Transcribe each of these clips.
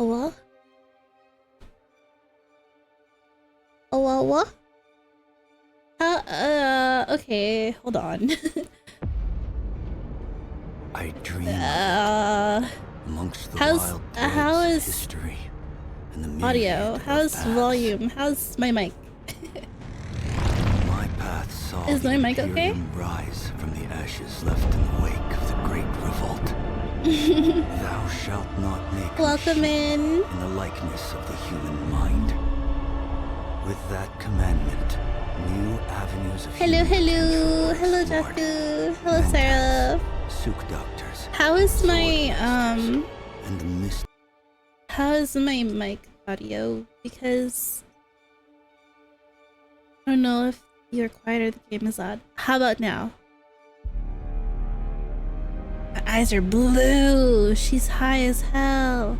what? What? Okay, hold on. I dream amongst the wild how is history and the audio? How's volume? How's my mic? My path saw is my mic okay? Rise from the ashes left in the wake of the great revolt. Thou shalt not make welcome in the likeness of the human mind. With that commandment, new avenues of hello, Jaku. Hello, Sarah. Souk doctors. How is my and the mist. How is my mic audio? Because I don't know if you're quiet or the game is loud. How about now? My eyes are blue. She's high as hell.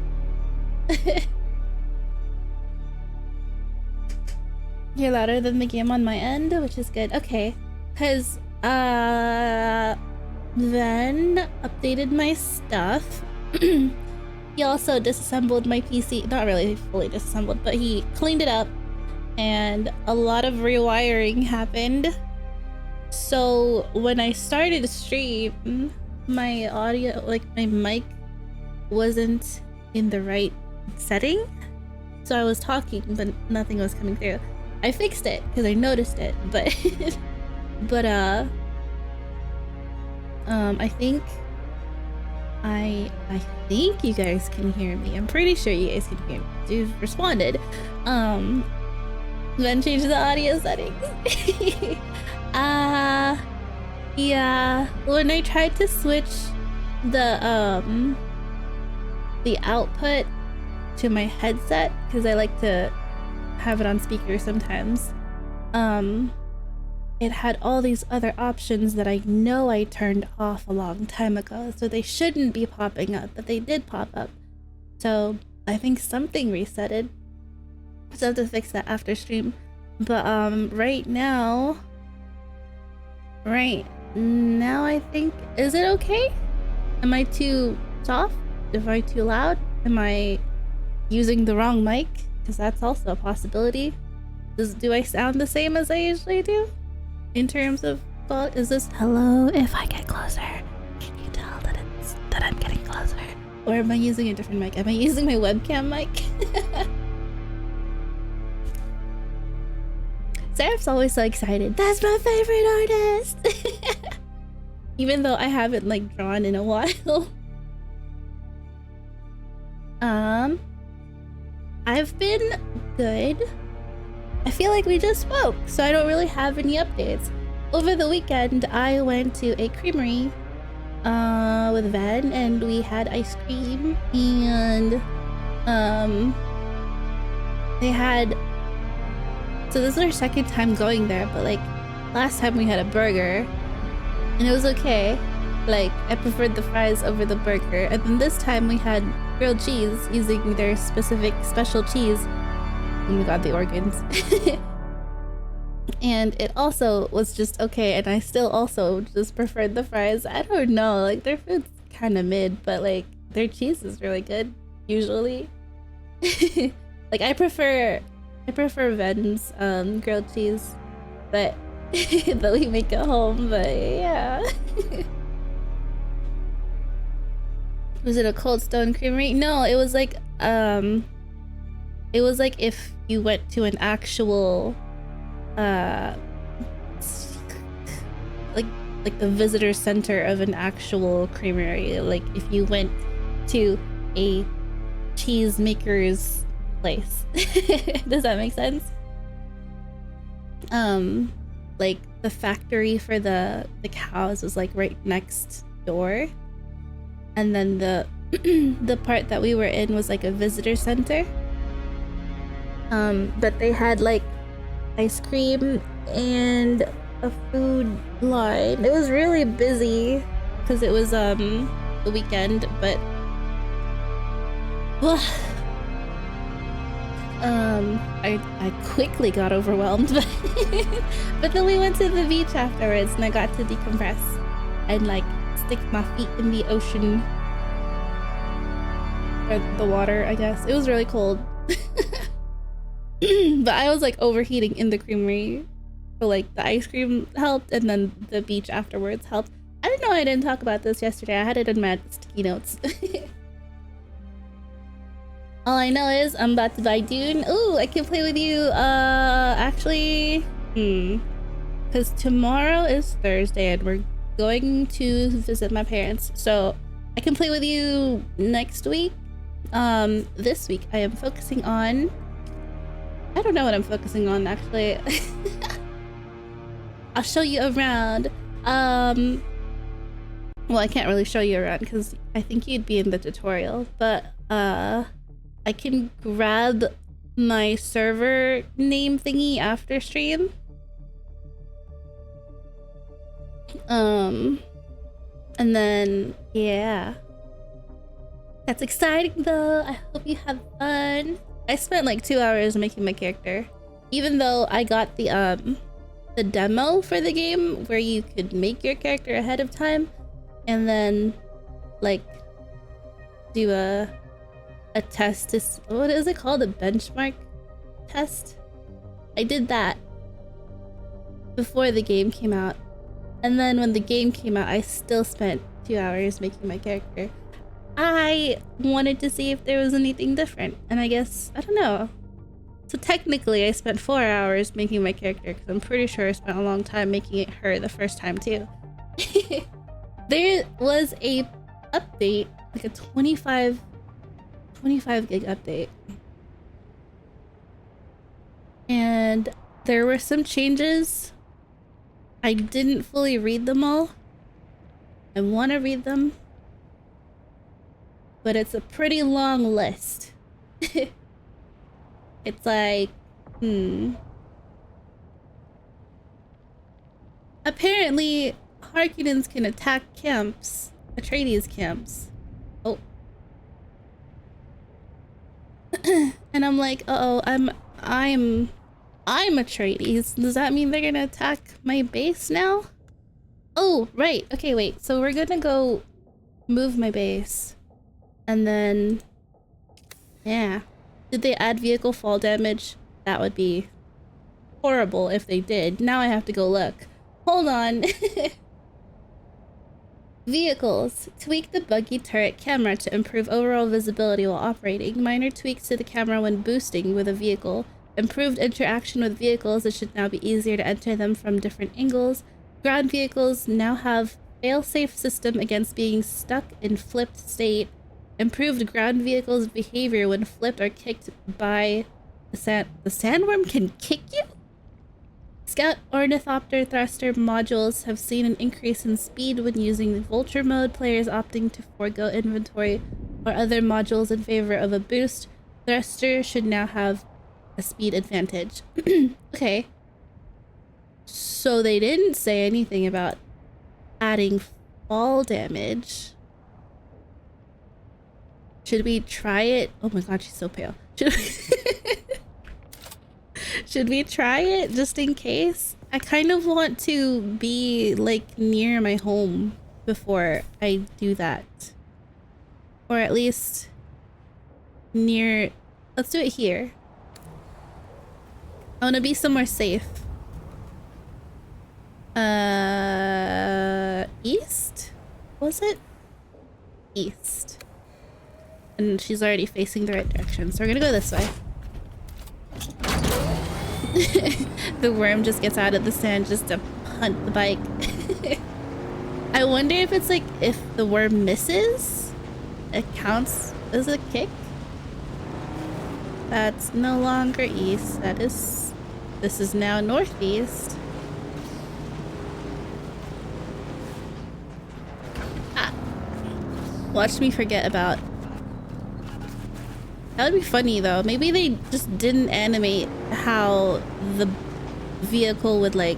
You're louder than the game on my end, which is good. Okay, because then updated my stuff. He also disassembled my PC. Not really fully disassembled, but he cleaned it up, and a lot of rewiring happened. So when I started to stream, my audio, like my mic, wasn't in the right setting. So I was talking, but nothing was coming through. I fixed it because I noticed it, but I think you guys can hear me. I'm pretty sure you guys can hear me. You've responded. Then change the audio settings. Yeah. When I tried to switch the output to my headset, because I like to have it on speaker sometimes, it had all these other options that I know I turned off a long time ago, so they shouldn't be popping up, but they did pop up. So I think something resetted, so I have to fix that after stream. But right now I think, is it okay? Am I too soft? Am I too loud? Am I using the wrong mic? Because that's also a possibility. Do I sound the same as I usually do? In terms of, is this hello? If I get closer, can you tell that I'm getting closer? Or am I using a different mic? Am I using my webcam mic? Seraph's always so excited. That's my favorite artist! Even though I haven't like drawn in a while. I've been good. I feel like we just spoke, so I don't really have any updates. Over the weekend, I went to a creamery with Van, and we had ice cream, and they had, so this is our second time going there, but like last time we had a burger and it was okay. Like I preferred the fries over the burger, and then this time we had grilled cheese using their special cheese. And we got the organs. And it also was just okay, and I still also just preferred the fries. I don't know, like their food's kind of mid, but like their cheese is really good usually. Like I prefer Ven's grilled cheese, but that we make at home. But yeah. Was it a Cold Stone Creamery? No, it was like if you went to an actual like the visitor center of an actual creamery, like if you went to a cheese maker's place. Does that make sense? Like the factory for the cows was like right next door, and then the the part that we were in was like a visitor center. But they had like ice cream and a food line. It was really busy because it was the weekend, but I quickly got overwhelmed. But then we went to the beach afterwards, and I got to decompress and like stick my feet in the ocean. or the water, I guess. It was really cold. But I was like overheating in the creamery. So like the ice cream helped and then the beach afterwards helped. I didn't know I didn't talk about this yesterday. I had it in my sticky notes. All I know is I'm about to buy Dune. Ooh, I can play with you. Actually, because tomorrow is Thursday and we're going to visit my parents. So I can play with you next week. This week I am focusing on... I don't know what I'm focusing on, actually. I'll show you around. Well, I can't really show you around because I think you'd be in the tutorial, but I can grab my server name thingy after stream. And then, yeah. That's exciting though. I hope you have fun. I spent like 2 hours making my character. Even though I got the demo for the game where you could make your character ahead of time and then like do a test to, what is it called? A benchmark test? I did that before the game came out. And then when the game came out, I still spent 2 hours making my character. I wanted to see if there was anything different, and I guess, I don't know. So technically I spent 4 hours making my character because I'm pretty sure I spent a long time making it her the first time too. There was a update, like a 25 gig update. And there were some changes. I didn't fully read them all. I want to read them. But it's a pretty long list. It's like, apparently, Harkonnens can attack camps, Atreides camps. Oh. And I'm like, uh-oh, I'm Atreides. Does that mean they're gonna attack my base now? Oh, right. Okay, wait. So we're gonna go move my base. And then, yeah. Did they add vehicle fall damage? That would be horrible if they did. Now I have to go look. Hold on. Vehicles. Tweak the buggy turret camera to improve overall visibility while operating. Minor tweaks to the camera when boosting with a vehicle. Improved interaction with vehicles. It should now be easier to enter them from different angles. Ground vehicles now have fail-safe system against being stuck in flipped state. Improved ground vehicles' behavior when flipped or kicked by the sandworm can kick you? Scout Ornithopter thruster modules have seen an increase in speed when using the vulture mode, players opting to forego inventory or other modules in favor of a boost. Thruster should now have a speed advantage. Okay. So they didn't say anything about adding fall damage. Should we try it? Oh my god, she's so pale. Should we try it just in case? I kind of want to be like near my home before I do that. Or at least near... Let's do it here. I want to be somewhere safe. East? Was it? East. And she's already facing the right direction, so we're gonna go this way. The worm just gets out of the sand just to hunt the bike. I wonder if it's like, if the worm misses, it counts as a kick? That's no longer east, that is... This is now northeast. Ah! Watch me forget about... That would be funny though. Maybe they just didn't animate how the vehicle would like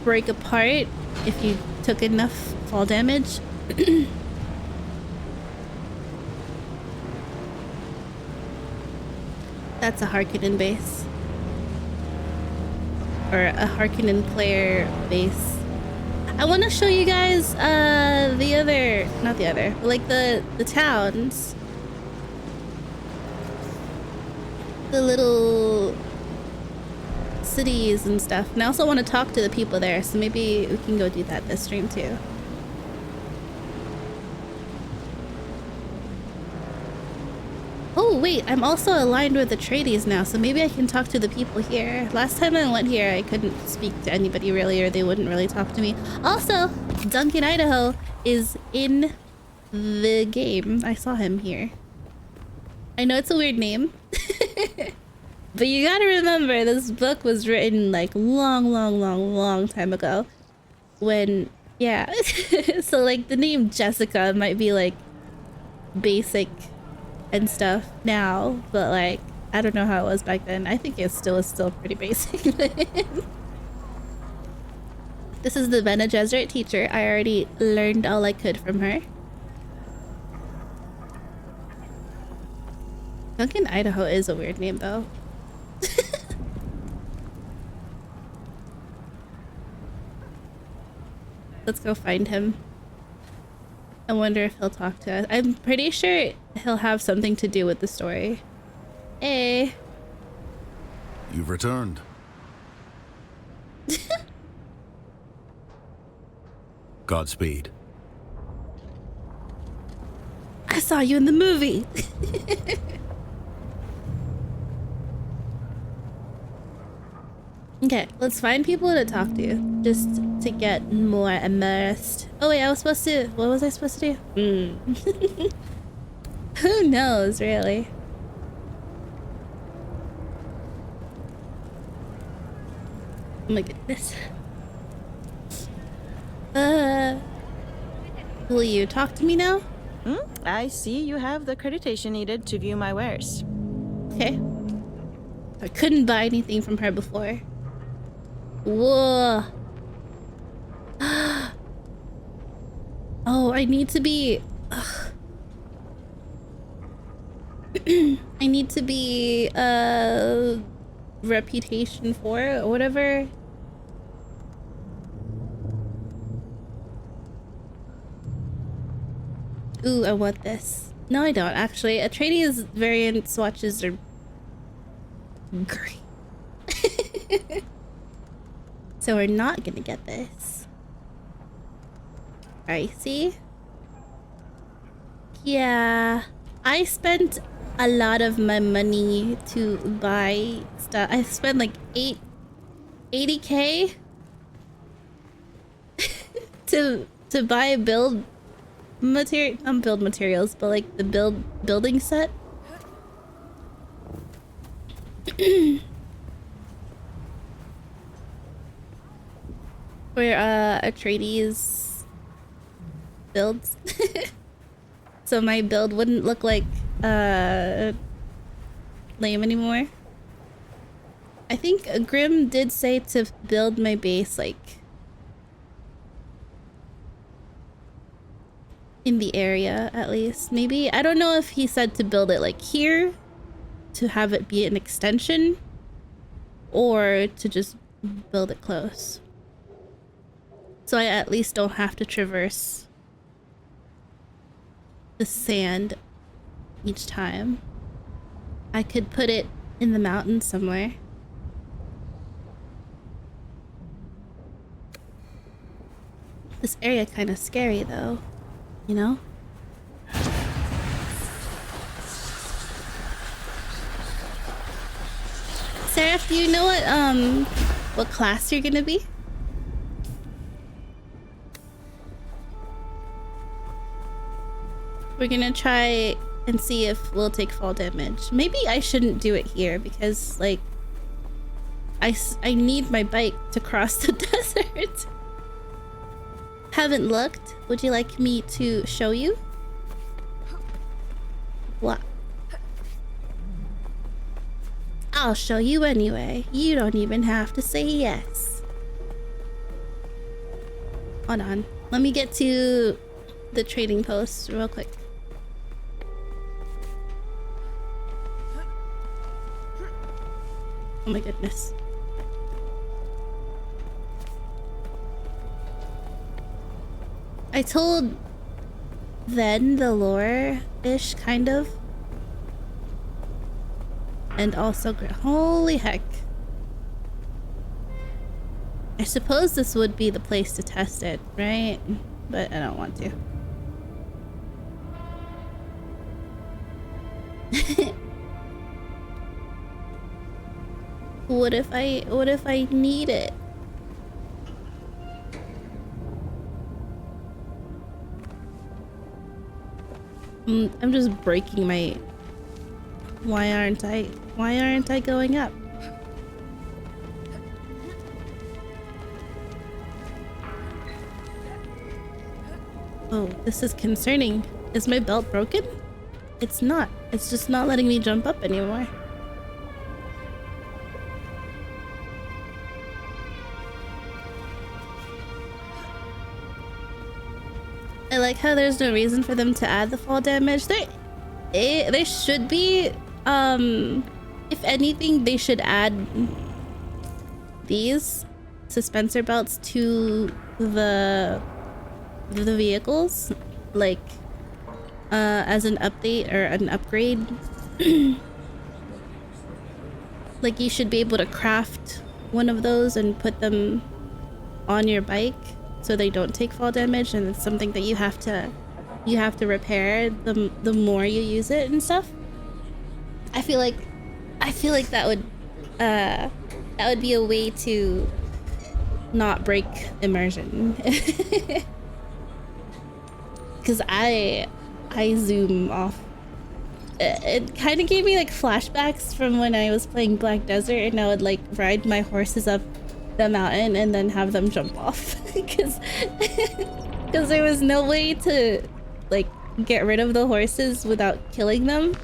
break apart if you took enough fall damage. That's a Harkonnen base. Or a Harkonnen player base. I want to show you guys the other, not the other, but like the towns. The little cities and stuff. And I also want to talk to the people there, so maybe we can go do that this stream too. Oh wait, I'm also aligned with the Atreides now, so maybe I can talk to the people here. Last time I went here, I couldn't speak to anybody really, or they wouldn't really talk to me. Also, Duncan Idaho is in the game. I saw him here. I know it's a weird name. But you gotta remember, this book was written like long time ago. When, yeah. So like the name Jessica might be like basic and stuff now, but like I don't know how it was back then. I think it still is pretty basic. This is the Bene Gesserit teacher. I already learned all I could from her. Duncan Idaho is a weird name though. Let's go find him. I wonder if he'll talk to us. I'm pretty sure he'll have something to do with the story. Hey. You've returned. Godspeed. I saw you in the movie. Okay, let's find people to talk to, just to get more immersed. Oh wait, I was supposed to, what was I supposed to do? Who knows, really? Oh my goodness. Will you talk to me now? I see you have the accreditation needed to view my wares. Okay. I couldn't buy anything from her before. Whoa. Oh, I need to be... I need to be, reputation 4 or whatever. Ooh, I want this. No, I don't, actually. Atreides variant swatches are great. So we're not gonna get this. Alright, see? Yeah. I spent a lot of my money to buy stuff. I spent like 80k to buy build material, not build materials, but like the building set. Where Atreides builds. So my build wouldn't look like lame anymore. I think Grimm did say to build my base like in the area at least. Maybe, I don't know if he said to build it like here to have it be an extension or to just build it close. So I at least don't have to traverse the sand each time. I could put it in the mountains somewhere. This area kind of scary though, you know? Seraph, do you know what class you're gonna be? We're gonna try and see if we'll take fall damage. Maybe I shouldn't do it here because, like, I need my bike to cross the desert. Haven't looked. Would you like me to show you? What? I'll show you anyway. You don't even have to say yes. Hold on. Let me get to the trading post real quick. Oh my goodness. I told Ven the lore-ish, kind of. And also, holy heck. I suppose this would be the place to test it, right? But I don't want to. What if I need it? I'm just breaking my... Why aren't I going up? Oh, this is concerning. Is my belt broken? It's not. It's just not letting me jump up anymore. I like how there's no reason for them to add the fall damage. They should be, if anything, they should add these suspensor belts to the vehicles, like, as an update or an upgrade. Like, you should be able to craft one of those and put them on your bike so they don't take fall damage, and it's something that you have to repair the more you use it and stuff. I feel like that would be a way to not break immersion. Because I zoom off. It kind of gave me like flashbacks from when I was playing Black Desert, and I would like ride my horses up the mountain and then have them jump off. Because there was no way to like get rid of the horses without killing them,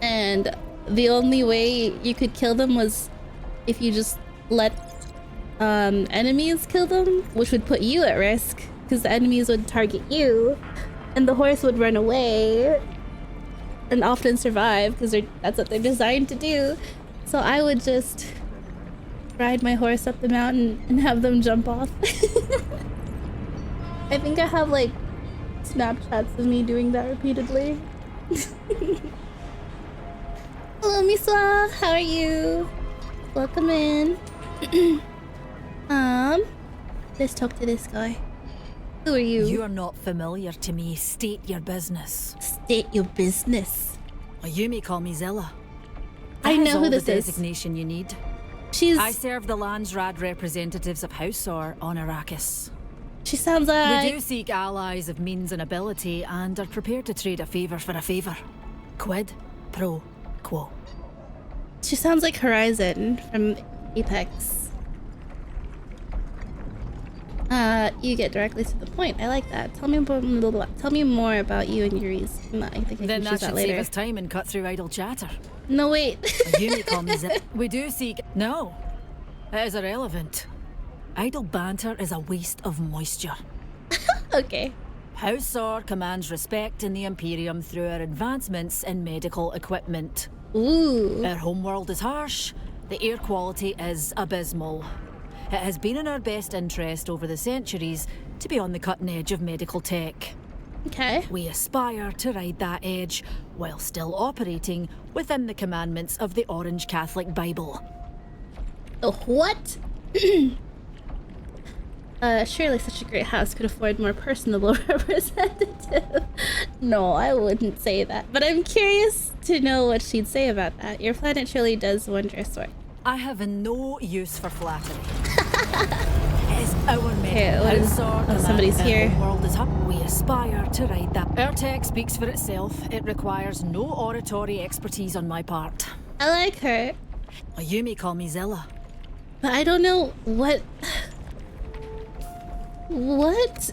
and the only way you could kill them was if you just let enemies kill them, which would put you at risk because the enemies would target you and the horse would run away and often survive because that's what they're designed to do. So I would just ride my horse up the mountain and have them jump off. I think I have like Snapchats of me doing that repeatedly. Hello, Miswa. How are you? Welcome in. Let's talk to this guy. Who are you? You're not familiar to me. State your business. State your business. You may call me Zilla. I That know is who all this the is. designation you need. She I serve the Landsrad representatives of Houseor on Arrakis. sounds like... We do seek allies of means and ability and are prepared to trade a favour for a favour. Quid pro quo. She sounds like Horizon from Apex. You get directly to the point. I like that. Tell me more about you and Yuri's. No, I think I Then can that choose should that later. save us time and cut through idle chatter. No, wait. You may call me Zilla. We do seek... No. It is irrelevant. Idle banter is a waste of moisture. Okay. Houseor commands respect in the Imperium through our advancements in medical equipment. Ooh. Our homeworld is harsh, the air quality is abysmal. It has been in our best interest over the centuries to be on the cutting edge of medical tech. Okay. We aspire to ride that edge while still operating within the commandments of the Orange Catholic Bible. Oh, what? Surely such a great house could afford more personable representative. No, I wouldn't say that. But I'm curious to know what she'd say about that. Your planet surely does wondrous work. I have no use for flattery. It is our Okay, medical what is- Houseor oh, somebody's command. here. Our world is up. We aspire to ride that. Our tech speaks for itself. It requires no oratory expertise on my part. I like her, You may call me Zilla. but I don't know what... What?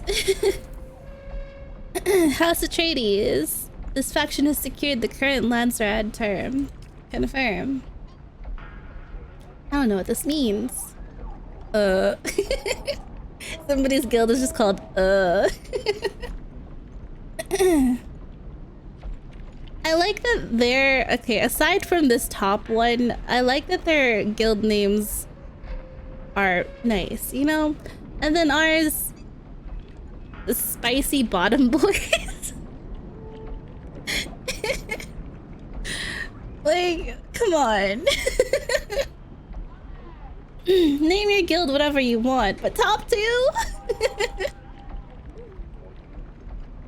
House Atreides. This faction has secured the current Landsrad term. Confirm. I don't know what this means. Somebody's guild is just called I like that they're okay, aside from this top one, I like that their guild names are nice, you know? And then ours, The spicy bottom boys. Like, come on. Name your guild whatever you want, but top 2?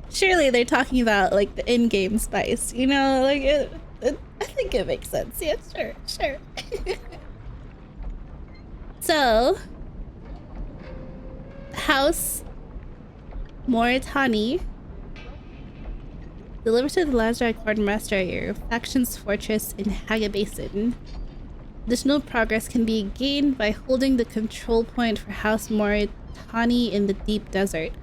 Surely they're talking about like the in-game spice, you know? Like I think it makes sense. Yeah, sure. So, House Moritani delivers to the Lazarite Quartermaster at your faction's fortress in Haga Basin. Additional progress can be gained by holding the control point for House Moritani in the deep desert.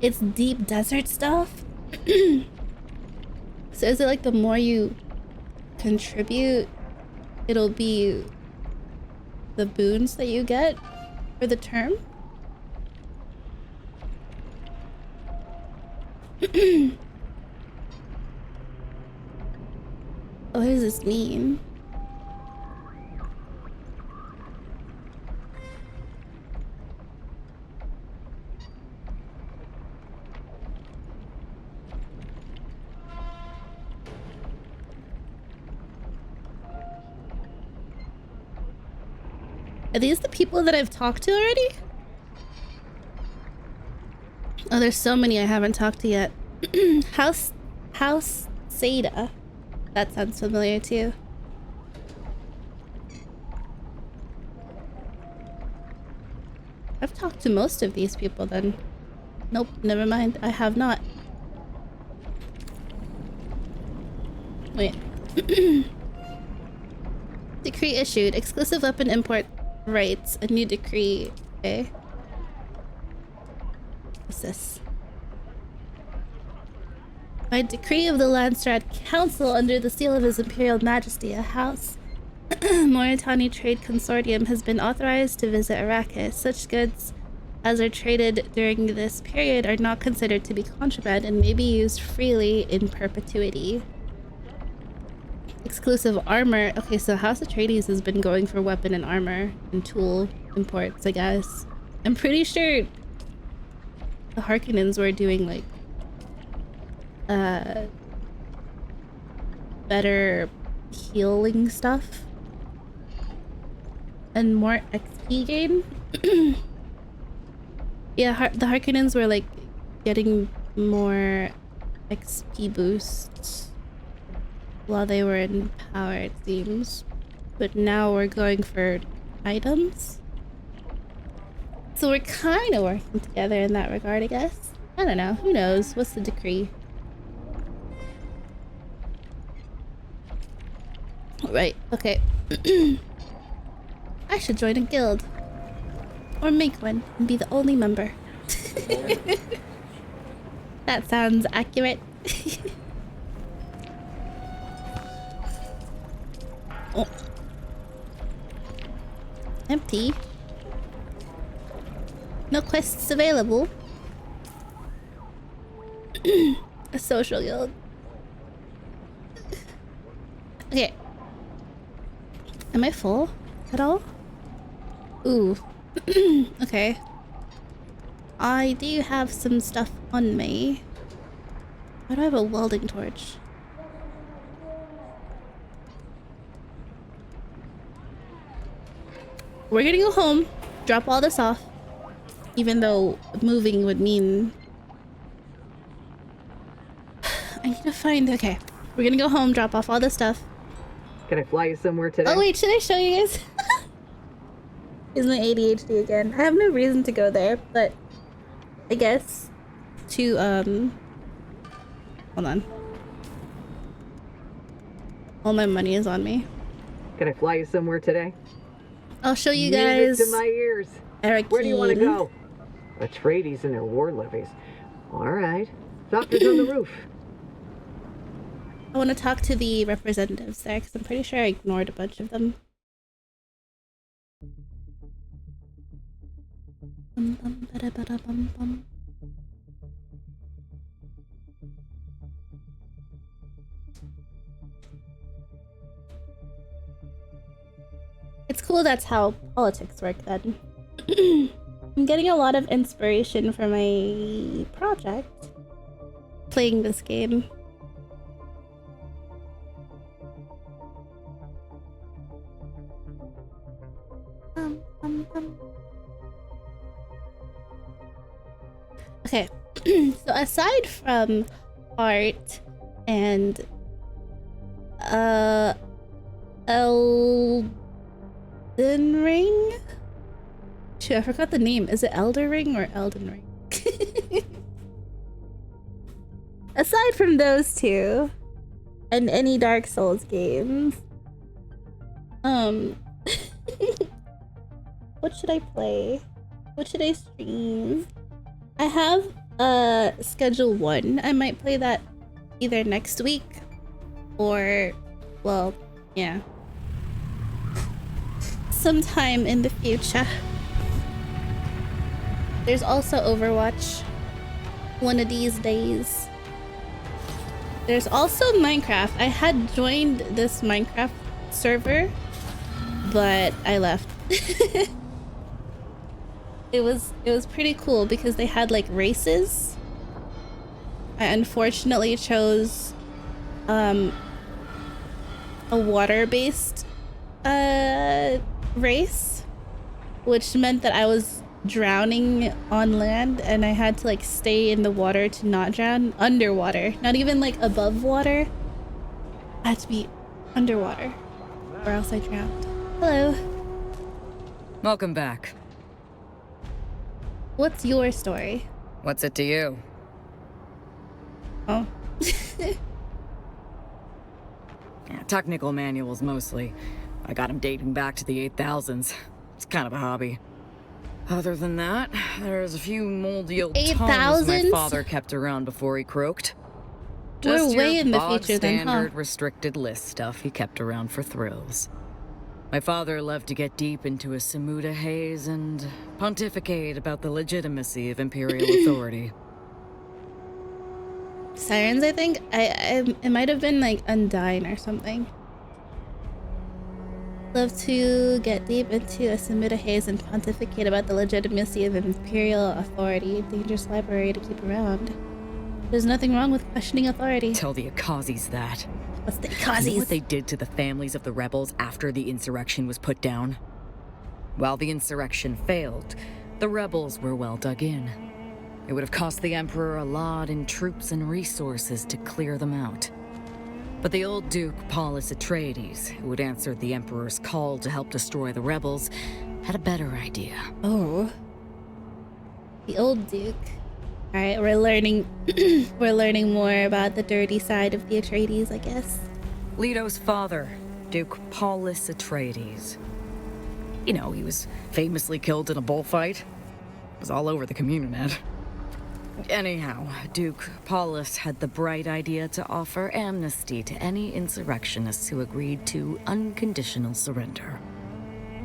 It's deep desert stuff? So is it like the more you contribute, it'll be the boons that you get for the term? What does this mean? Are these the people that I've talked to already? Oh, there's so many I haven't talked to yet. House Seda. That sounds familiar too. I've talked to most of these people then. Nope, never mind. I have not. Wait. Decree issued. Exclusive weapon import rights. A new decree. Okay. What's this? By decree of the Landstrat Council under the seal of His Imperial Majesty, a House Moritani Trade Consortium has been authorized to visit Arrakis. Such goods as are traded during this period are not considered to be contraband and may be used freely in perpetuity. Exclusive armor. Okay, so House Atreides has been going for weapon and armor and tool imports, I guess. I'm pretty sure the Harkonnens were doing like better healing stuff and more XP gain. Yeah, the Harkonnens were like getting more XP boosts while they were in power, it seems. But now we're going for items. So we're kind of working together in that regard, I guess. I don't know. Who knows? What's the decree? Right. Okay. I should join a guild. Or make one and be the only member. That sounds accurate. Oh. Empty. No quests available. A social guild. Okay. Am I full at all? Ooh. Okay. I do have some stuff on me. Why do I have a welding torch? We're gonna go home, drop all this off, even though moving would mean... I need to find... Okay. We're gonna go home, drop off all this stuff. Can I fly you somewhere today? Oh wait, should I show you guys? Is my ADHD again. I have no reason to go there, but I guess to hold on. All my money is on me. Can I fly you somewhere today? I'll show you Music guys. to my ears. Eric, Where do you want to go? Atreides and their war levies. All right. Doctor's on the roof. I want to talk to the representatives there because I'm pretty sure I ignored a bunch of them. It's cool that's how politics work then. I'm getting a lot of inspiration for my project playing this game. Okay, so aside from art and Elden Ring? Shoot, I forgot the name. Is it Elder Ring or Elden Ring? Aside from those two and any Dark Souls games, what should I play? What should I stream? I have schedule 1. I might play that either next week or, well, yeah, sometime in the future. There's also Overwatch one of these days. There's also Minecraft. I had joined this Minecraft server, but I left. It was pretty cool because they had like races. I unfortunately chose a water-based race, which meant that I was drowning on land and I had to like stay in the water to not drown. Underwater, not even like above water. I had to be underwater or else I drowned. Hello. Welcome back. What's your story? What's it to you? Oh. Yeah, technical manuals mostly. I got them dating back to the 8000s. It's kind of a hobby. Other than that, there's a few moldy old tomes my 8000s? father kept around before he croaked. We're Just way your in the bog future then, huh? standard restricted list stuff he kept around for thrills. My father loved to get deep into a Samuda haze and pontificate about the legitimacy of imperial authority. Sirens, I think. It might have been like Undyne or something. Love to get deep into a Samuda haze and pontificate about the legitimacy of imperial authority. Dangerous library to keep around. There's nothing wrong with questioning authority. Tell the Akazis that. What's the You know Akazis? what they did to the families of the rebels after the insurrection was put down? While the insurrection failed, the rebels were well dug in. It would have cost the Emperor a lot in troops and resources to clear them out. But the old Duke Paulus Atreides, who had answered the Emperor's call to help destroy the rebels, had a better idea. Oh. The old Duke. Alright, we're learning we're learning more about the dirty side of the Atreides, I guess. Leto's father, Duke Paulus Atreides. You know, he was famously killed in a bullfight. It was all over the Communinet. Anyhow, Duke Paulus had the bright idea to offer amnesty to any insurrectionists who agreed to unconditional surrender.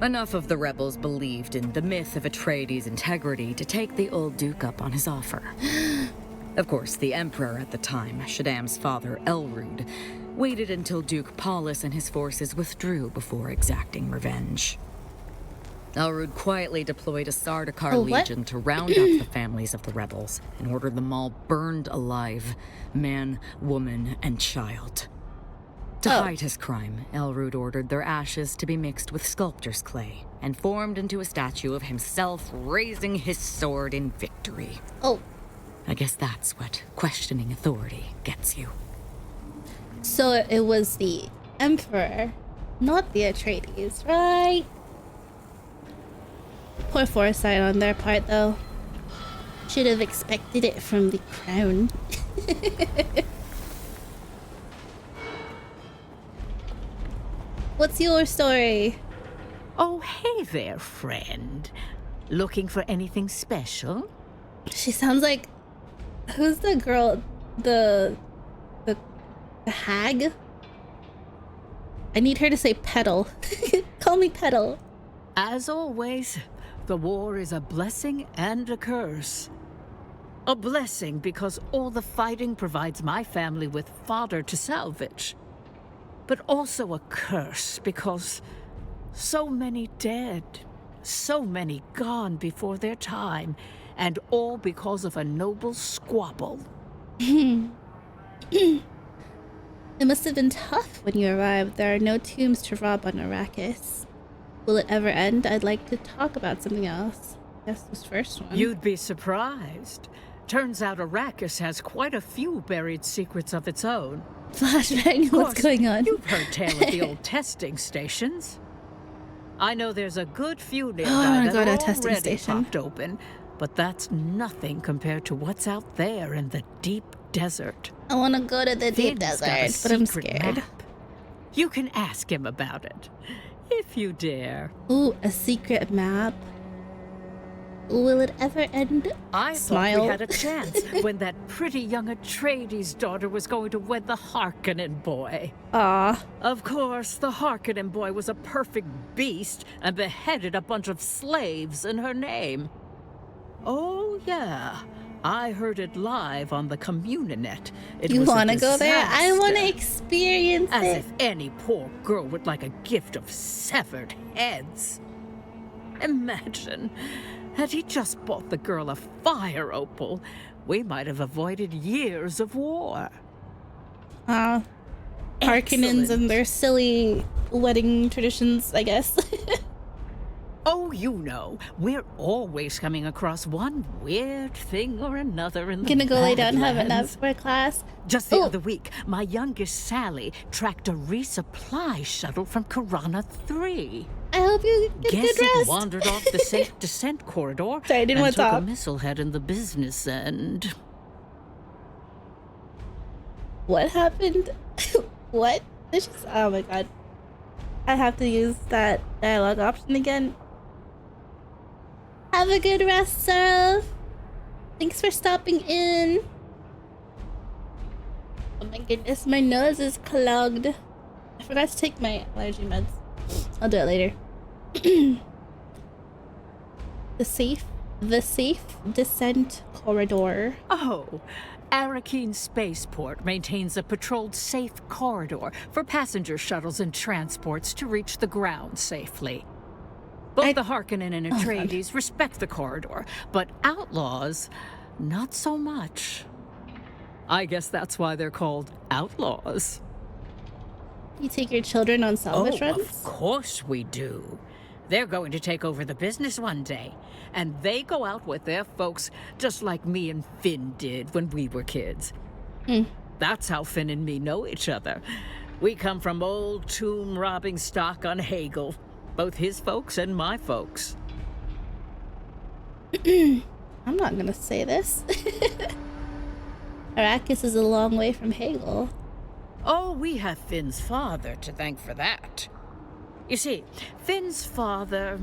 Enough of the rebels believed in the myth of Atreides' integrity to take the old Duke up on his offer. Of course, the Emperor at the time, Shaddam's father, Elrond, waited until Duke Paulus and his forces withdrew before exacting revenge. Elrond quietly deployed a Sardaukar legion to round up the families of the rebels and ordered them all burned alive, man, woman, and child. To hide his crime, Elrond ordered their ashes to be mixed with sculptor's clay and formed into a statue of himself raising his sword in victory. Oh. I guess that's what questioning authority gets you. So it was the Emperor, not the Atreides, right? Poor foresight on their part, though. Should have expected it from the crown. What's your story? Oh, hey there, friend. Looking for anything special? She sounds like... Who's the girl? The hag? I need her to say Petal. Call me Petal. As always, the war is a blessing and a curse. A blessing because all the fighting provides my family with fodder to salvage. But also a curse because so many dead So many gone before their time, and all because of a noble squabble. It must have been tough when you arrived. There are no tombs to rob on Arrakis. Will it ever end? I'd like to talk about something else. Guess this first one. You'd be surprised. Turns out Arrakis has quite a few buried secrets of its own. Flashbang, what's going on? You've heard tale of the old testing stations. I know there's a good few nearby I wanna that go to are a testing already station. popped open, but that's nothing compared to what's out there in the deep desert. I want to go to the deep Finn's got a desert, but I'm secret scared. map. You can ask him about it, if you dare. Ooh, a secret map. Will it ever end? I Smile. thought we had a chance when that pretty young Atreides' daughter was going to wed the Harkonnen boy. Aw. Of course, the Harkonnen boy was a perfect beast and beheaded a bunch of slaves in her name. Oh, yeah. I heard it live on the Communinet. You want to go there? I want to disaster. experience As it. if any poor girl would like a gift of severed heads. Imagine, had he just bought the girl a fire opal, we might have avoided years of war. Harkonnens Excellent. and their silly wedding traditions, I guess. Oh, you know, we're always coming across one weird thing or another in the Gonna go lay down, have a nap Badlands. for class. Just the Oh. other week, my youngest Sally tracked a resupply shuttle from Karana 3. I hope you get Guess good it rest. wandered off the safe descent corridor Sorry, I didn't and want to took a talk. missile head in the business end. What happened? What? This just, oh my god. I have to use that dialogue option again. Have a good rest, Sarah. Thanks for stopping in. Oh my goodness, my nose is clogged. I forgot to take my allergy meds. I'll do it later. The safe descent corridor. Oh, Arrakeen Spaceport maintains a patrolled safe corridor for passenger shuttles and transports to reach the ground safely. Both the Harkonnen and Atreides respect the corridor, but outlaws, not so much. I guess that's why they're called outlaws. You take your children on salvage Oh, runs? of course we do. They're going to take over the business one day, and they go out with their folks just like me and Finn did when we were kids. That's how Finn and me know each other. We come from old tomb robbing stock on Hagel, both his folks and my folks. I'm not gonna say this. Arrakis is a long way from Hagel. Oh, we have Finn's father to thank for that. You see, Finn's father,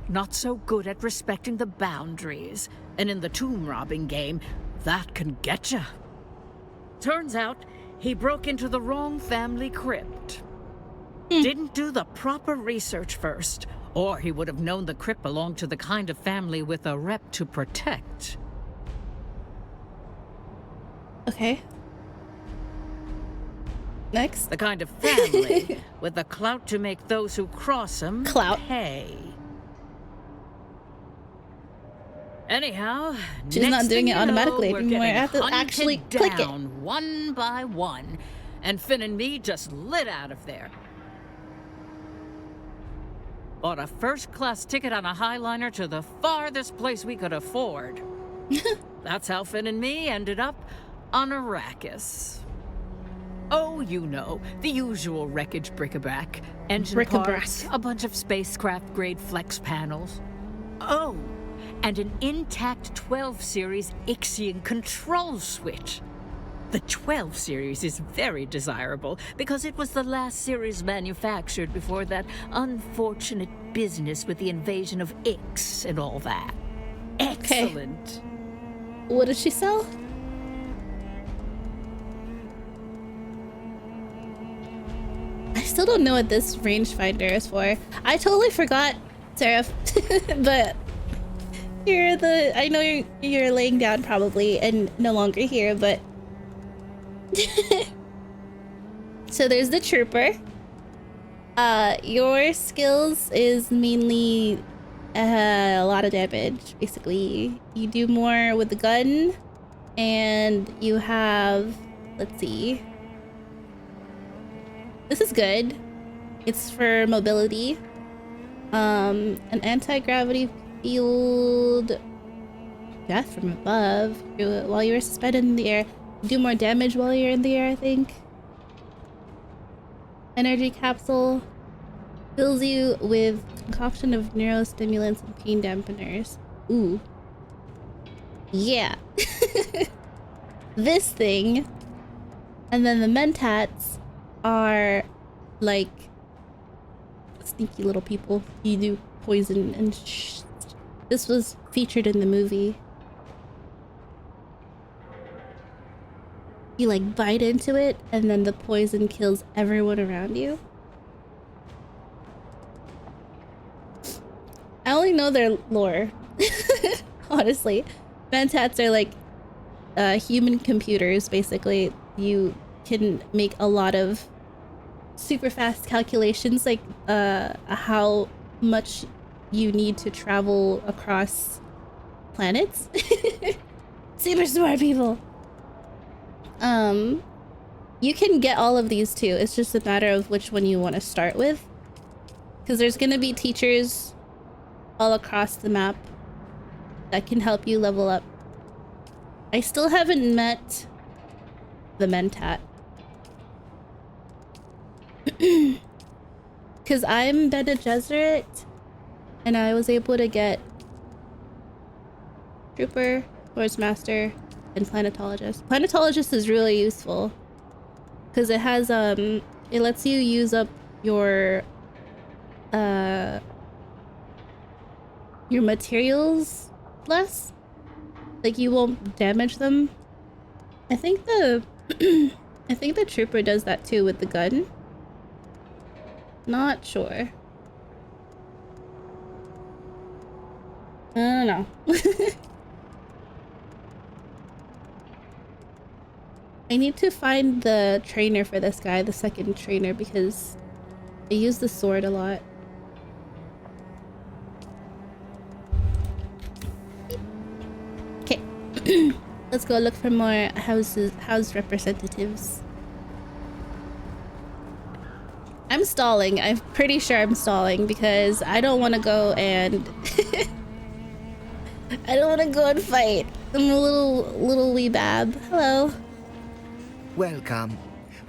not so good at respecting the boundaries, and in the tomb robbing game, that can get ya. Turns out, he broke into the wrong family crypt. Didn't do the proper research first, or he would have known the crypt belonged to the kind of family with a rep to protect. Okay. Next. The kind of family with the clout to make those who cross them Clout. pay. Anyhow, She's next not doing thing it you know, automatically we're anymore. I getting have to hunted actually click it. down one by one, and Finn and me just lit out of there. Bought a first-class ticket on a Highliner to the farthest place we could afford. That's how Finn and me ended up on Arrakis. Oh, you know, the usual wreckage bric-a-brac. Engine Bric-a-brac. parts, a bunch of spacecraft-grade flex panels. Oh, and an intact 12 series Ixion control switch. The 12 series is very desirable because it was the last series manufactured before that unfortunate business with the invasion of Ix and all that. Excellent. What does she sell? I still don't know what this rangefinder is for. I totally forgot, Seraph. But I know you're laying down probably and no longer here, but so there's the trooper. Your skills is mainly A lot of damage, basically. You do more with the gun, and you have, let's see. This is good. It's for mobility. An anti-gravity field, death from above. While you are suspended in the air, do more damage while you're in the air, I think. Energy capsule fills you with concoction of neurostimulants and pain dampeners. Ooh. Yeah. This thing. And then the mentats are like sneaky little people. You do poison and this was featured in the movie. You like bite into it and then the poison kills everyone around you. I only know their lore. Honestly. Mentats are like human computers, basically. You can make a lot of super fast calculations, like how much you need to travel across planets. Super smart people. You can get all of these too. It's just a matter of which one you want to start with, because there's gonna be teachers all across the map that can help you level up. I still haven't met the mentat. Because I'm Bene Gesserit, and I was able to get Trooper, Lords Master, and Planetologist. Planetologist is really useful because it has it lets you use up your materials less. Like you won't damage them. I think the I think the Trooper does that too with the gun. Not sure. I don't know. I need to find the trainer for this guy, the second trainer, because I use the sword a lot. Okay. Let's go look for more house representatives. I'm stalling. I'm pretty sure I'm stalling because I don't want to go and I don't want to go and fight. I'm a little wee bab. Hello. Welcome.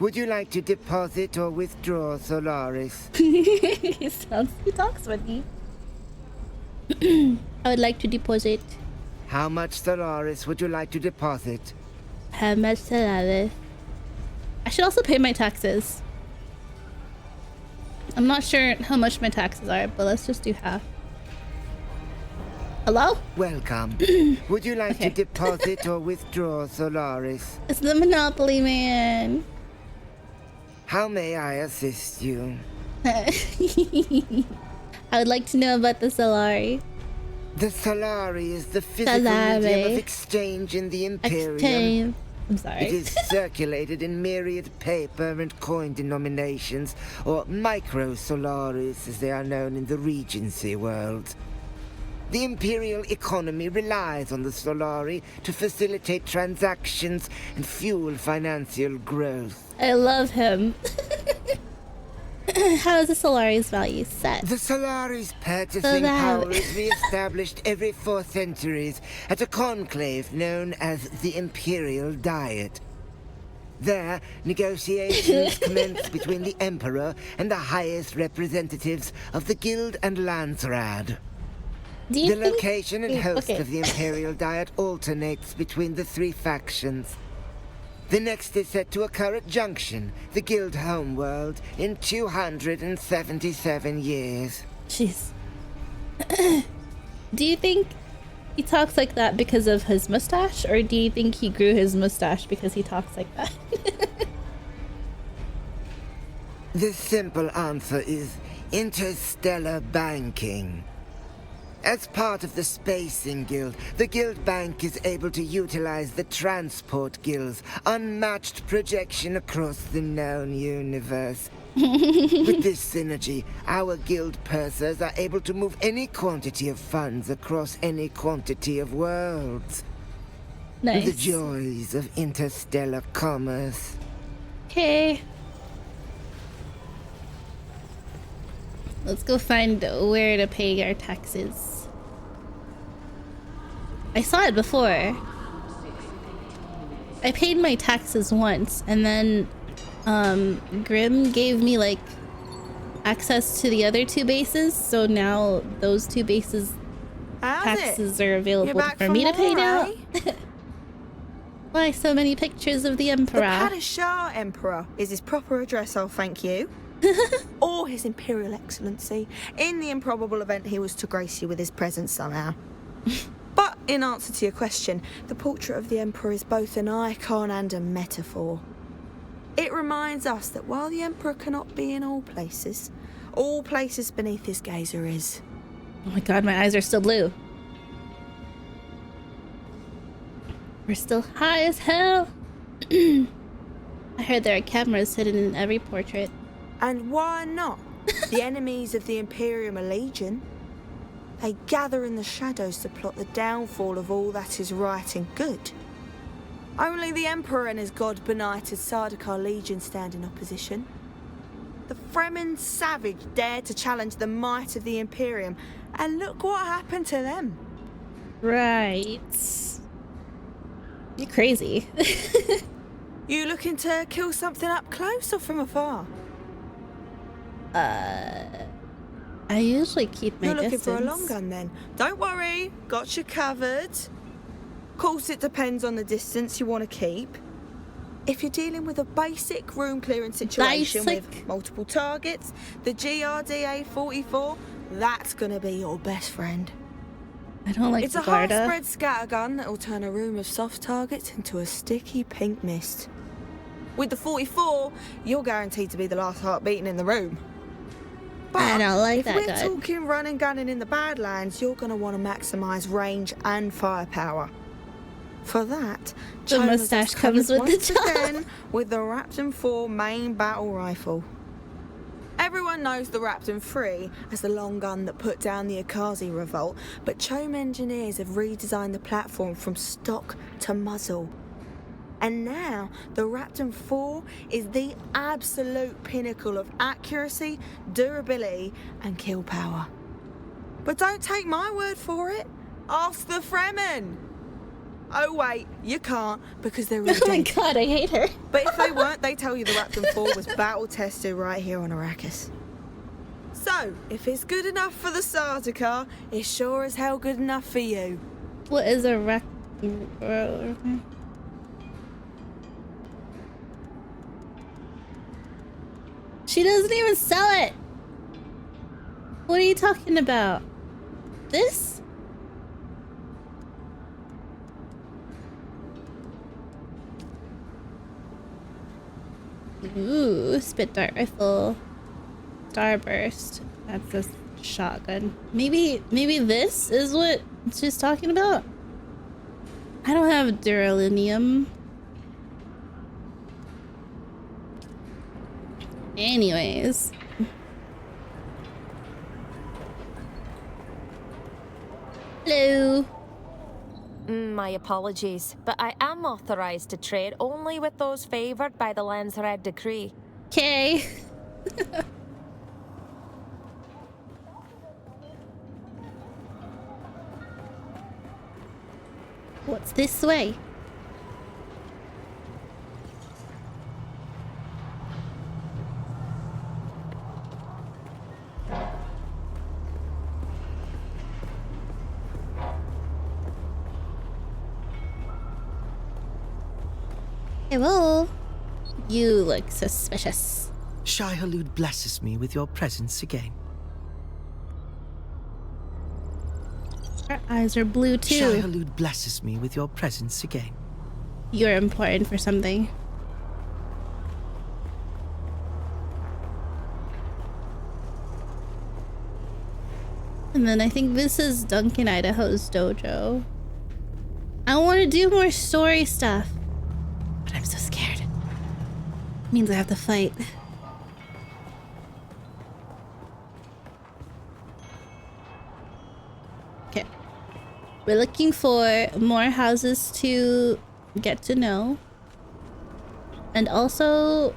Would you like to deposit or withdraw Solaris? He talks funny. I would like to deposit. How much Solaris would you like to deposit? How much Solaris? I should also pay my taxes. I'm not sure how much my taxes are, but let's just do half. Hello? Welcome. Would you like Okay. to deposit or withdraw Solaris? It's the Monopoly Man. How may I assist you? I would like to know about the Solari. The Solari is the physical Solari. medium of exchange in the Imperium. Exchange. I'm sorry. It is circulated in myriad paper and coin denominations, or micro-Solaris as they are known in the Regency world. The Imperial economy relies on the Solari to facilitate transactions and fuel financial growth. I love him. How is the Solari's value set? The Solari's purchasing power is re-established every 4 centuries at a conclave known as the Imperial Diet. There, negotiations commence between the Emperor and the highest representatives of the Guild and Landsrad. The location and host of the Imperial Diet alternates between the 3 factions. The next is set to occur at Junction, the Guild homeworld, in 277 years. Jeez. Do you think he talks like that because of his mustache, or do you think he grew his mustache because he talks like that? The simple answer is interstellar banking. As part of the Spacing Guild, the Guild Bank is able to utilize the Transport Guild's unmatched projection across the known universe. With this synergy, our guild pursers are able to move any quantity of funds across any quantity of worlds. Nice. The joys of interstellar commerce. Okay. Let's go find where to pay our taxes. I saw it before. I paid my taxes once, and then Grim gave me like access to the other 2 bases, so now those 2 bases taxes are available for me to pay now. Why so many pictures of the Emperor? The Padishah Emperor is his proper address, I'll thank you. Or His Imperial Excellency, in the improbable event he was to grace you with his presence somehow. But in answer to your question, the portrait of the Emperor is both an icon and a metaphor. It reminds us that while the Emperor cannot be in all places beneath his gazer is. Oh my god, my eyes are still blue. We're still high as hell. I heard there are cameras hidden in every portrait. And why not? The enemies of the Imperium are legion. They gather in the shadows to plot the downfall of all that is right and good. Only the Emperor and his god-benighted Sardaukar Legion stand in opposition. The Fremen savage dared to challenge the might of the Imperium, and look what happened to them. Right. You're crazy. You looking to kill something up close or from afar? I usually keep my You're looking distance. for a long gun then. Don't worry, got you covered. Of course it depends on the distance you want to keep. If you're dealing with a basic room clearing situation with multiple targets, the GRDA-44, that's gonna be your best friend. I don't like It's a high-spread scattergun that'll turn a room of soft targets into a sticky pink mist. With the 44, you're guaranteed to be the last heart beating in the room. But I don't like that gun. If gun. we're talking run and gunning in the Badlands, you're going to want to maximise range and firepower. For that, The mustache comes with the job. again with the Raptor 4 main battle rifle. Everyone knows the Raptor 3 as the long gun that put down the Akazi revolt, but Chome engineers have redesigned the platform from stock to muzzle. And now, the Raptor 4 is the absolute pinnacle of accuracy, durability, and kill power. But don't take my word for it. Ask the Fremen. Oh wait, you can't, because they're all Oh my dead. god, I hate her. But if they weren't, they tell you the Raptor 4 was battle-tested right here on Arrakis. So, if it's good enough for the Sardaukar, it's sure as hell good enough for you. What is a wreck? She doesn't even sell it. What are you talking about? This? Ooh, spit dart rifle. Starburst. That's a shotgun. Maybe this is what she's talking about? I don't have duralinium. Anyways. Hello. My apologies, but I am authorized to trade only with those favored by the Lensred decree. Okay. What's this way? Hello. You look suspicious. Shai-Hulud blesses me with your presence again. Her eyes are blue too. Shai-Hulud blesses me with your presence again. You're important for something. And then I think this is Duncan Idaho's dojo. I want to do more story stuff, but I'm so scared. It means I have to fight. Okay. We're looking for more houses to get to know. And also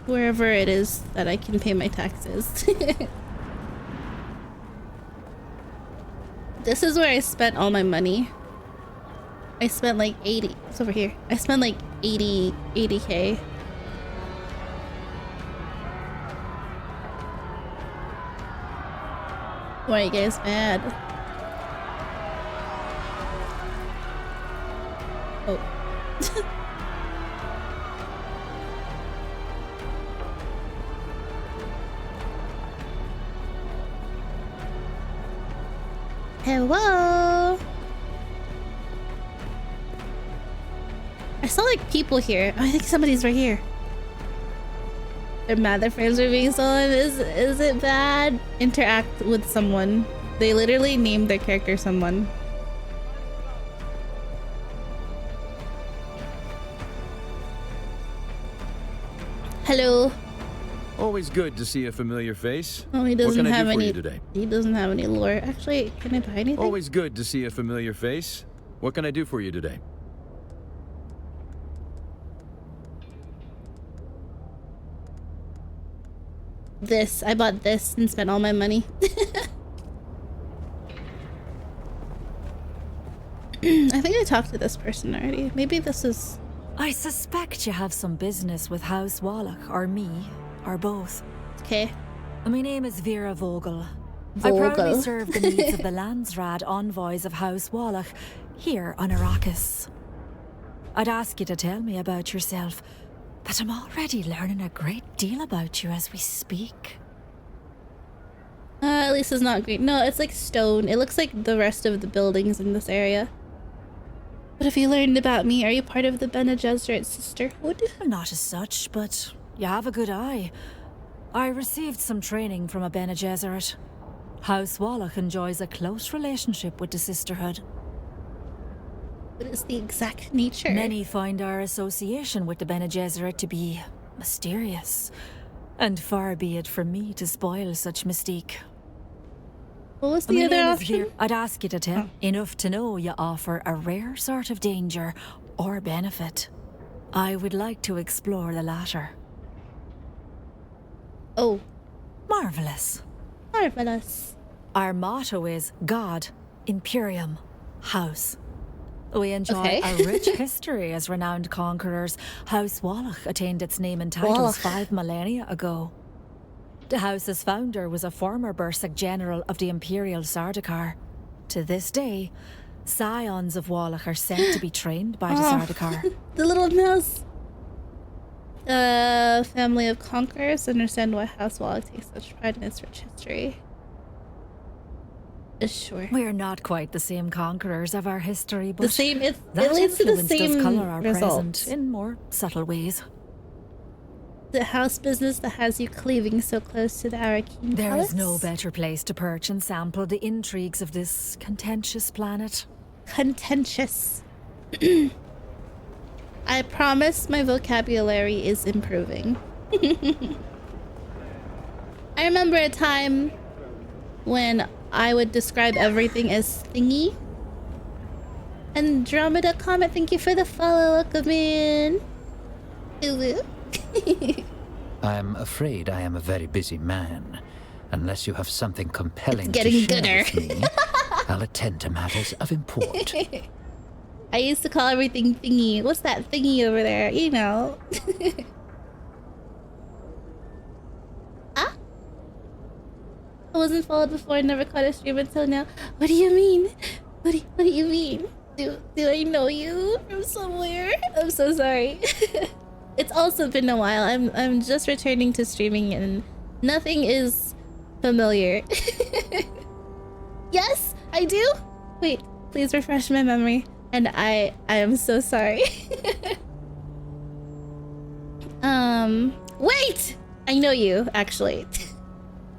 wherever it is that I can pay my taxes. This is where I spent all my money. I spent like 80. It's over here. I spent like 80K. Why are you guys mad? Oh. Hello. I saw like people here. Oh, I think somebody's right here. They're mad their frames are being stolen. Is it bad? Interact with someone. They literally named their character someone. Hello. Always good to see a familiar face. Oh, he doesn't have any. Today? He doesn't have any lore. Actually, can I buy anything? Always good to see a familiar face. What can I do for you today? This. I bought this and spent all my money. I think I talked to this person already. Maybe this is... I suspect you have some business with House Wallach, or me, or both. Okay. My name is Vera Vogel. Vogel. I proudly serve the needs of the Landsrad envoys of House Wallach here on Arrakis. I'd ask you to tell me about yourself, but I'm already learning a great deal about you as we speak. At least it's not green. No, it's like stone. It looks like the rest of the buildings in this area. What have you learned about me? Are you part of the Bene Gesserit Sisterhood? Not as such, but you have a good eye. I received some training from a Bene Gesserit. House Wallach enjoys a close relationship with the Sisterhood. What is the exact nature? Many find our association with the Bene Gesserit to be mysterious, and far be it from me to spoil such mystique. What was the other option? Here, I'd ask you to tell. Enough to know you offer a rare sort of danger or benefit. I would like to explore the latter. Oh. Marvelous. Marvelous. Our motto is God, Imperium, House. We enjoy a rich history as renowned conquerors. House Wallach attained its name and titles 5 millennia ago. The house's founder was a former Bursik general of the Imperial Sardaukar. To this day, scions of Wallach are said to be trained by the Sardaukar. The little mouse. Family of conquerors understand why House Wallach takes such pride in its rich history. Sure. We're not quite the same conquerors of our history, but the same. It that leads to the influence same does colour our result. present in more subtle ways. The house business that has you cleaving so close to the Arakeen There Palace? is no better place to perch and sample the intrigues of this contentious planet. Contentious. I promise my vocabulary is improving. I remember a time when I would describe everything as thingy. Andromeda Comet, thank you for the follow, welcome in. I am afraid I am a very busy man. Unless you have something compelling It's getting to share gooder. with me, I'll attend to matters of import. I used to call everything thingy. What's that thingy over there? You know. Ah? I wasn't followed before. I never caught a stream until now. What do you mean? What do you mean? Do I know you from somewhere? I'm so sorry. It's also been a while. I'm just returning to streaming and nothing is familiar. Yes, I do. Wait, please refresh my memory. And I am so sorry. Wait! I know you, actually.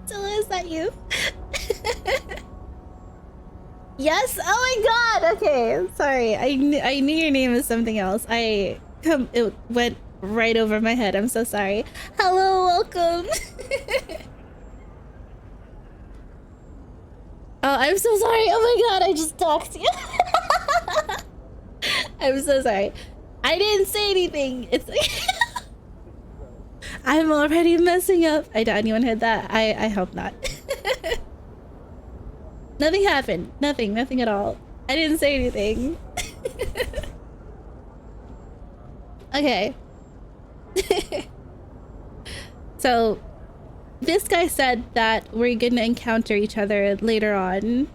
So is that you? Yes. Oh my god. Okay. Sorry. I knew your name was something else. It went right over my head. I'm so sorry. Hello. Welcome. Oh, I'm so sorry. Oh my god. I just talked to you. I'm so sorry. I didn't say anything. It's like I'm already messing up. I doubt anyone heard that. I hope not. Nothing happened. Nothing at all. I didn't say anything. Okay. So, this guy said that we're gonna encounter each other later on.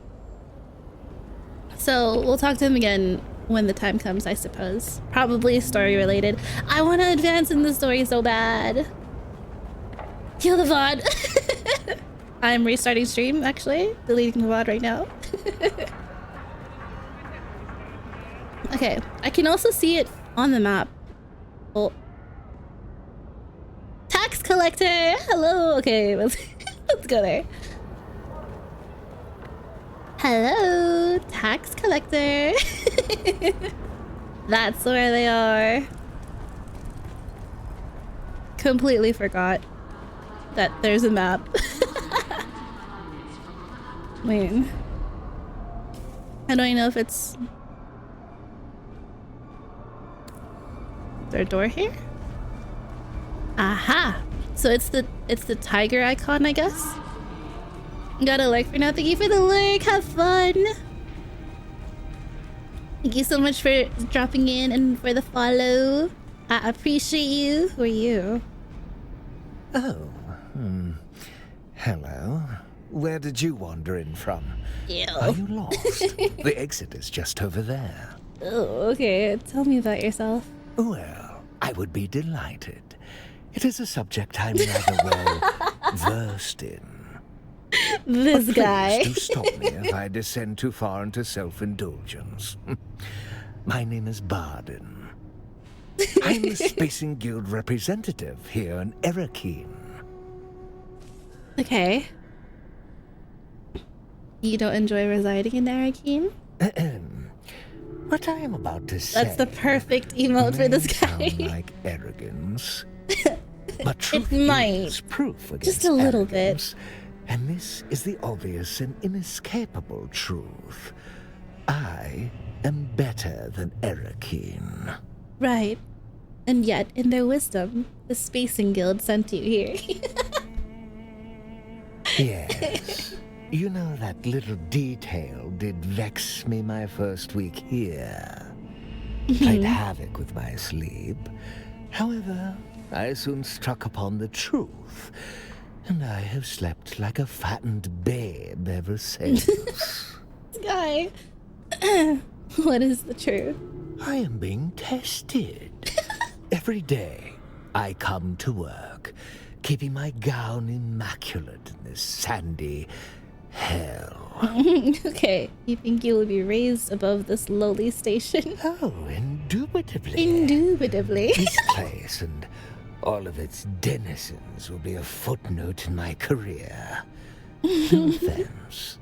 So, we'll talk to him again when the time comes, I suppose. Probably story related. I want to advance in the story so bad. Kill the VOD. I'm restarting stream, actually. Deleting the VOD right now. Okay, I can also see it on the map. Oh. Tax collector! Hello! Okay, let's go there. Hello, tax collector. That's where they are. Completely forgot that there's a map. Wait. How do I know if it's... Is there a door here? Aha! So it's the tiger icon, I guess? Got a lurk for now. Thank you for the lurk. Have fun. Thank you so much for dropping in and for the follow. I appreciate you. Who are you? Oh. Hello. Where did you wander in from? Ew. Are you lost? The exit is just over there. Oh, okay. Tell me about yourself. Well, I would be delighted. It is a subject I'm rather well versed in. This but guy. Please do stop me if I descend too far into self-indulgence. My name is Barden. I'm the Spacing Guild representative here in Erakeen. Okay. You don't enjoy residing in Erakeen? What I am about to say... That's the perfect emote for this guy. Sound like arrogance. But truth It might. is proof against Just a little arrogance. And this is the obvious and inescapable truth. I am better than Erakeen. Right. And yet, in their wisdom, the Spacing Guild sent you here. Yes. You know, that little detail did vex me my first week here. Played havoc with my sleep. However, I soon struck upon the truth. And I have slept like a fattened babe ever since. This guy. What is the truth? I am being tested. Every day, I come to work, keeping my gown immaculate in this sandy hell. Okay, you think you will be raised above this lowly station? Oh, indubitably. Indubitably. This place and all of its denizens will be a footnote in my career. No offense.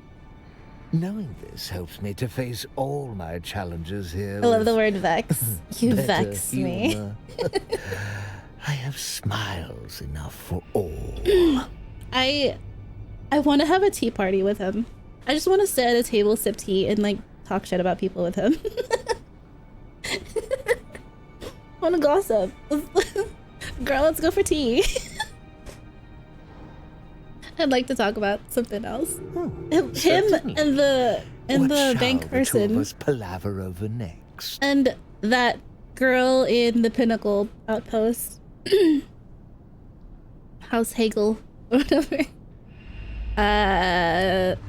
Knowing this helps me to face all my challenges here. I love the word vex. You vex me. I have smiles enough for all. I want to have a tea party with him. I just want to sit at a table, sip tea, and like talk shit about people with him. I want to gossip. Girl, let's go for tea. I'd like to talk about something else. Him and the bank person. What shall the two of us palaver over next? And that girl in the Pinnacle outpost. House Hagel or whatever.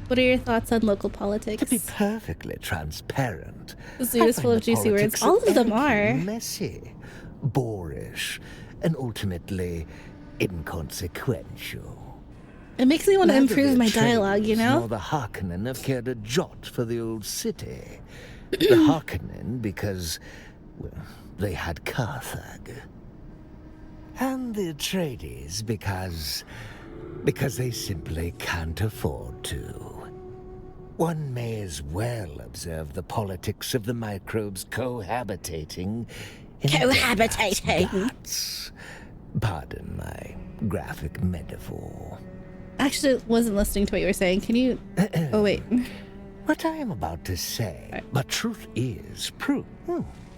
What are your thoughts on local politics? To be perfectly transparent, The zoo is full of juicy words. All of them are. Messy, boorish, and ultimately inconsequential. It makes me want to Neither improve the my dialogue, you Atreides know? Nor the Harkonnen have cared a jot for the old city. The Harkonnen because, well, they had Carthage. And the Atreides because they simply can't afford to. One may as well observe the politics of the microbes cohabitating in Cohabitating. guts. Pardon my graphic metaphor. Actually, wasn't listening to what you were saying. Can you... Oh, wait. What I am about to say, but truth is proof.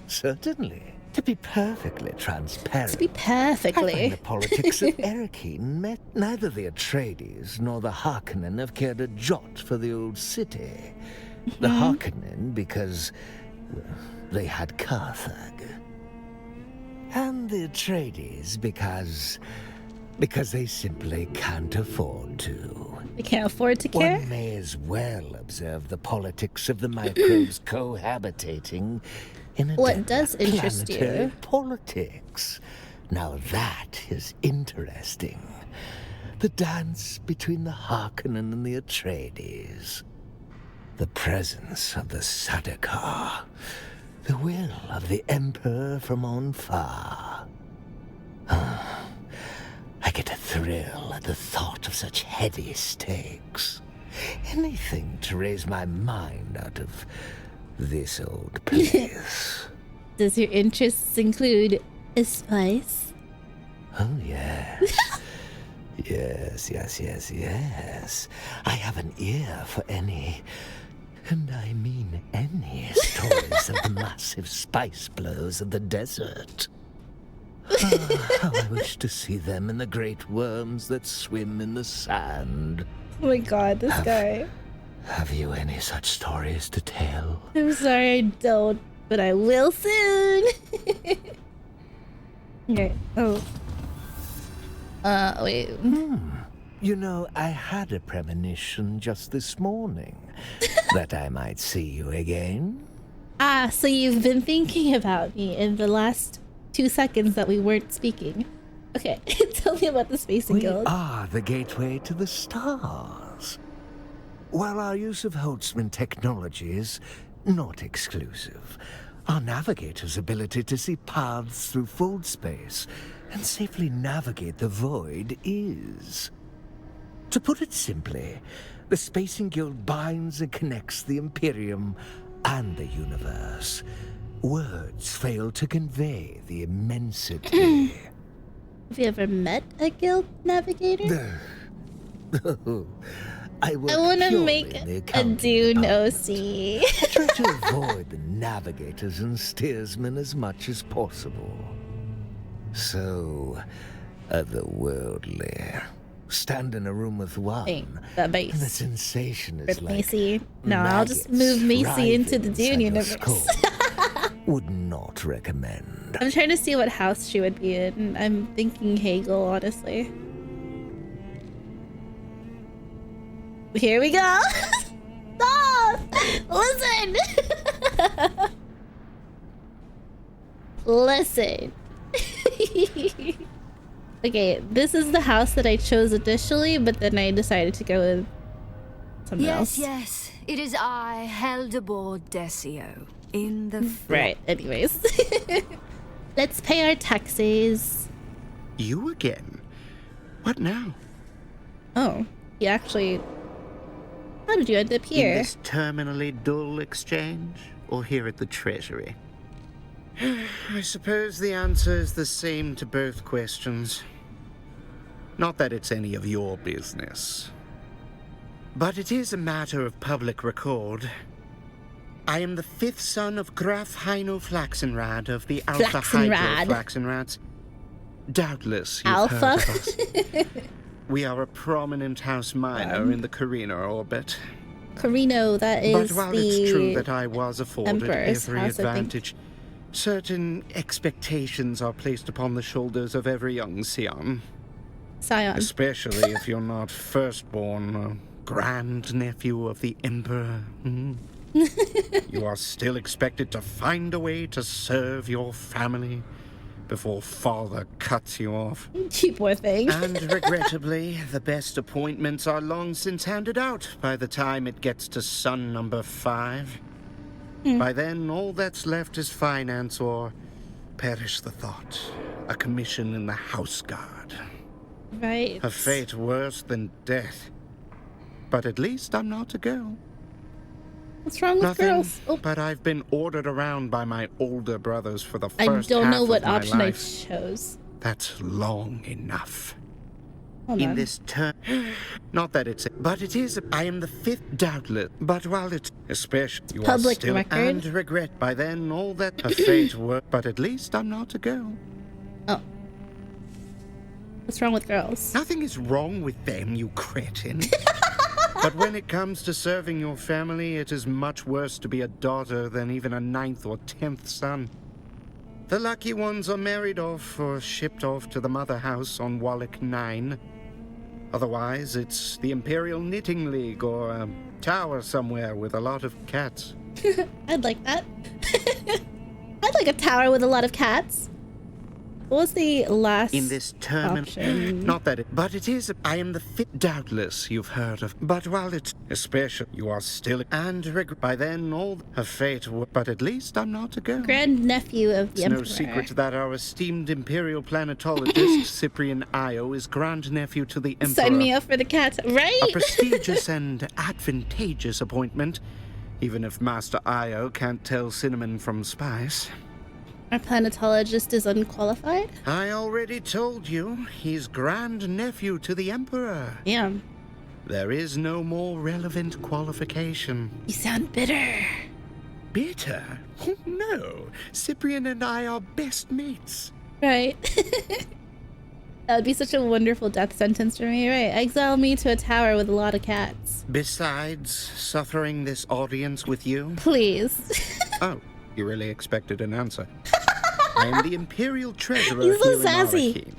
Certainly. To be perfectly transparent. To be perfectly. I find the politics of Erikine met neither the Atreides nor the Harkonnen have cared a jot for the old city. The Harkonnen because well, they had Carthage. And the Atreides because they simply can't afford to. They can't afford to care? One may as well observe the politics of the microbes cohabitating in a What does interest planetary you? politics. Now that is interesting. The dance between the Harkonnen and the Atreides. The presence of the Sardaukar. The will of the Emperor from on far. I get a thrill at the thought of such heady stakes. Anything to raise my mind out of this old place. Does your interests include a spice? Oh, yes. Yes. I have an ear for any, and I mean any, stories of the massive spice blows of the desert. How I wish to see them and the great worms that swim in the sand. Oh my god, this guy. Have you any such stories to tell? I'm sorry I don't, but I will soon. Okay. Oh. Wait. You know, I had a premonition just this morning that I might see you again. Ah, so you've been thinking about me in the last 2 seconds that we weren't speaking. Okay, tell me about the Spacing Guild. We are the gateway to the stars. While our use of Holtzman technology is not exclusive, our navigator's ability to see paths through fold space and safely navigate the void is. To put it simply, the Spacing Guild binds and connects the Imperium and the universe. Words fail to convey the immensity. Have you ever met a guild navigator? I want to make a Dune OC. I try to avoid the navigators and steersmen as much as possible. So otherworldly. Stand in a room with one. The and base. the sensation is like Macy. No, I'll just move Macy into the Dune universe. Would not recommend. I'm trying to see what house she would be in. I'm thinking Hegel, honestly. Here we go. Stop! Listen! Listen. Okay, this is the house that I chose initially, but then I decided to go with something else. Yes, it is I, Heldebor Desio, in the Right, anyways. Let's pay our taxes. You again? What now? Oh, you actually... How did you end up here? In this terminally dull exchange? Or here at the Treasury? I suppose the answer is the same to both questions. Not that it's any of your business. But it is a matter of public record. I am the 5th son of Graf Heino Flaxenrad of the Alpha Hydro Flaxenrads. Doubtless you've heard of us. We are a prominent house minor in the Carino orbit. Carino, that is But while it's true that I was afforded every house, advantage, certain expectations are placed upon the shoulders of every young scion. Especially if you're not firstborn, grand nephew of the Emperor. You are still expected to find a way to serve your family before father cuts you off. You poor thing. And regrettably, the best appointments are long since handed out by the time it gets to son number 5. By then, all that's left is finance or, perish the thought, a commission in the House Guard. Right. A fate worse than death. But at least I'm not a girl. What's wrong with Nothing, girls? Oh. but I've been ordered around by my older brothers for the I first don't half know what of my option life. I chose. That's long enough. Hold In on. this turn, not that it's, but it is. I am the fifth, doubtless. But while it's especially, you Public are still record? and regret by then all that a fate were. But at least I'm not a girl. Oh. What's wrong with girls? Nothing is wrong with them, you cretin. But when it comes to serving your family, it is much worse to be a daughter than even a 9th or 10th son. The lucky ones are married off or shipped off to the mother house on Wallach 9. Otherwise, it's the Imperial Knitting League or a tower somewhere with a lot of cats. I'd like that. I'd like a tower with a lot of cats. What was the last In this tournament, option? not that it, but it is. I am the fit. Doubtless you've heard of. But while it's especially, you are still and regret by then all a fate. But at least I'm not a girl. Grand nephew of the It's Emperor. no secret that our esteemed Imperial planetologist Cyprian Io is grandnephew to the Emperor. Sign me up for the cats, right? A prestigious and advantageous appointment, even if Master Io can't tell cinnamon from spice. Our planetologist is unqualified? I already told you, he's grandnephew to the Emperor. Yeah. There is no more relevant qualification. You sound bitter. Bitter? Oh, no. Cyprian and I are best mates. Right. That would be such a wonderful death sentence for me, right? Exile me to a tower with a lot of cats. Besides suffering this audience with you... Please. Oh, you really expected an answer. I am the Imperial Treasurer He's so here in sassy. Arrakeen.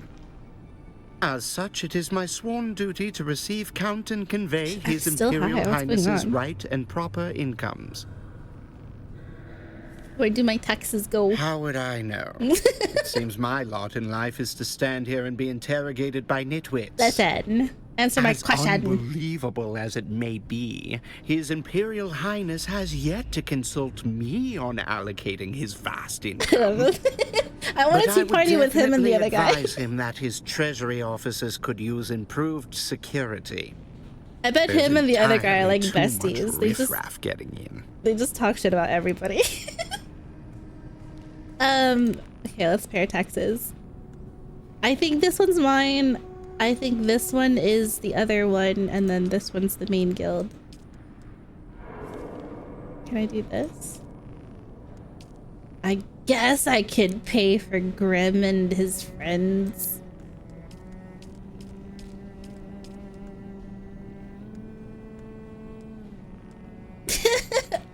As such, it is my sworn duty to receive, count, and convey His still Imperial high. What's going Highness's on? right and proper incomes. Where do my taxes go? How would I know? It seems my lot in life is to stand here and be interrogated by nitwits. Listen, answer my As question. unbelievable as it may be, His Imperial Highness has yet to consult me on allocating his vast income. I wanted But to would party with him and the other definitely guy. advise him that his treasury officers could use improved security. I bet There's him and the other guy are like entirely too much besties. riffraff getting in. They just talk shit about everybody. Okay, let's pair taxes. I think this one's mine. I think this one is the other one, and then this one's the main guild. Can I do this? I guess I could pay for Grimm and his friends.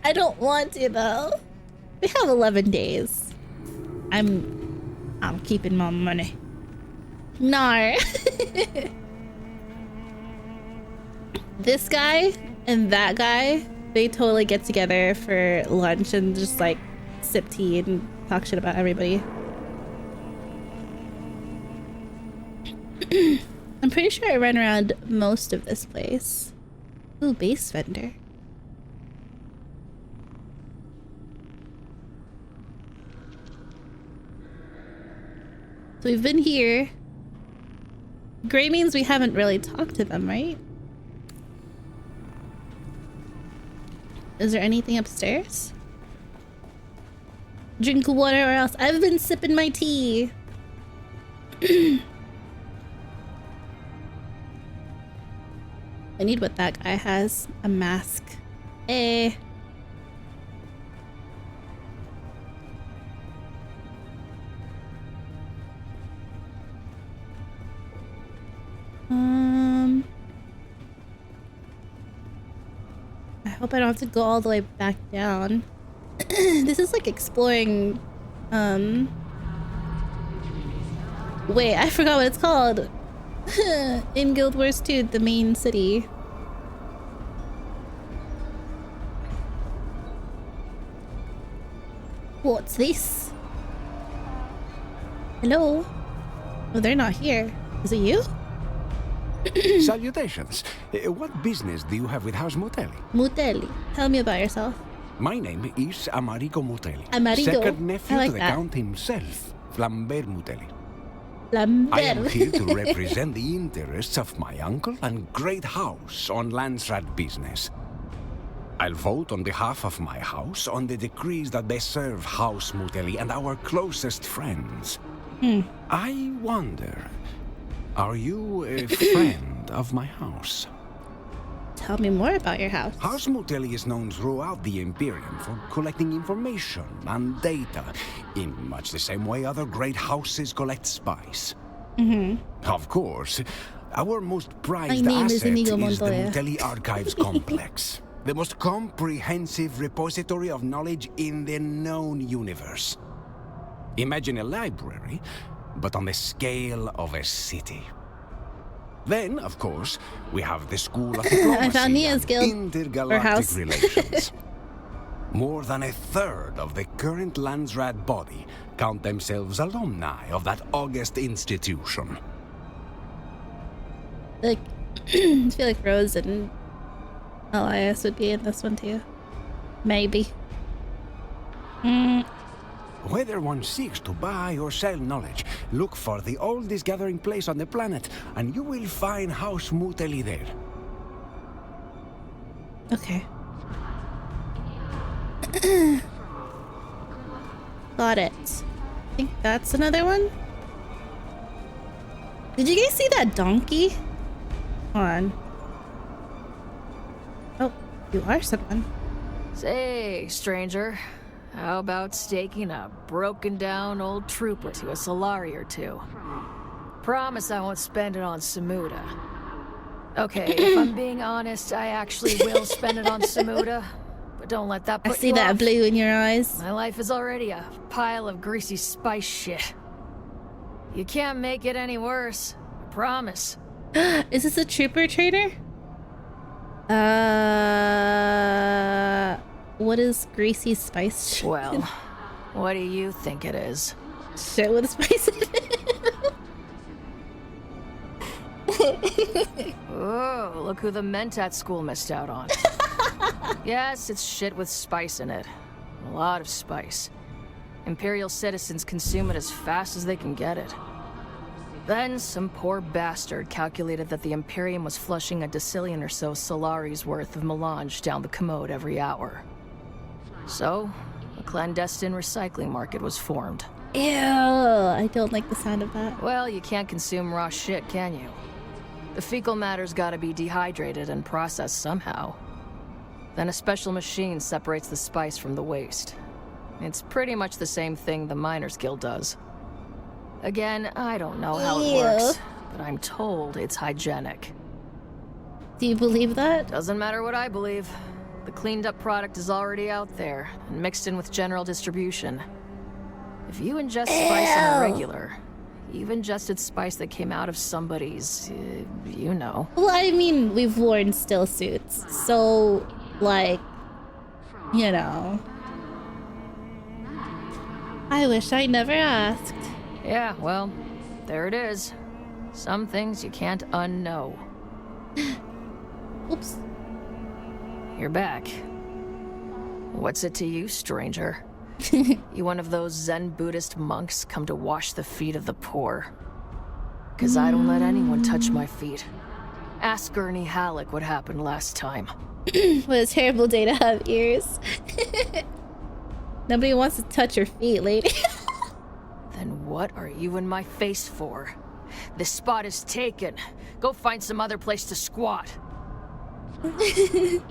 I don't want to though. We have 11 days. I'm keeping my money. No. This guy and that guy, they totally get together for lunch and just like sip tea and talk shit about everybody. I'm pretty sure I ran around most of this place. Ooh, base vendor. So we've been here. Gray means we haven't really talked to them, right? Is there anything upstairs? Drink water or else. I've been sipping my tea. I need what that guy has. A mask. Eh. I hope I don't have to go all the way back down. This is like exploring, wait, I forgot what it's called. In Guild Wars 2, the main city. What's this? Hello? Oh, they're not here. Is it you? Salutations. What business do you have with House Mutelli? Mutelli. Tell me about yourself. My name is Amerigo Mutelli. Amerigo. Second nephew I like to the that. Count himself, Flambert Mutelli. Lambert. I am here to represent the interests of my uncle and great house on Landsrat business. I'll vote on behalf of my house on the decrees that best serve House Muteli and our closest friends. I wonder, are you a friend of my house? Tell me more about your house. House Muteli is known throughout the Imperium for collecting information and data, in much the same way other great houses collect spice. Of course, our most prized asset is the Muteli Archives Complex, the most comprehensive repository of knowledge in the known universe. Imagine a library, but on the scale of a city. Then, of course, we have the School of Diplomacy and Intergalactic Relations. More than a third of the current Landsrat body count themselves alumni of that august institution. Like, I feel like Rose and Elias would be in this one too. Maybe. Whether one seeks to buy or sell knowledge, look for the oldest gathering place on the planet, and you will find House Muteli there. Okay. Got it. I think that's another one. Did you guys see that donkey? Hold on. Oh, you are someone. Say, stranger. How about staking a broken down old trooper to a Solari or two? Promise I won't spend it on Samuda. Okay, if I'm being honest, I actually will spend it on Samuda. But don't let that put you off. I see that blue in your eyes. My life is already a pile of greasy spice shit. You can't make it any worse. I promise. Is this a trooper trader? What is greasy spice shit? Well, what do you think it is? Shit with spice in it. Oh, look who the Mentat school missed out on. Yes, it's shit with spice in it. A lot of spice. Imperial citizens consume it as fast as they can get it. Then some poor bastard calculated that the Imperium was flushing a decillion or so Solari's worth of melange down the commode every hour. So, a clandestine recycling market was formed. Ew, I don't like the sound of that. Well, you can't consume raw shit, can you? The fecal matter's gotta be dehydrated and processed somehow. Then a special machine separates the spice from the waste. It's pretty much the same thing the Miners Guild does. Again, I don't know how it works, but I'm told it's hygienic. Do you believe that? Doesn't matter what I believe. The cleaned up product is already out there and mixed in with general distribution. If you ingest spice on a regular, you've ingested spice that came out of somebody's, you know. Well, I mean, we've worn still suits, so, like, you know. I wish I never asked. Yeah, well, there it is. Some things you can't unknow. Oops. You're back. What's it to you, stranger? You one of those Zen Buddhist monks come to wash the feet of the poor? 'Cause I don't let anyone touch my feet. Ask Gurney Halleck what happened last time. What a terrible day to have ears. Nobody wants to touch your feet, lady. Then what are you in my face for? This spot is taken. Go find some other place to squat.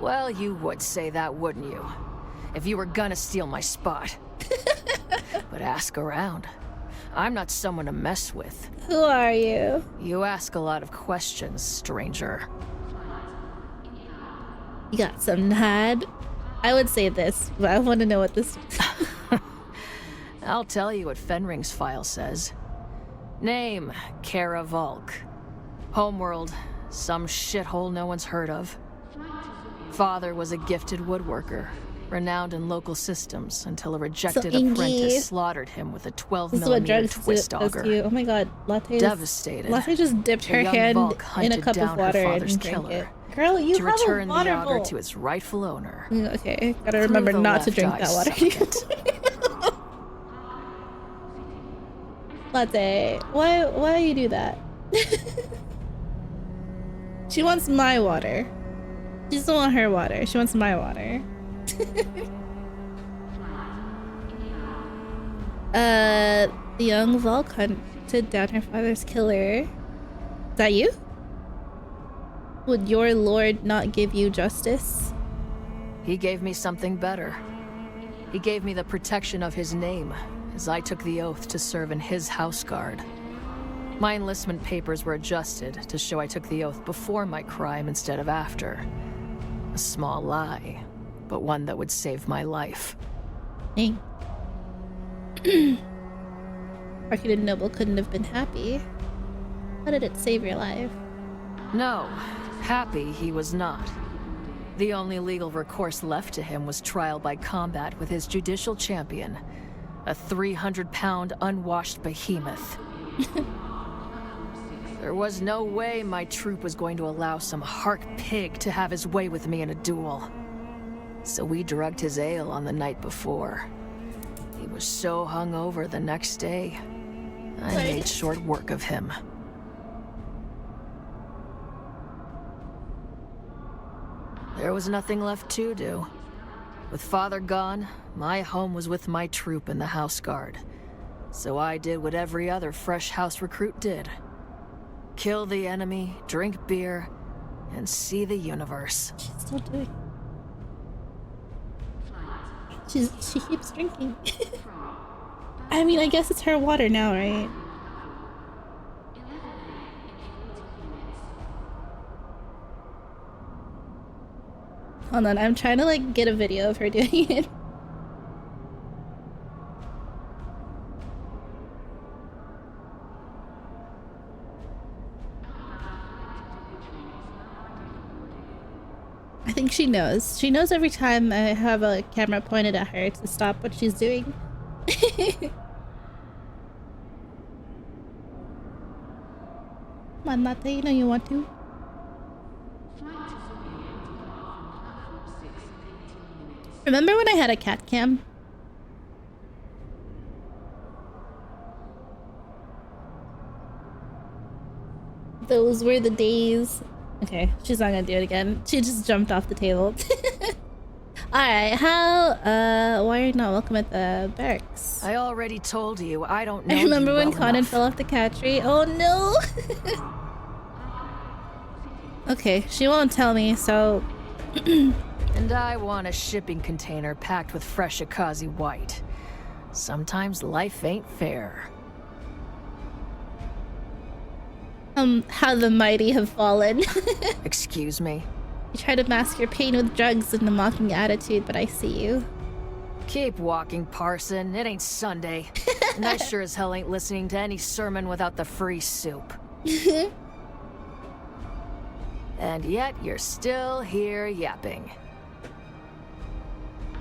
Well, you would say that, wouldn't you? If you were gonna steal my spot. But ask around. I'm not someone to mess with. Who are you? You ask a lot of questions, stranger. You got some hide? I would say this, but I want to know what this is. I'll tell you what Fenring's file says. Name, Kara Volk. Homeworld, some shithole no one's heard of. Father was a gifted woodworker, renowned in local systems until a rejected apprentice slaughtered him with a 12mm twist auger. Oh my god, Latte devastated. Latte just dipped her hand in a cup of water and drank it. Girl, you have a water the auger bowl. to its rightful owner. Okay, gotta remember not to drink that water. Latte, why you do that? She wants my water. She doesn't want her water. She wants my water. The young Volk hunted down her father's killer. Is that you? Would your lord not give you justice? He gave me something better. He gave me the protection of his name, as I took the oath to serve in his house guard. My enlistment papers were adjusted to show I took the oath before my crime instead of after. A small lie, but one that would save my life. Dang. Arcade Noble couldn't have been happy. How did it save your life? No, happy he was not. The only legal recourse left to him was trial by combat with his judicial champion, a 300-pound unwashed behemoth. There was no way my troop was going to allow some hark pig to have his way with me in a duel. So we drugged his ale on the night before. He was so hungover the next day, I made short work of him. There was nothing left to do. With father gone, my home was with my troop in the house guard. So I did what every other fresh house recruit did. Kill the enemy, drink beer, and see the universe. She's still doing. She keeps drinking. I mean, I guess it's her water now, right? Hold on, I'm trying to like get a video of her doing it. I think she knows. She knows every time I have a camera pointed at her to stop what she's doing. Come on, Mate, you know you want to. Remember when I had a cat cam? Those were the days. Okay, she's not gonna do it again. She just jumped off the table. Alright, why are you not welcome at the barracks? I already told you, I don't know. I remember you when well Conan enough. fell off the cat tree. Oh no! Okay, she won't tell me, so... And I want a shipping container packed with fresh Akazi white. Sometimes life ain't fair. How the mighty have fallen. Excuse me? You try to mask your pain with drugs and a mocking attitude, but I see you. Keep walking, Parson. It ain't Sunday. And I sure as hell ain't listening to any sermon without the free soup. And yet you're still here yapping.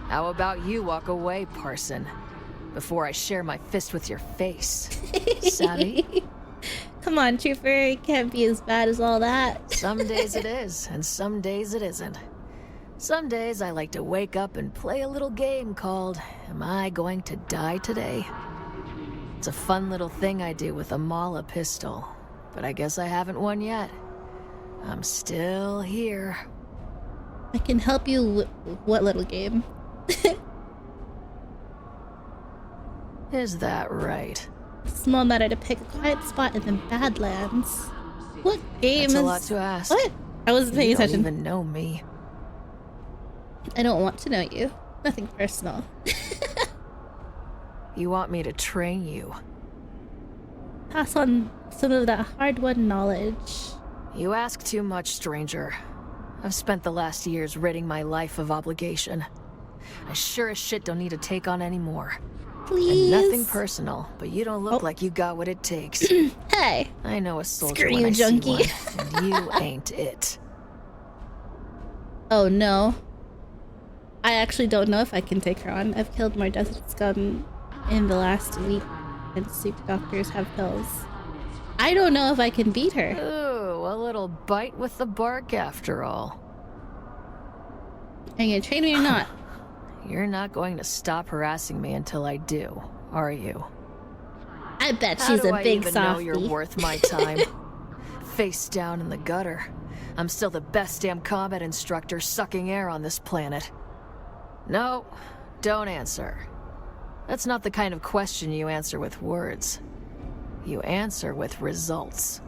How about you walk away, Parson, before I share my fist with your face? Savvy? Come on, Trooper. It can't be as bad as all that. Some days it is, and some days it isn't. Some days I like to wake up and play a little game called, Am I Going to Die Today? It's a fun little thing I do with a Mala pistol, but I guess I haven't won yet. I'm still here. I can help you with what little game? Is that right? Small matter to pick a quiet spot in the Badlands. What game That's is... a lot to ask. What? I wasn't paying attention. You don't even know me. I don't want to know you. Nothing personal. You want me to train you? Pass on some of that hard-won knowledge. You ask too much, stranger. I've spent the last years ridding my life of obligation. I sure as shit don't need to take on any more. Please? And nothing personal, but you don't look like you got what it takes. Hey! I know a soldier Screw when you, I junkie. see one, and you ain't it. Oh no. I actually don't know if I can take her on. I've killed more desert scum in the last week than soup doctors have pills. I don't know if I can beat her. Ooh, a little bite with the bark after all. Are you gonna train me or not? You're not going to stop harassing me until I do, are you? I bet How she's do a I big even softie. know you're worth my time? face down in the gutter. I'm still the best damn combat instructor sucking air on this planet. No, don't answer. That's not the kind of question you answer with words. You answer with results.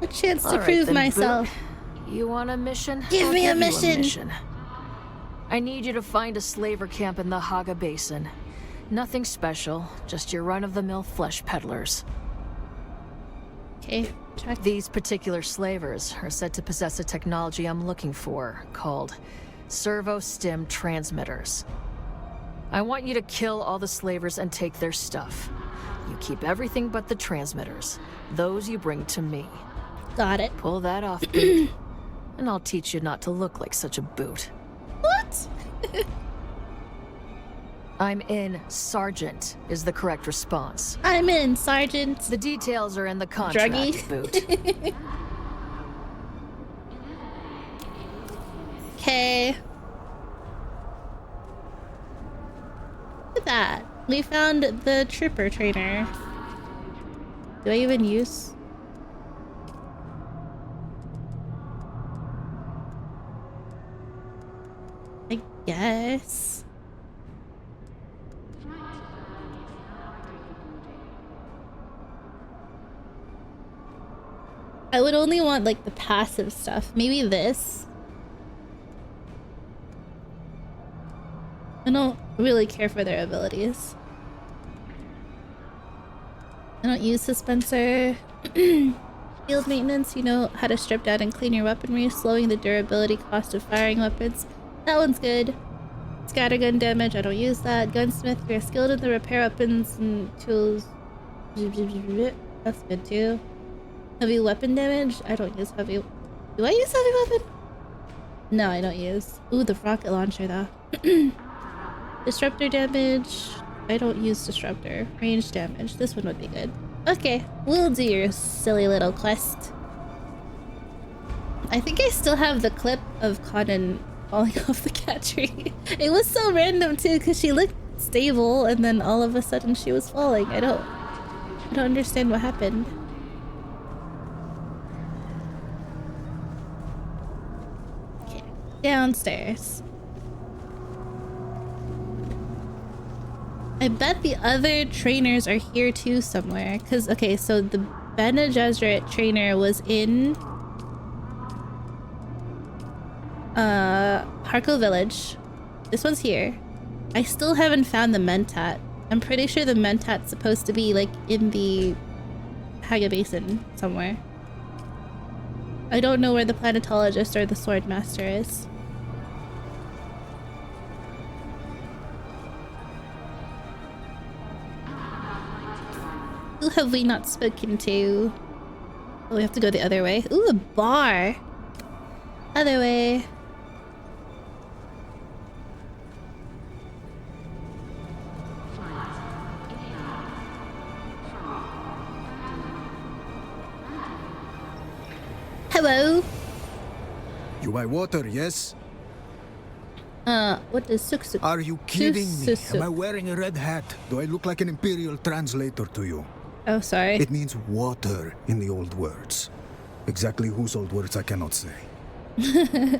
A chance to prove myself. You want a mission? Give me a mission. I need you to find a slaver camp in the Haga Basin. Nothing special, just your run-of-the-mill flesh peddlers. Okay, check. These particular slavers are said to possess a technology I'm looking for, called servo-stim transmitters. I want you to kill all the slavers and take their stuff. You keep everything but the transmitters. Those you bring to me. Got it. Pull that off, boot. And I'll teach you not to look like such a boot. What? I'm in, Sergeant, is the correct response. I'm in, Sergeant. The details are in the contract, Druggy. boot. Okay. Look at that. We found the trooper trainer. Do I even use? I guess. I would only want like the passive stuff. Maybe this. I don't really care for their abilities. I don't use dispenser. Field maintenance, you know how to strip down and clean your weaponry, slowing the durability cost of firing weapons. That one's good. Scattergun damage, I don't use that. Gunsmith, you're skilled in the repair weapons and tools. That's good too. Heavy weapon damage, I don't use heavy. Do I use heavy weapon? No, I don't use. Ooh, the rocket launcher though. Disruptor damage. I don't use disruptor. Range damage. This one would be good. Okay, we'll do your silly little quest. I think I still have the clip of Conan falling off the cat tree. It was so random too, because she looked stable and then all of a sudden she was falling. I don't understand what happened. Okay, downstairs. I bet the other trainers are here too somewhere. Cause okay, so the Bene Gesserit trainer was in Harko Village. This one's here. I still haven't found the Mentat. I'm pretty sure the Mentat's supposed to be like in the Haga Basin somewhere. I don't know where the planetologist or the sword master is. Who have we not spoken to? Oh, we have to go the other way. Ooh, a bar. Other way. Hello. You buy water, yes? What is suk-suk? Are you kidding me? Am I wearing a red hat? Do I look like an imperial translator to you? Oh, sorry. It means water in the old words. Exactly whose old words I cannot say.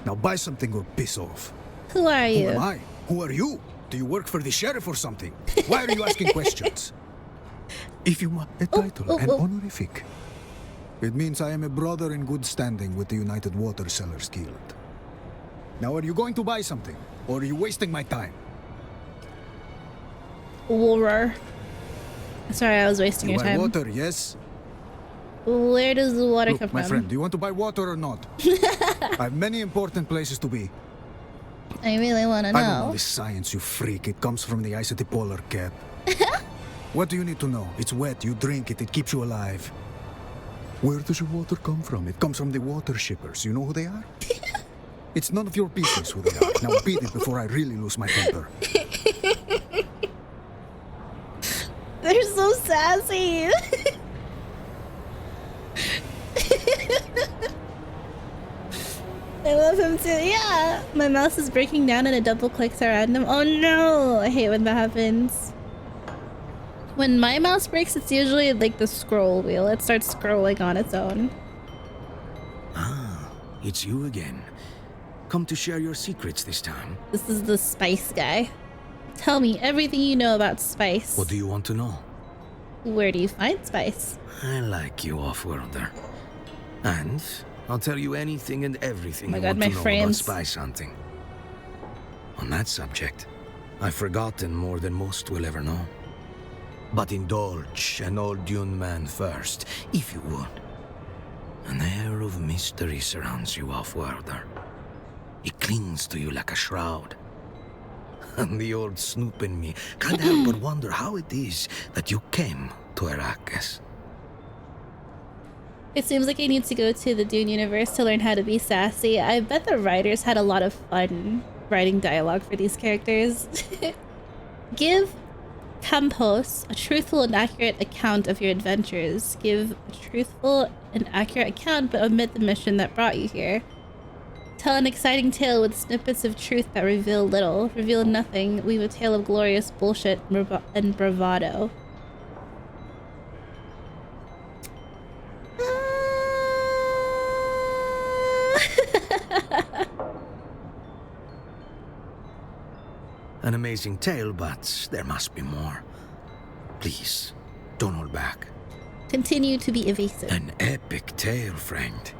Now buy something or piss off. Who are you? Who am I? Who are you? Do you work for the sheriff or something? Why are you asking questions? If you want a title, an honorific, it means I am a brother in good standing with the United Water Sellers Guild. Now, are you going to buy something? Or are you wasting my time? Water. Sorry, I was wasting your time. You buy water, yes? Where does the water come from? My friend, do you want to buy water or not? I have many important places to be. I really want to know. I don't know this science, you freak. It comes from the ice at the polar cap. What do you need to know? It's wet, you drink it, it keeps you alive. Where does your water come from? It comes from the water shippers. You know who they are? It's none of your business who they are. Now beat it before I really lose my temper. They're so sassy. I love him too. Yeah, my mouse is breaking down and it double clicks at random. Oh no, I hate when that happens. When my mouse breaks, it's usually like the scroll wheel. It starts scrolling on its own. it's you again. Come to share your secrets this time. This is the spice guy. Tell me everything you know about spice. What do you want to know? Where do you find spice? I like you, off-worlder. And I'll tell you anything and everything Oh my you God, want to my know frames. about spice hunting. On that subject, I've forgotten more than most will ever know. But indulge an old Dune man first, if you would. An air of mystery surrounds you, off-worlder. It clings to you like a shroud. And the old snoop in me can't help but wonder how it is that you came to Arrakis. It seems like I need to go to the Dune universe to learn how to be sassy. I bet the writers had a lot of fun writing dialogue for these characters. Give Campos a truthful and accurate account of your adventures. Give a truthful and accurate account, but omit the mission that brought you here. Tell an exciting tale with snippets of truth that reveal little. Reveal nothing. Weave a tale of glorious bullshit and bravado. An amazing tale, but there must be more. Please, don't hold back. Continue to be evasive. An epic tale, friend.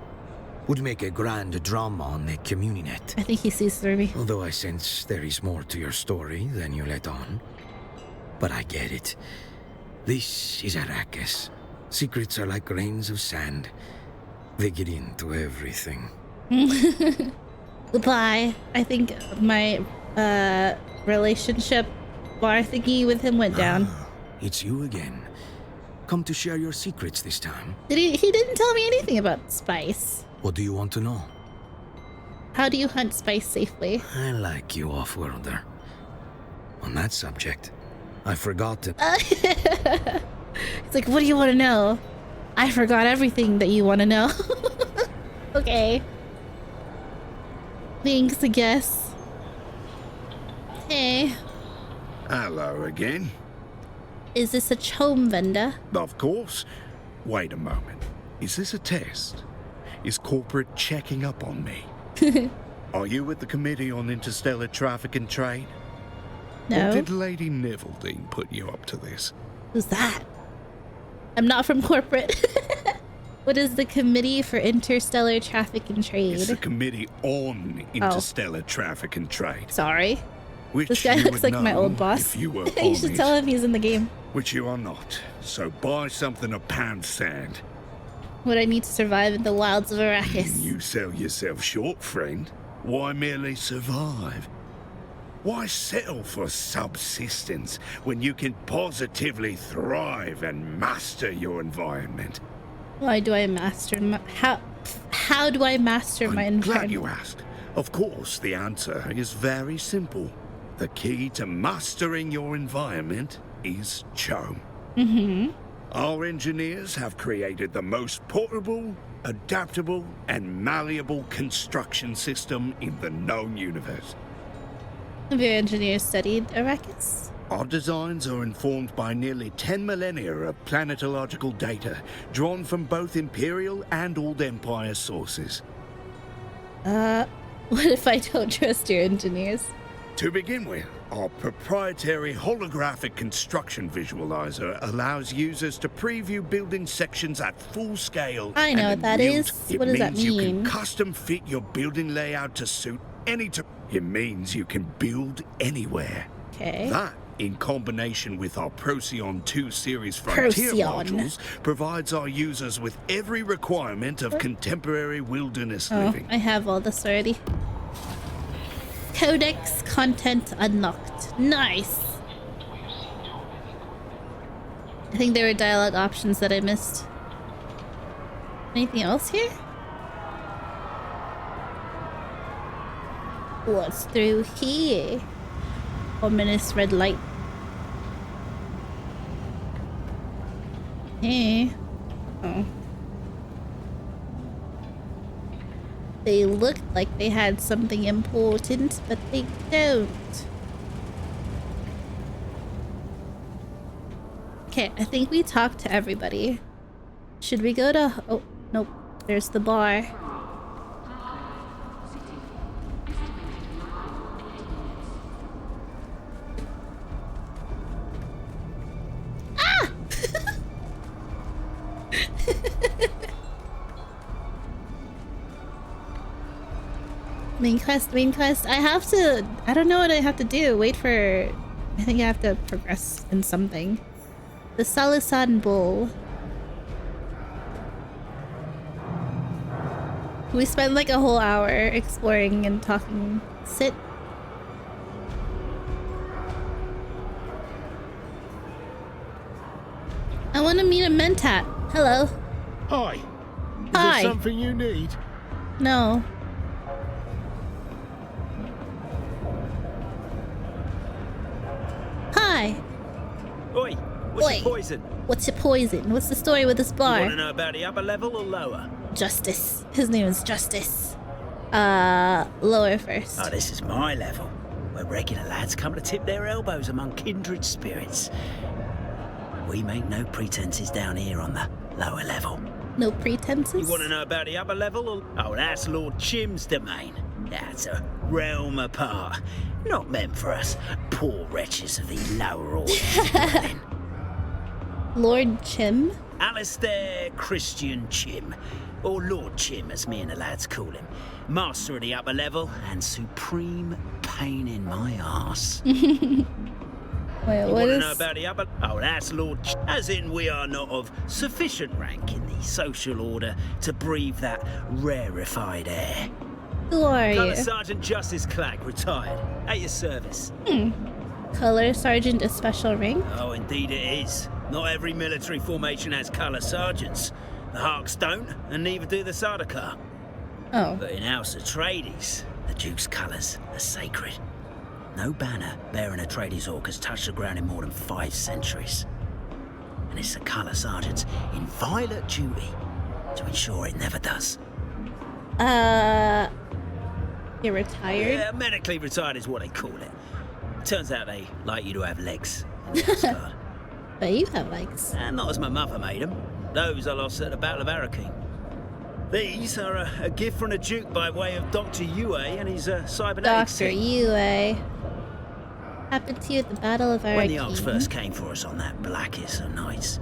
Would make a grand drama on the Communinet. I think he sees through me. Although I sense there is more to your story than you let on. But I get it. This is Arrakis. Secrets are like grains of sand. They get into everything. Goodbye. I think my relationship bar thingy with him went down. It's you again. Come to share your secrets this time. He didn't tell me anything about spice. What do you want to know? How do you hunt spice safely? I like you, off-worlder. On that subject, I've forgotten. It's like, what do you want to know? I forgot everything that you want to know. Okay. Thanks, I guess. Hey. Hello again. Is this a chome vendor? Of course. Wait a moment. Is this a test? Is corporate checking up on me? Are you with the Committee on Interstellar Traffic and Trade? No. Or did Lady Niveldine put you up to this? Who's that? I'm not from corporate. What is the Committee for Interstellar Traffic and Trade? It's the Committee on Interstellar Traffic and Trade. Sorry. Which this guy you looks would like my know old boss. if you were You on should it. tell him he's in the game. Which you are not. So buy something a pound sand. What I need to survive in the wilds of Arrakis. You sell yourself short, friend. Why merely survive? Why settle for subsistence when you can positively thrive and master your environment? Why do I master my... How do I master my environment? Glad you asked. Of course, the answer is very simple. The key to mastering your environment is chome. Mm-hmm. Our engineers have created the most portable, adaptable, and malleable construction system in the known universe. Have your engineers studied Arrakis? Our designs are informed by nearly 10 millennia of planetological data, drawn from both Imperial and Old Empire sources. What if I don't trust your engineers? To begin with, our proprietary holographic construction visualizer allows users to preview building sections at full scale. I know what that is. What does that It means you mean? can custom fit your building layout to suit any time. It means you can build anywhere. Okay. That, in combination with our Procyon 2 series frontier modules, provides our users with every requirement of contemporary wilderness living. I have all this already. Codex content unlocked. Nice. I think there were dialogue options that I missed. Anything else here? What's through here? Ominous red light. Hey. Oh. They looked like they had something important, but they don't. Okay, I think we talked to everybody. Should we go to... Oh, nope. There's the bar. Main quest, main quest. I have to... I don't know what I have to do. Wait for... I think I have to progress in something. The Salisan Bowl. We spent like a whole hour exploring and talking. Sit. I want to meet a Mentat. Hello. Hi. Hi. Is there something you need? No. Hi. Oi, what's Oi. your poison? What's your poison? What's the story with this You bar? want to know about the upper level or lower? Justice. His name is Justice. Lower first. Oh, this is my level, where regular lads come to tip their elbows among kindred spirits. We make no pretenses down here on the lower level. No pretenses? You want to know about the upper level? Or... Oh, that's Lord Chim's domain. That's a realm apart. Not meant for us poor wretches of the lower orders to dwell in. Lord Chim? Alistair Christian Chim, or Lord Chim as me and the lads call him. Master of the upper level and supreme pain in my arse. Wait, You what want to is... know about the upper? Oh, that's Lord as in we are not of sufficient rank in the social order to breathe that rarefied air. Who are you? Colour Sergeant Justice Clack, retired. At your service. Color Sergeant a special rank? Oh, indeed it is. Not every military formation has colour sergeants. The Harks don't, and neither do the Sardaukar. Oh. But in House Atreides, the Duke's colours are sacred. No banner bearing Atreides orc has touched the ground in more than 5 centuries. And it's the colour sergeant's inviolate duty to ensure it never does. You're retired? Yeah, medically retired is what they call it. Turns out they like you to have legs in the House Guard. But you have legs. And not as my mother made them. Those I lost at the Battle of Arrakeen. These are a gift from the Duke by way of Dr. Yue and his cybernetics. Dr. Yue. Happened to you at the Battle of Arrakeen. When the Arks first came for us on that blackest of nights,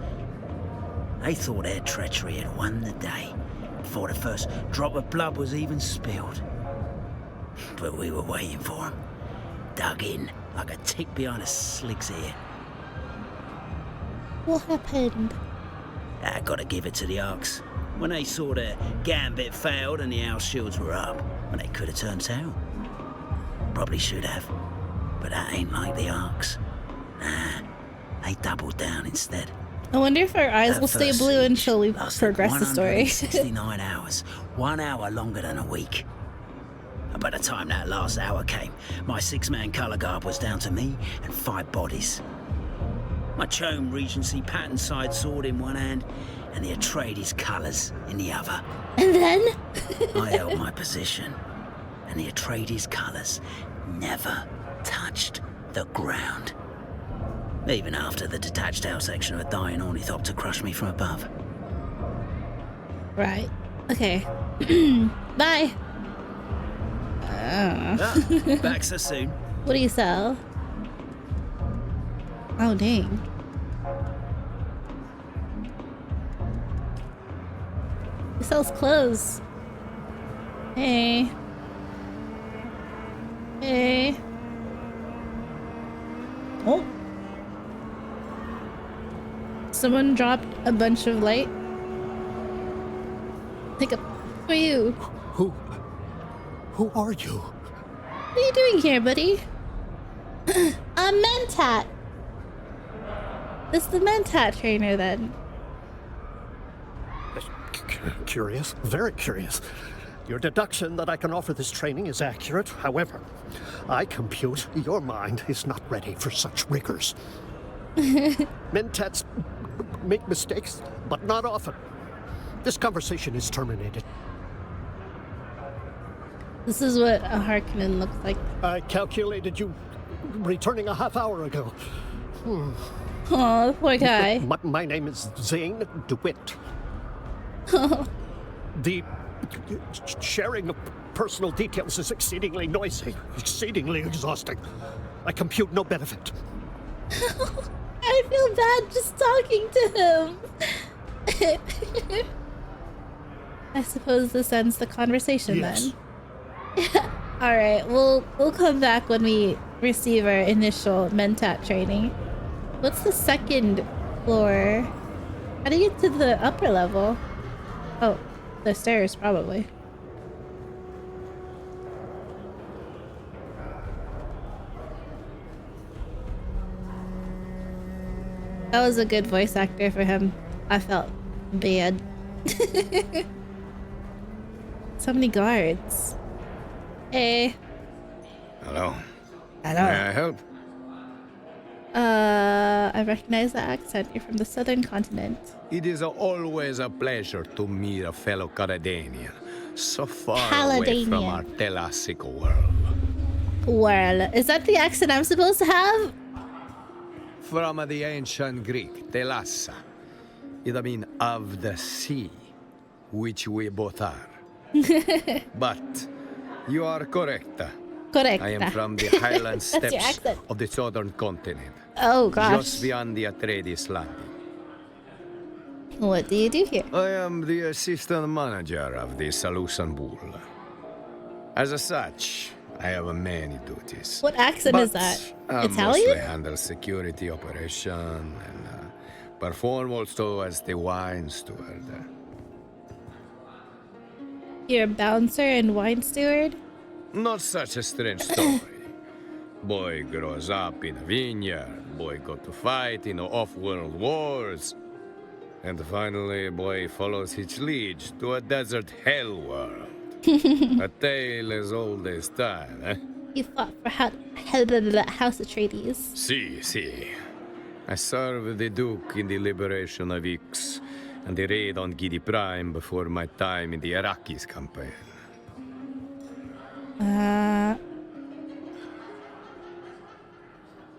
they thought their treachery had won the day before the first drop of blood was even spilled. But we were waiting for them, dug in like a tick behind a slick's ear. What happened? I gotta give it to the Arks. When they saw their gambit failed and the house shields were up, when they could have turned tail. Probably should have. But that ain't like the Arks. Nah, they doubled down instead. I wonder if our eyes That will stay first blue siege until we lasted progress the story. 169 hours. 1 hour longer than a week. And by the time that last hour came, my 6-man colour guard was down to me and 5 bodies. My Chome Regency pattern side sword in one hand and the Atreides colours in the other. And then? I held my position, and the Atreides colours never touched the ground. Even after the detached out section of a dying ornithopter crushed me from above. Right. Okay. Bye. Back so soon. What do you sell? Oh, dang. He sells clothes. Hey. Hey. Oh. Someone dropped a bunch of light. Who are you? Who are you? What are you doing here, buddy? A Mentat. This is the Mentat trainer, then. Curious, very curious. Your deduction that I can offer this training is accurate. However, I compute your mind is not ready for such rigors. Mentats make mistakes, but not often. This conversation is terminated. This is what a Harkonnen looks like. I calculated you returning a half hour ago. Oh, poor guy. My name is Zane DeWitt. The sharing of personal details is exceedingly noisy, exceedingly exhausting. I compute no benefit. I feel bad just talking to him. I suppose this ends the conversation yes. then. All right, we'll come back when we receive our initial Mentat training. What's the second floor? How do you get to the upper level? Oh, the stairs probably. That was a good voice actor for him. I felt bad. So many guards. Hey. Hello. Hello. May I help? I recognize the accent. You're from the southern continent. It is always a pleasure to meet a fellow Caledanian, so far away Caledanian. from our Telasic world. Well, is that the accent I'm supposed to have? From the ancient Greek, Telassa. It means of the sea, which we both are. But you are correct. Correct. I am from the highland That's your steppes accent. of the southern continent. Oh gosh. Just beyond the Atreides landing. What do you do here? I am the assistant manager of the Solution Bull. As such, I have many duties. What accent is that? I Italian? mostly handle security operation and perform also as the wine steward. You're a bouncer and wine steward? Not such a strange story. Boy grows up in a vineyard, boy got to fight in off-world wars, and finally boy follows his liege to a desert hell world. A tale as old as time, eh? You fought for House Atreides. Si. I served the Duke in the liberation of Ix and the raid on Gidi Prime before my time in the Iraqis campaign.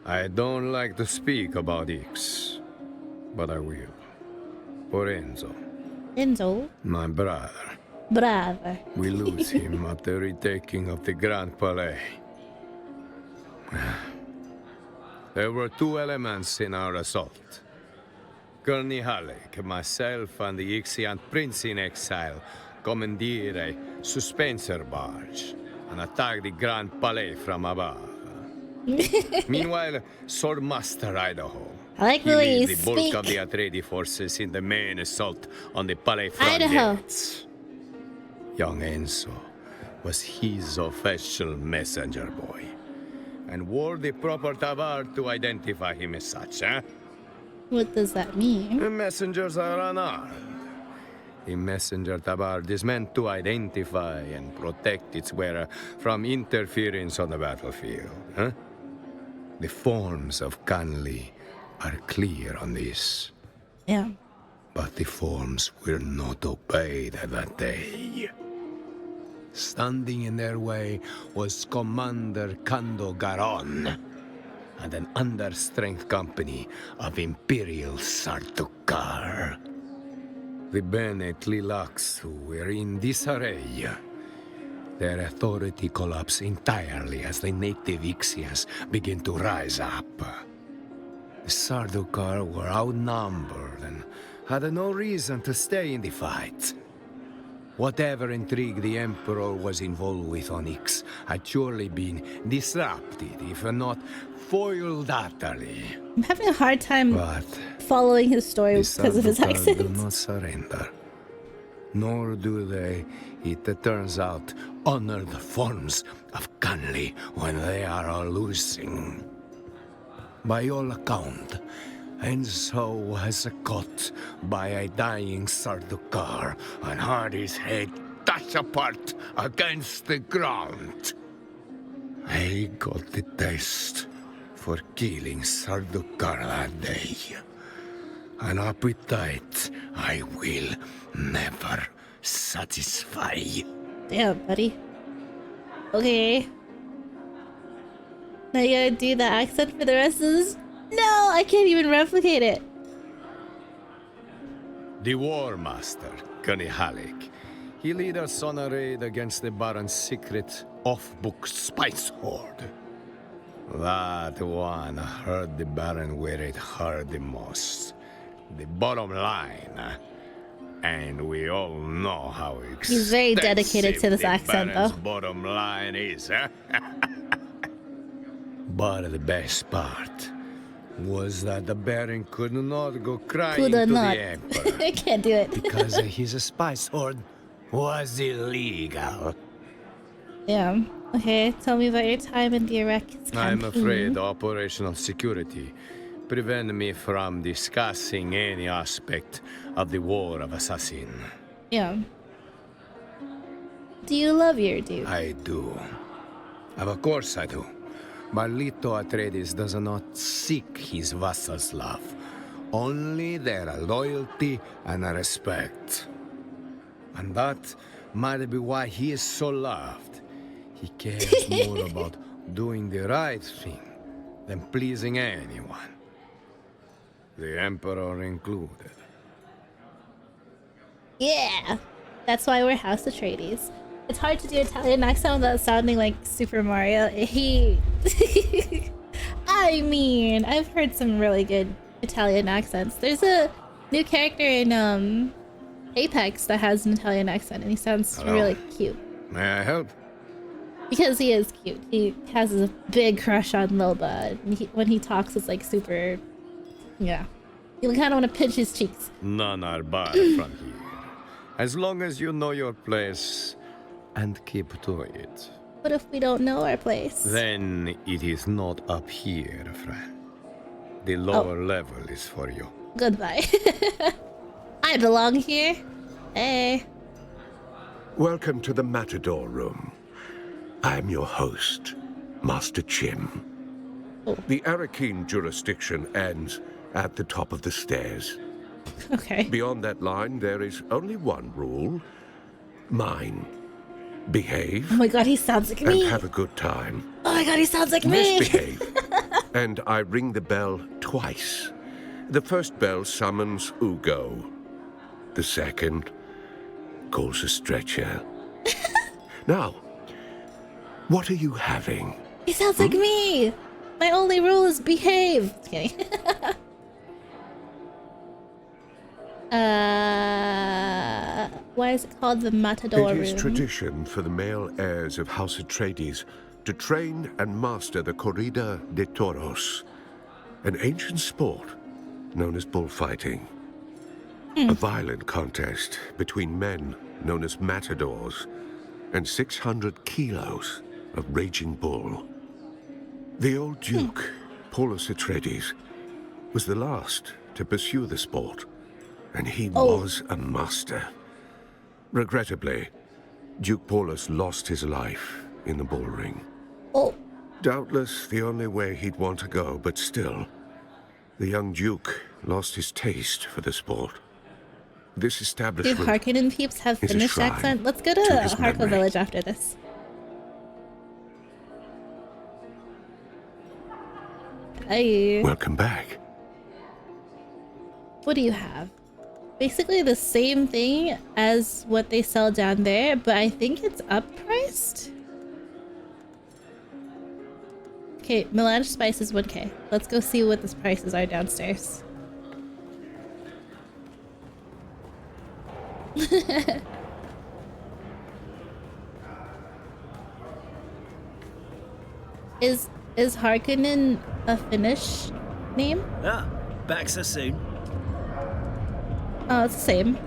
I don't like to speak about Ix, but I will. For Enzo. Enzo? My brother. Brother. We lose him at the retaking of the Grand Palais. There were two elements in our assault. Gurney Halleck, myself, and the Ixian prince in exile commandeered a suspenser barge and attacked the Grand Palais from above. Meanwhile, Swordmaster Idaho. I like the way you the bulk speak. of the Atreides forces in the main assault on the Palais front Idaho. gates. Young Enzo was his official messenger boy, and wore the proper tabard to identify him as such, eh? What does that mean? The messengers are unarmed. The messenger tabard is meant to identify and protect its wearer from interference on the battlefield, huh? The forms of Canley are clear on this. Yeah. But the forms were not obeyed that day. Standing in their way was Commander Kando Garon and an understrength company of Imperial Sardaukar. The Bene Tlilax who were in disarray. Their authority collapsed entirely as the native Ixians began to rise up. The Sardaukar were outnumbered and had no reason to stay in the fight. Whatever intrigue the Emperor was involved with on Ix had surely been disrupted, if not foiled utterly. I'm having a hard time But following his story the because of his Sardaukar accent. do not surrender. Nor do they, it turns out, honor the forms of Canley when they are losing. By all account, Enzo was caught by a dying Sardaukar and had his head dashed apart against the ground. I got the taste for killing Sardaukar that day. An appetite I will never satisfy. Damn, buddy. Okay. Now you gotta do the accent for the rest of this? No, I can't even replicate it. The War Master, Gunny Halleck. He led us on a raid against the Baron's secret off-book spice hoard. That one hurt the Baron where it hurt the most. The bottom line. And we all know how He's very dedicated to this the accent, Baron's though. bottom line is, huh? But the best part was that the Baron could not go crying Coulda to not. the Emperor. I can't do it. because his spy sword was illegal. Yeah. Okay, tell me about your time in the Arrakis campaign. I'm afraid operational security prevent me from discussing any aspect of the War of Assassin. Yeah. Do you love your dude? I do. Of course I do. Barlito Atreides does not seek his vassals' love, only their loyalty and respect. And that might be why he is so loved. He cares more about doing the right thing than pleasing anyone. The Emperor included. Yeah! That's why we're House Atreides. It's hard to do Italian accent without sounding like Super Mario. I mean, I've heard some really good Italian accents. There's a new character in Apex that has an Italian accent, and he sounds really cute. May I help? Because he is cute. He has a big crush on Loba. And when he talks, it's like super... Yeah. You kind of want to pinch his cheeks. None are barred from here. As long as you know your place and keep to it. What if we don't know our place? Then it is not up here, friend. The lower level is for you. Goodbye. I belong here. Hey. Welcome to the Matador Room. I am your host, Master Chim. The Arakeen jurisdiction ends at the top of the stairs. Okay. Beyond that line, there is only one rule. Mine. Behave. Oh my god, he sounds like me. And have a good time. Oh my god, he sounds like me. Misbehave. And I ring the bell twice. The first bell summons Ugo. The second calls a stretcher. Now, what are you having? He sounds like me. My only rule is behave. Just kidding. Why is it called the Matador Room? It is tradition for the male heirs of House Atreides to train and master the Corrida de Toros, an ancient sport known as bullfighting. A violent contest between men known as matadors and 600 kilos of raging bull. The old Duke, Paulus Atreides, was the last to pursue the sport, and he was a master. Regrettably, Duke Paulus lost his life in the bull ring. Doubtless the only way he'd want to go, but still, the young Duke lost his taste for the sport. This Do establishment Harkonnen peeps have is a Finnish shrine accent? Let's go to to his Harko memory. Village after this. Hey. Welcome back. What do you have? Basically the same thing as what they sell down there, but I think it's uppriced. Okay, melange spice is 1k. Let's go see what the prices are downstairs. Is Harkonnen a Finnish name? Ah, back so soon. Oh, it's the same.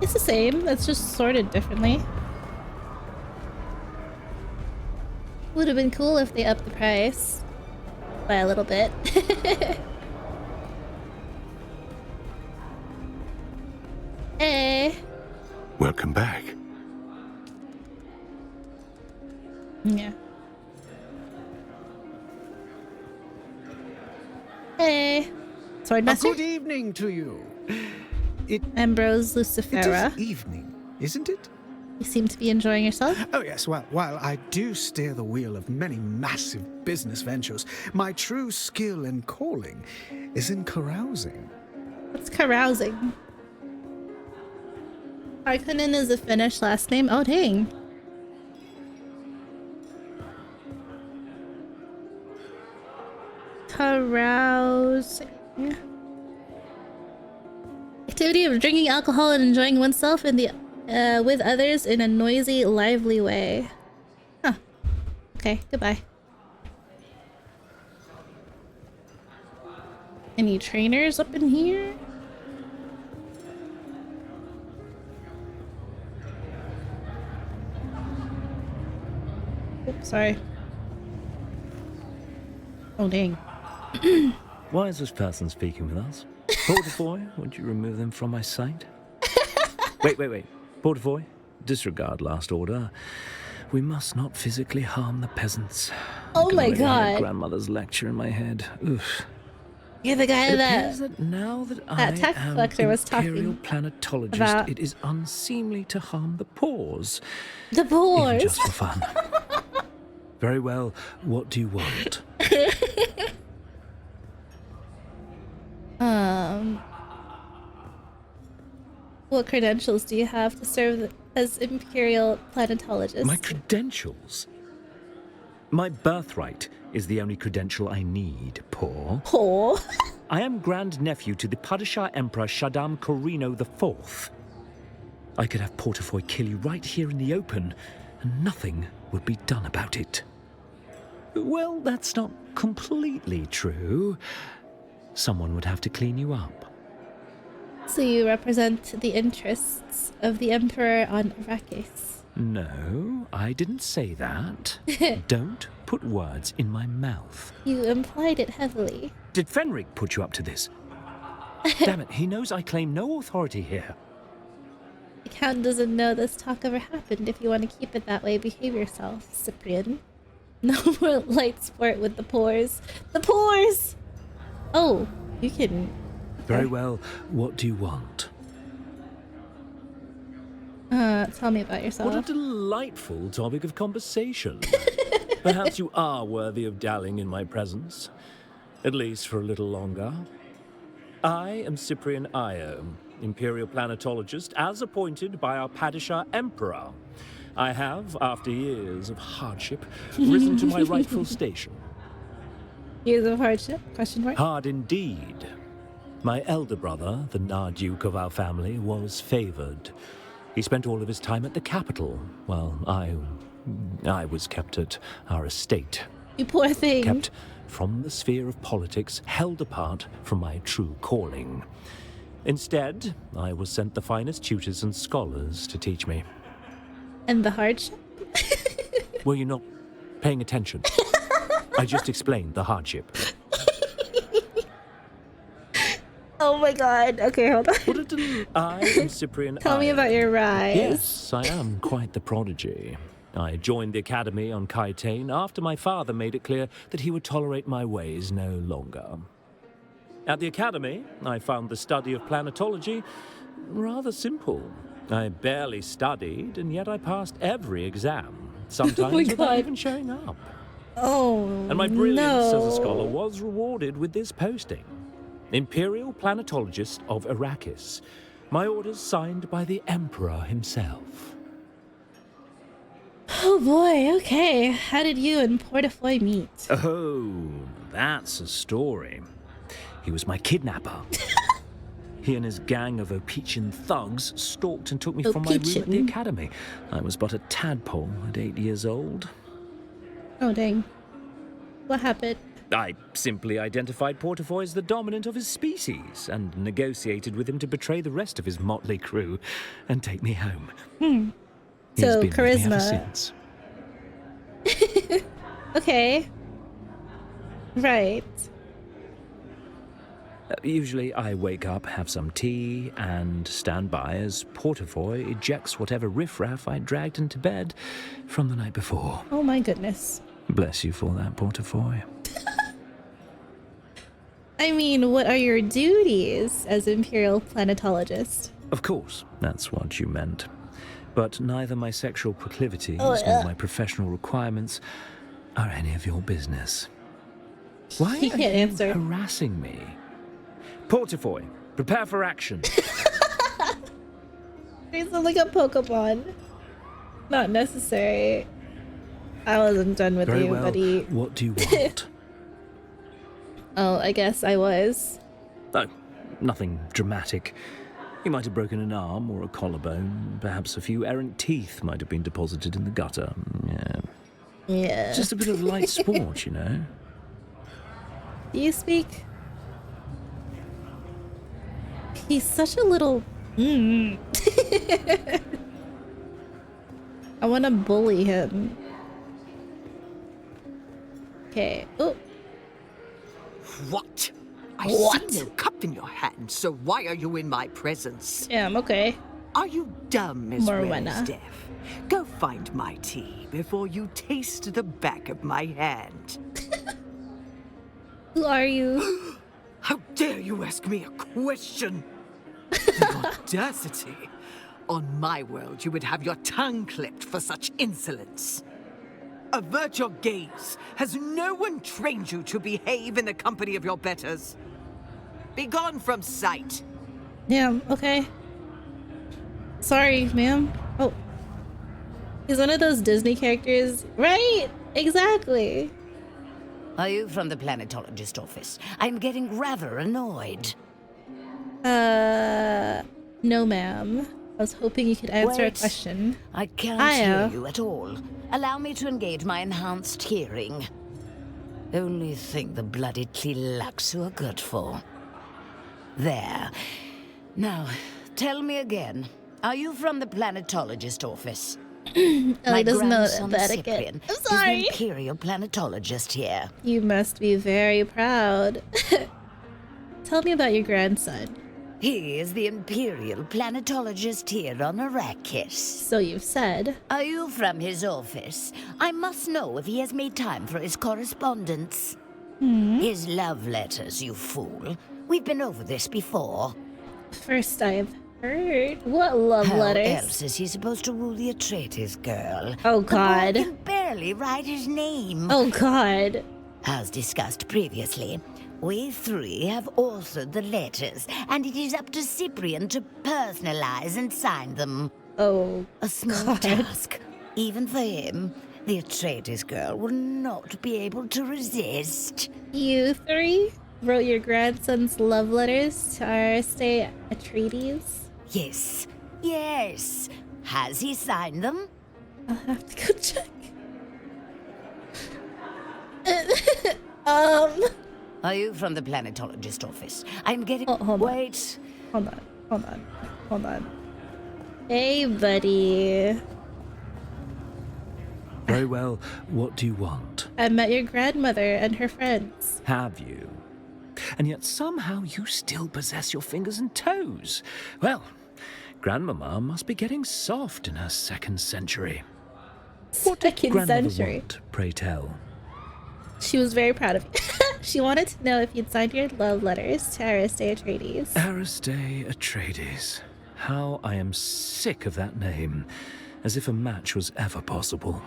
It's the same, it's just sorted differently. Would have been cool if they upped the price by a little bit. Hey. Welcome back. Yeah. Hey. Swordmaster? Good evening to you. Ambrose Lucifera. It is evening, isn't it? You seem to be enjoying yourself. Oh yes, well, while I do steer the wheel of many massive business ventures, my true skill and calling is in carousing. What's carousing? Harkonnen is a Finnish last name? Oh, dang. Carousing. activity of drinking alcohol and enjoying oneself in the with others in a noisy, lively way. Huh. Okay, goodbye. Any trainers up in here? Oops, sorry. Oh, dang. Why is this person speaking with us? Portafoy, would you remove them from my sight? Wait. Portafoy, disregard last order. We must not physically harm the peasants. Oh my I god. had grandmother's lecture in my head. Oof. You're the guy that now that tax I am collector was imperial talking planetologist, about. it is unseemly to harm the pores. The pores? Even just for fun. Very well, what do you want? What credentials do you have to serve as Imperial Planetologist? My credentials? My birthright is the only credential I need, Paul. Paul? I am grandnephew to the Padishah Emperor Shaddam Corino IV. I could have Portafoy kill you right here in the open, and nothing would be done about it. Well, that's not completely true. Someone would have to clean you up. So you represent the interests of the Emperor on Arrakis. No, I didn't say that. Don't put words in my mouth. You implied it heavily. Did Fenric put you up to this? Damn it, he knows I claim no authority here. The Count doesn't know this talk ever happened. If you want to keep it that way, behave yourself, Cyprian. No more light sport with the pores. The pores! Oh, you can... Very well, what do you want? Tell me about yourself. What a delightful topic of conversation. Perhaps you are worthy of dallying in my presence. At least for a little longer. I am Cyprian Io, Imperial Planetologist, as appointed by our Padishah Emperor. I have, after years of hardship, risen to my rightful station. Years of hardship? Question mark? Hard indeed. My elder brother, the Narduke of our family, was favored. He spent all of his time at the capital, while I was kept at our estate. You poor thing. Kept from the sphere of politics, held apart from my true calling. Instead, I was sent the finest tutors and scholars to teach me. And the hardship? Were you not paying attention? I just explained the hardship. Oh my god. Okay, hold on. I am Cyprian. Tell me about your rise. Yes, I am quite the prodigy. I joined the academy on Kaitane after my father made it clear that he would tolerate my ways no longer. At the academy, I found the study of planetology rather simple. I barely studied, and yet I passed every exam, sometimes without even showing up. Oh, and my brilliance as a scholar was rewarded with this posting. Imperial Planetologist of Arrakis. My orders signed by the Emperor himself. Oh boy, okay. How did you and Portafoy meet? Oh, that's a story. He was my kidnapper. He and his gang of Opichan thugs stalked and took me from my room at the academy. I was but a tadpole at 8 years old. Oh dang. What happened? I simply identified Portafoy as the dominant of his species and negotiated with him to betray the rest of his motley crew and take me home. He's So been with me ever charisma. since. Okay. Right. Usually I wake up, have some tea, and stand by as Portafoy ejects whatever riffraff I dragged into bed from the night before. Oh my goodness. Bless you for that, Portafoy. I mean, what are your duties as Imperial Planetologist? Of course, that's what you meant. But neither my sexual proclivities Oh, nor my professional requirements are any of your business. Why He are can't you answer. harassing me? Portafoy, prepare for action. He's like a Pokemon. Not necessary. I wasn't done with Very you, well. buddy. What do you want? Oh, I guess I was. Oh, nothing dramatic. He might have broken an arm or a collarbone. Perhaps a few errant teeth might have been deposited in the gutter. Yeah. Yeah. Just a bit of light sport, you know. Do you speak? He's such a little... I want to bully him. Okay. Oh. What? I What? see no cup in your hand, so why are you in my presence? Yeah, I'm okay. Are you dumb as well Morwenna. as deaf? Go find my tea before you taste the back of my hand. Who are you? How dare you ask me a question? The audacity! On my world, you would have your tongue clipped for such insolence. Avert your gaze. Has no one trained you to behave in the company of your betters? Be gone from sight. Yeah, okay. Sorry, ma'am. Oh. He's one of those Disney characters. Right? Exactly. Are you from the planetologist office? I'm getting rather annoyed. No, ma'am. I was hoping you could answer Wait. a question. I can't hear you at all. Allow me to engage my enhanced hearing. Only thing the bloody Tlilaxu are good for. There. Now, tell me again. Are you from the planetologist office? Ellie My doesn't know grandson that Cyprian again. I'm is the sorry. imperial planetologist here. You must be very proud. Tell me about your grandson. He is the imperial planetologist here on Arrakis. So you've said. Are you from his office? I must know if he has made time for his correspondence. His love letters, you fool. We've been over this before. First I've heard. What love letters? How else is he supposed to woo the Atreides girl? Oh, The God. boy can barely write his name. Oh, God. As discussed previously, we three have authored the letters, and it is up to Cyprian to personalize and sign them. Oh, a small task. Even for him, the Atreides girl will not be able to resist. You three wrote your grandson's love letters to Aristae Atreides? Yes, yes. Has he signed them? I'll have to go check. Are you from the planetologist office? I'm getting... Wait. Hold on. Hey, buddy. Very well. What do you want? I met your grandmother and her friends. Have you? And yet somehow you still possess your fingers and toes. Well, Grandmama must be getting soft in her second century. What did Grandmother want, pray tell? She was very proud of you. She wanted to know if you'd signed your love letters to Aristae Atreides. Aristae Atreides. How I am sick of that name. As if a match was ever possible.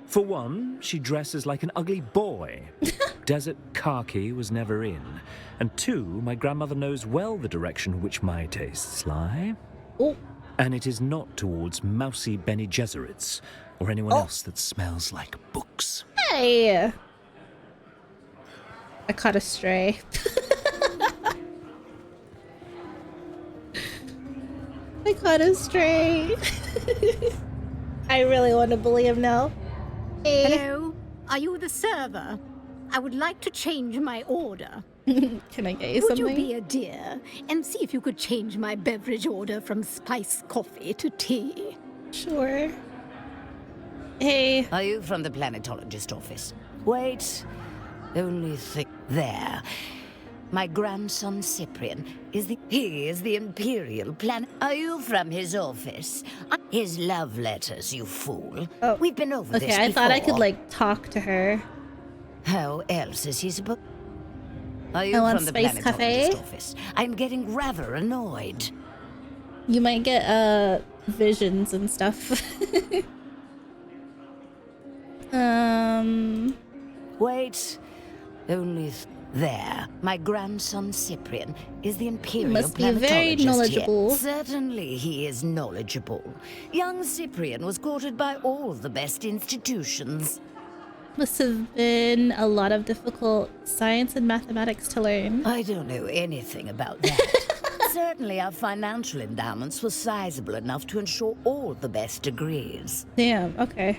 For one, she dresses like an ugly boy. Desert khaki was never in. And two, my grandmother knows well the direction which my tastes lie. Oh. And it is not towards mousy Bene Gesserits or anyone else that smells like books. Hey! I caught a stray. I caught a stray. I really want to bully him now. Hey. Hello? Are you the server? I would like to change my order. Can I get you Would something? you be a dear and see if you could change my beverage order from spiced coffee to tea? Sure. Hey. Are you from the planetologist office? Wait. Only think. There. My grandson Cyprian is the imperial planet. Are you from his office? His love letters, you fool. Oh. We've been over this Okay, before. I thought I could, like, talk to her. How else is he supposed... Are I you want from the Space planetologist Cafe. office? I'm getting rather annoyed. You might get, visions and stuff. Wait. Only... There. My grandson Cyprian is the imperial must be very planetologist knowledgeable. here. Certainly he is knowledgeable. Young Cyprian was courted by all the best institutions. Must have been a lot of difficult science and mathematics to learn. I don't know anything about that. Certainly our financial endowments were sizable enough to ensure all the best degrees. Damn, okay.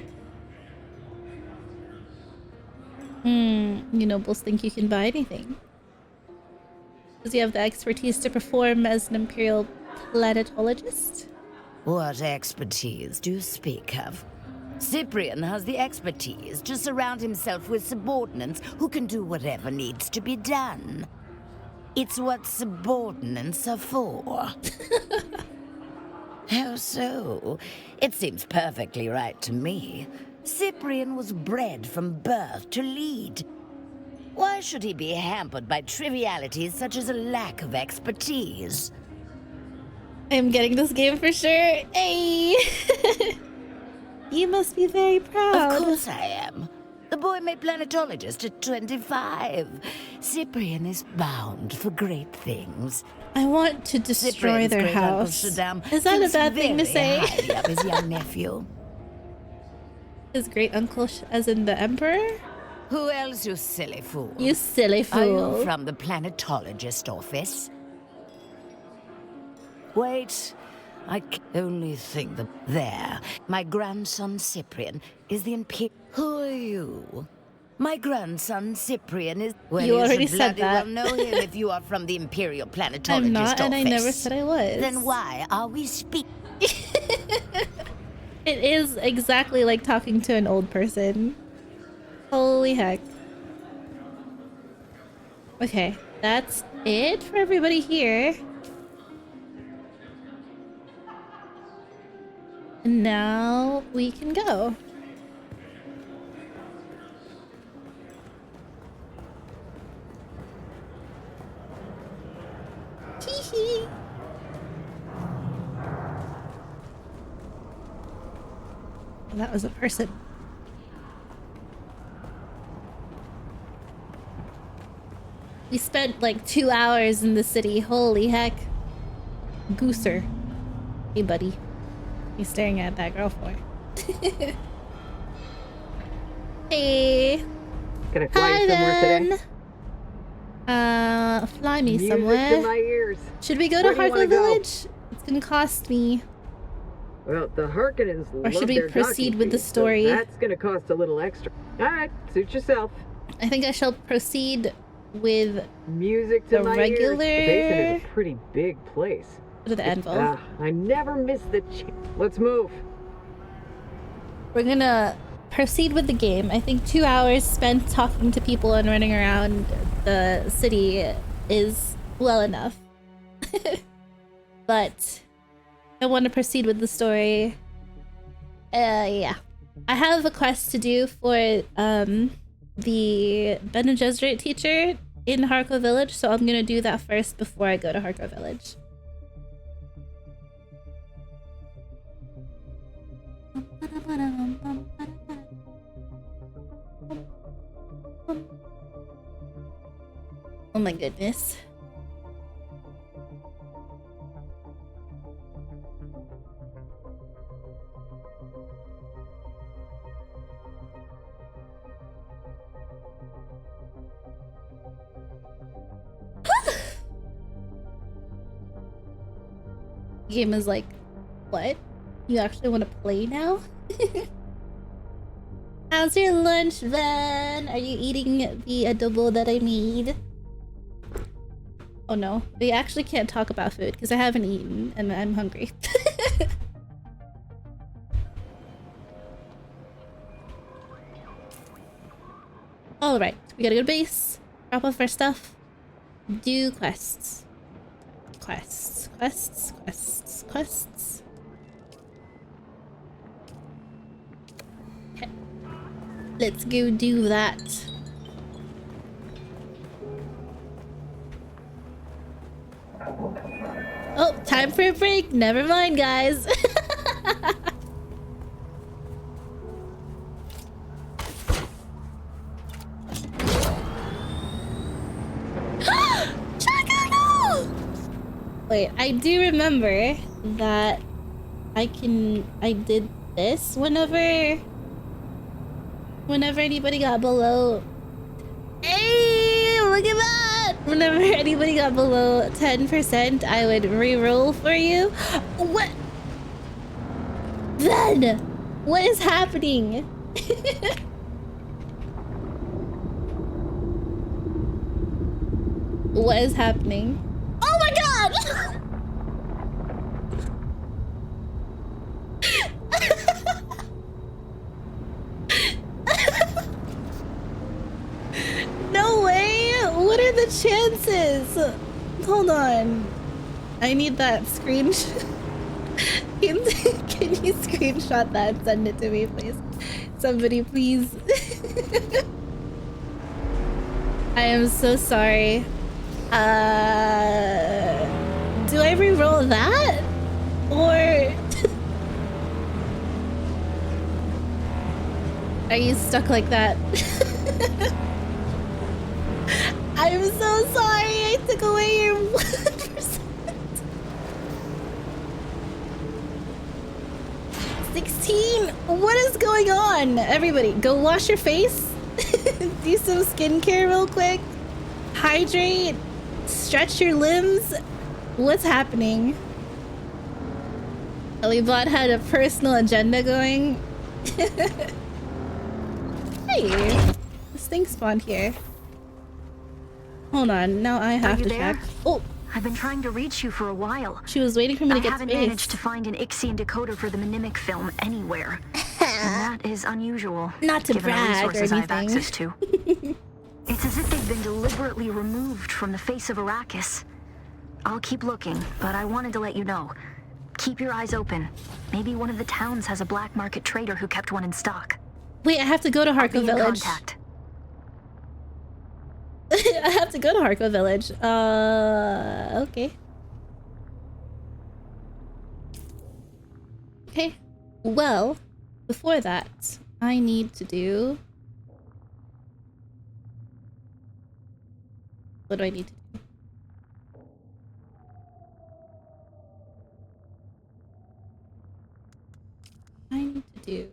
You nobles think you can buy anything. Does he have the expertise to perform as an imperial planetologist? What expertise do you speak of? Cyprian has the expertise to surround himself with subordinates who can do whatever needs to be done. It's what subordinates are for. How so? It seems perfectly right to me. Cyprian was bred from birth to lead. Why should he be hampered by trivialities such as a lack of expertise? I'm getting this game for sure. Hey! You must be very proud. Of course I am. The boy made planetologist at 25. Cyprian is bound for great things. I want to destroy Cyprian's their great Uncle house. Shaddam Is that a thinks bad thing to very say? highly of his young nephew. His great uncle, as in the emperor? Who else, you silly fool? You silly fool. Are you from the planetologist office? Wait, I can only think that there, my grandson Cyprian is the Who are you? My grandson Cyprian is. Well, You already should said bloody that. well know him if you are from the Imperial Planetologist I'm not, office. and I never said I was. Then why are we speaking? It is exactly like talking to an old person. Holy heck. Okay, that's it for everybody here. And now we can go. Hee-hee. That was a person. We spent like 2 hours in the city. Holy heck. Gooser. Hey, buddy. He's staring at that girl for. Hey. Gonna fly somewhere today? Fly me Music somewhere. to my ears. Should we go Where to do you wanna Harko go? Village? It's gonna cost me. Well, the Harkonnens Or should love we their proceed docking with the fees, so story? that's gonna cost a little extra. All right, suit yourself. I think I shall proceed with Music to the my regular. ears. The basin is a pretty big place. Go to the anvil. I never miss the Let's move. We're gonna proceed with the game. I think 2 hours spent talking to people and running around the city is well enough. But I want to proceed with the story. Yeah. I have a quest to do for the Bene Gesserit teacher in Harko Village, so I'm gonna do that first before I go to Harko Village. Oh my goodness. Game is like, what? You actually want to play now? How's your lunch, Van? Are you eating the adobo that I made? Oh no, we actually can't talk about food because I haven't eaten and I'm hungry. Alright, we gotta go to base, drop off our stuff, do quests. Quests. Okay. Let's go do that. Oh, time for a break. Never mind, guys. Wait, I do remember that I did this whenever anybody got below. Hey, look at that! Whenever anybody got below 10%, I would re-roll for you. What? Then, what is happening? What is happening? Oh my god! No way! What are the chances? Hold on. I need that screenshot. Can you screenshot that and send it to me, please? Somebody, please. I am so sorry. Do I re-roll that? Or... Are you stuck like that? I'm so sorry I took away your 1%. 16! What is going on? Everybody, go wash your face. Do some skincare real quick. Hydrate. Stretch your limbs. What's happening? Alibot had a personal agenda going. Hey, this thing spawned here. Hold on, now I have to check. Oh, I've been trying to reach you for a while. She was waiting for me to get I haven't space. managed to find an Ixian decoder for the mnemic film anywhere. And that is unusual. Not to given brag the resources or I have anything. access to. It's as if they've been deliberately removed from the face of Arrakis. I'll keep looking, but I wanted to let you know. Keep your eyes open. Maybe one of the towns has a black market trader who kept one in stock. Wait, I have to go to Harko Village. Contact. I have to go to Harko Village. Okay. Okay. Well, before that, I need to do... What do I need to do? I need to do...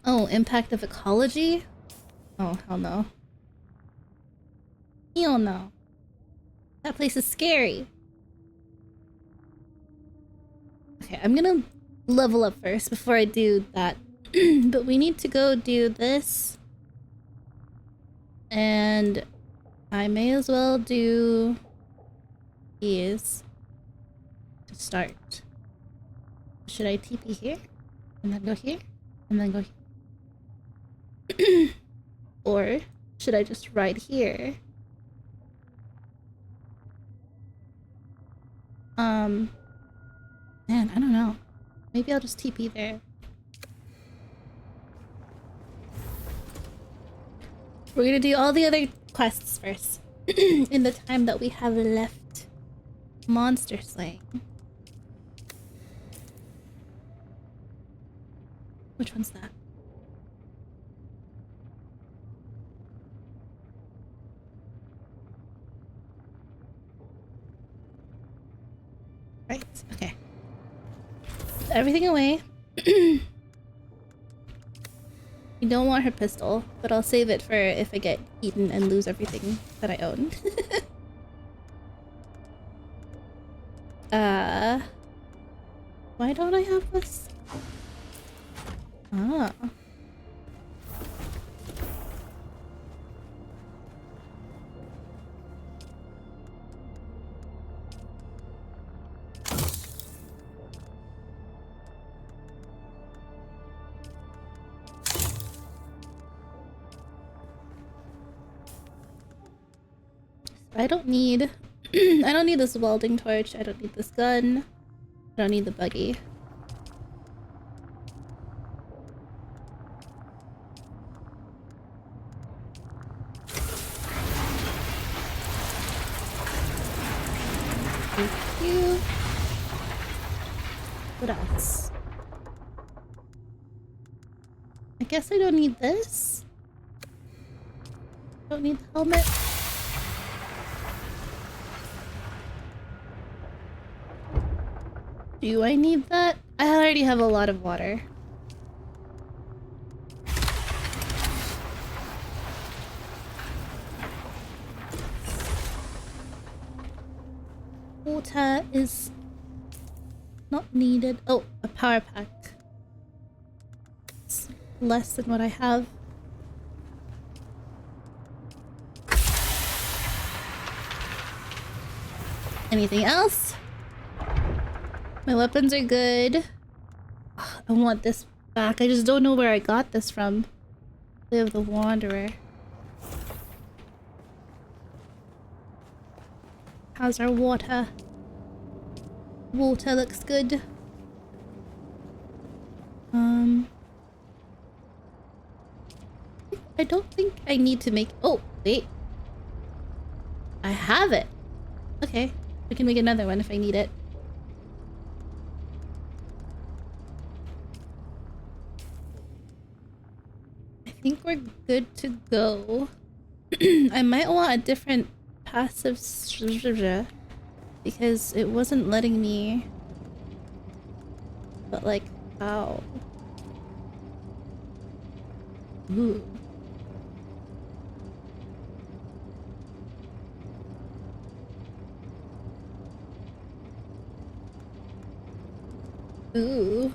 Oh, impact of ecology? Oh, hell no. Hell no. That place is scary. Okay, I'm gonna level up first before I do that. But we need to go do this. And I may as well do these to start. Should I TP here? And then go here? And then go here? Or should I just ride here? Man, I don't know. Maybe I'll just TP there. We're gonna do all the other quests first. In the time that we have left. Monster slaying. Which one's that? Right, okay. Put everything away. You don't want her pistol, but I'll save it for if I get eaten and lose everything that I own. Why don't I have this? Ah. I don't need I don't need this welding torch, I don't need this gun, I don't need the buggy. Thank you. What else? I guess I don't need this. Don't need the helmet. Do I need that? I already have a lot of water. Water is not needed. Oh, a power pack. It's less than what I have. Anything else? My weapons are good. I want this back. I just don't know where I got this from. Way of the Wanderer. How's our water? Water looks good. I don't think I need to make... Oh, wait. I have it. Okay. I can make another one if I need it. I think we're good to go. I might want a different passive because it wasn't letting me. But like, ow. Ooh. Ooh.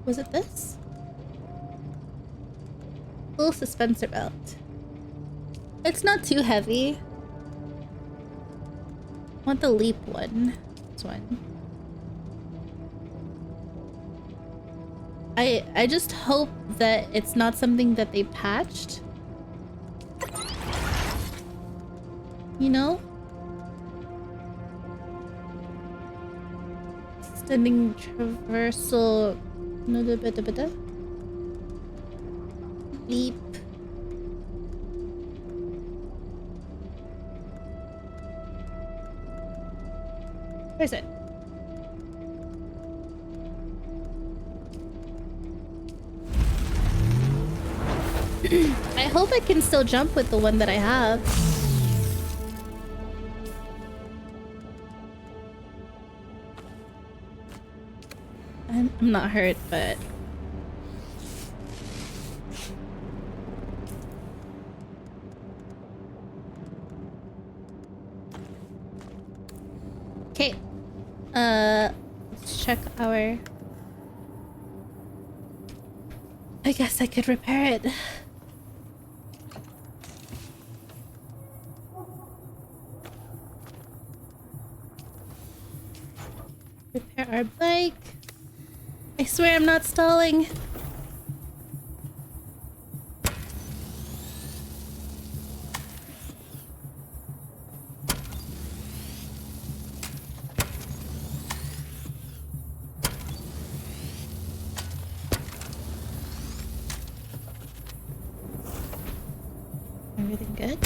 Was it this? Full suspensor belt. It's not too heavy. I want the leap one. This one. I just hope that it's not something that they patched. You know? Extending traversal. Leap. Where's it? I hope I can still jump with the one that I have. I'm not hurt, but... Okay. Let's check our... I guess I could repair it. Repair our bike. I swear I'm not stalling. Everything good?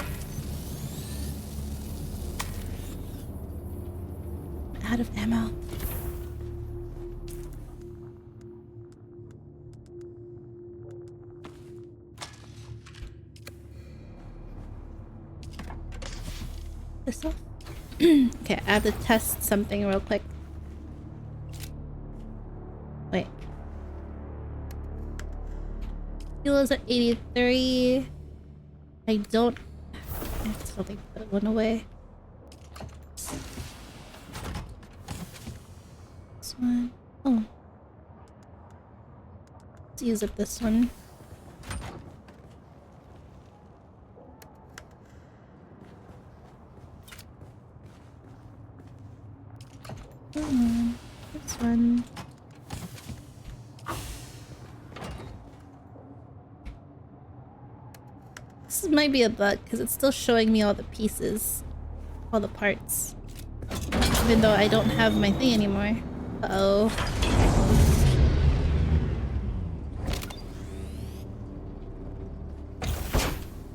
Out of ammo. This off? Okay, I have to test something real quick. Wait. Kilos at 83. I still think that one away. This one. Oh. Let's use up this one. This one. This might be a bug because it's still showing me all the pieces, all the parts, even though I don't have my thing anymore. Uh-oh.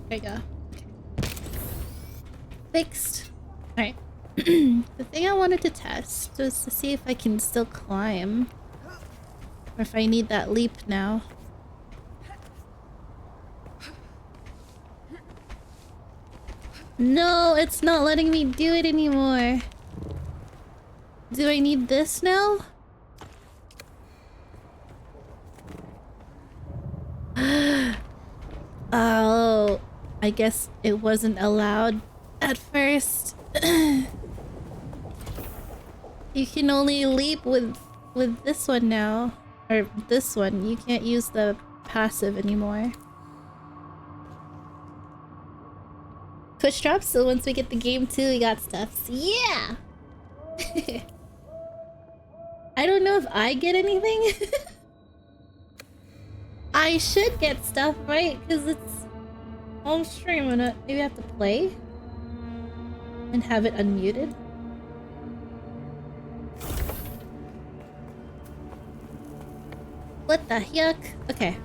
There you go. Okay. Fixed. Alright. The thing I wanted to test was to see if I can still climb. Or if I need that leap now. No, it's not letting me do it anymore. Do I need this now? Oh, I guess it wasn't allowed at first. You can only leap with this one now. Or this one. You can't use the passive anymore. Push drops, so once we get the game too, we got stuff. Yeah! I don't know if I get anything. I should get stuff, right? Because it's home stream and maybe I have to play and have it unmuted. What the yuck? Okay.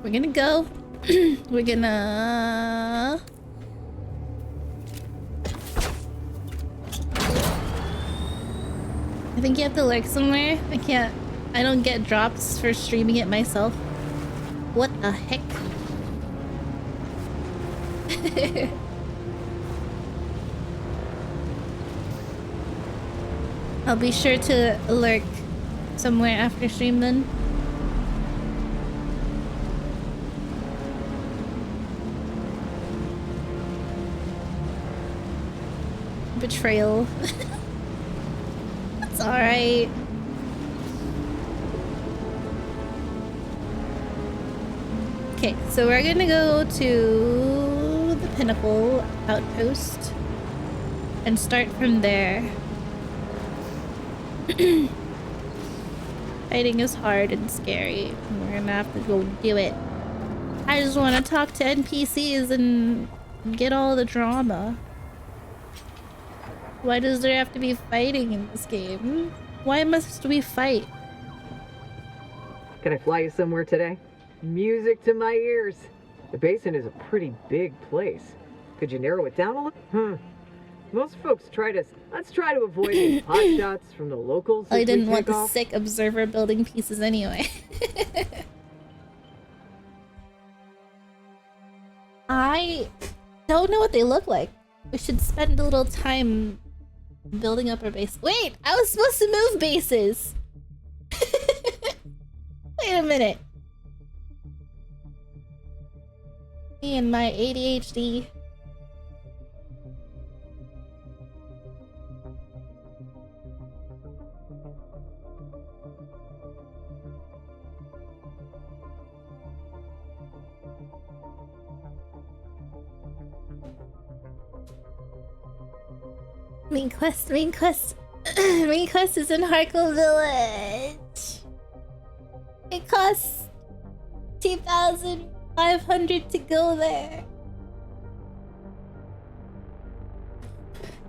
We're gonna go. We're gonna... I think you have to lurk somewhere. I don't get drops for streaming it myself. What the heck? I'll be sure to lurk somewhere after stream then. Betrayal. That's alright. Okay, so we're gonna go to the Pinnacle Outpost and start from there. Fighting is hard and scary, and we're gonna have to go do it. I just want to talk to NPCs and get all the drama. Why does there have to be fighting in this game? Why must we fight? Can I fly you somewhere today? Music to my ears. The basin is a pretty big place. Could you narrow it down a little? Most folks let's try to avoid any pot shots from the locals. I didn't want the sick observer building pieces anyway. I don't know what they look like. We should spend a little time building up our base. Wait, I was supposed to move bases. Wait a minute. Me and my ADHD. Main quest. Main quest is in Harkle Village. It costs 2,500 to go there.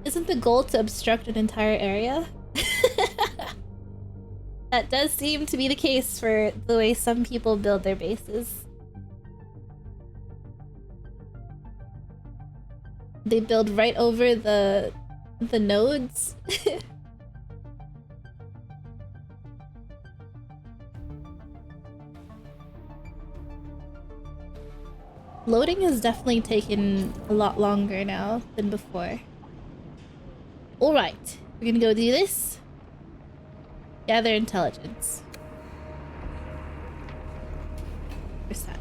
Isn't the goal to obstruct an entire area? That does seem to be the case for the way some people build their bases. They build right over the nodes. Loading has definitely taken a lot longer now than before. Alright, we're gonna go do this. Gather intelligence. Where's that?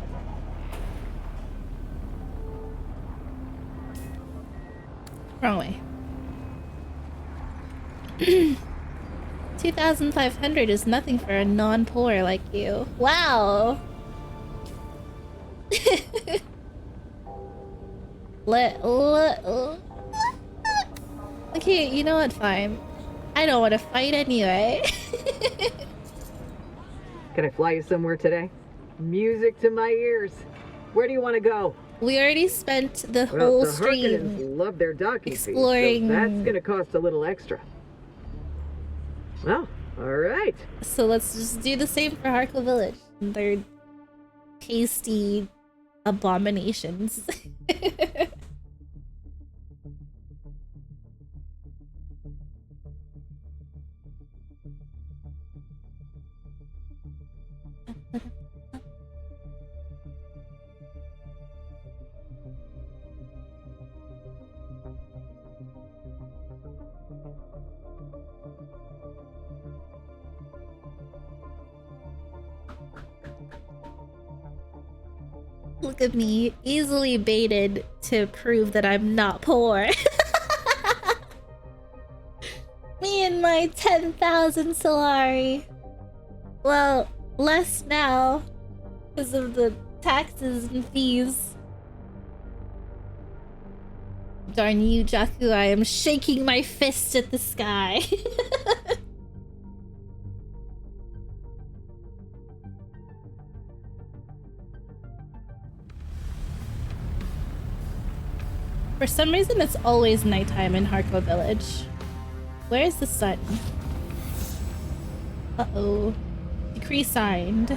Wrong way. 2,500 is nothing for a non-poor like you. Wow! Okay, you know what? Fine. I don't want to fight anyway. Can I fly you somewhere today? Music to my ears. Where do you want to go? We already spent the whole stream Harkonnens love their docking exploring. Fees, so that's gonna cost a little extra. Well, alright. So let's just do the same for Harkle Village. They're tasty abominations. Look at me, easily baited to prove that I'm not poor. Me and my 10,000 Solari. Well, less now because of the taxes and fees. Darn you, Jakku, I am shaking my fist at the sky. For some reason, it's always nighttime in Harko Village. Where is the sun? Uh-oh. Decree signed.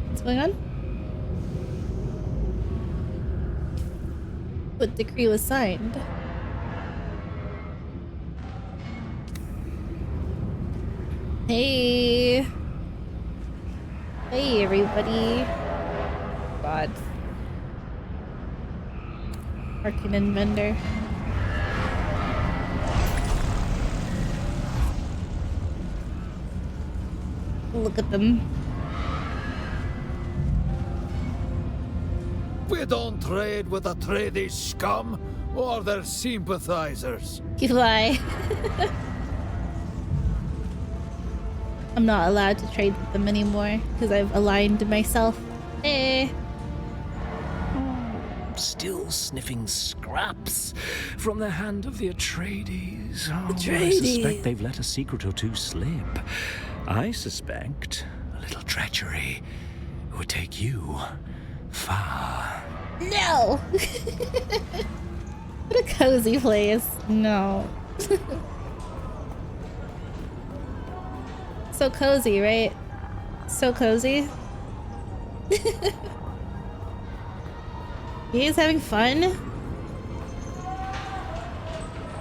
What's going on? What decree was signed? Hey. Hey, everybody. God. Harkonnen vendor. Look at them. We don't trade with the tradie scum or their sympathizers. Goodbye. I'm not allowed to trade with them anymore because I've aligned myself. Eh. Still sniffing scraps from the hand of the Atreides. Oh, Atreides. I suspect they've let a secret or two slip. I suspect a little treachery would take you far. No! What a cozy place. No. So cozy, right? So cozy. You guys having fun?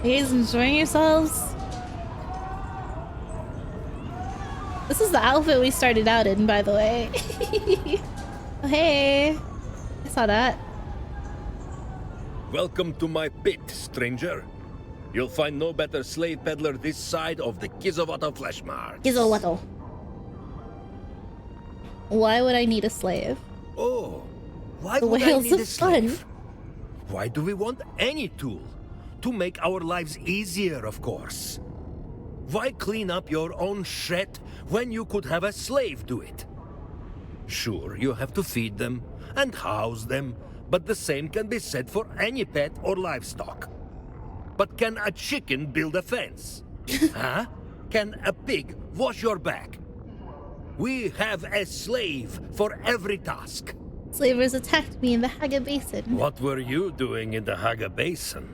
You guys enjoying yourselves? This is the outfit we started out in, by the way. Oh, hey. I saw that. Welcome to my pit, stranger. You'll find no better slave peddler this side of the Kizowato flesh mart. Kizowato. Why would I need a slave? Oh, why The would I whales need of a slave? Why do we want any tool? To make our lives easier, of course. Why clean up your own shit when you could have a slave do it? Sure, you have to feed them and house them, but the same can be said for any pet or livestock. But can a chicken build a fence? Huh? Can a pig wash your back? We have a slave for every task. Slavers attacked me in the Haga Basin. What were you doing in the Haga Basin?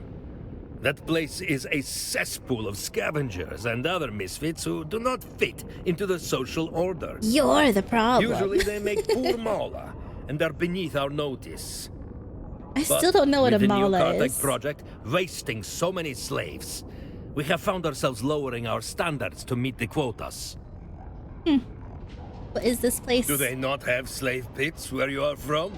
That place is a cesspool of scavengers and other misfits who do not fit into the social order. You're the problem. Usually they make poor mala and are beneath our notice. I still don't know what a with the new mala Kartak is. project wasting so many slaves, we have found ourselves lowering our standards to meet the quotas. What is this place? Do they not have slave pits where you are from?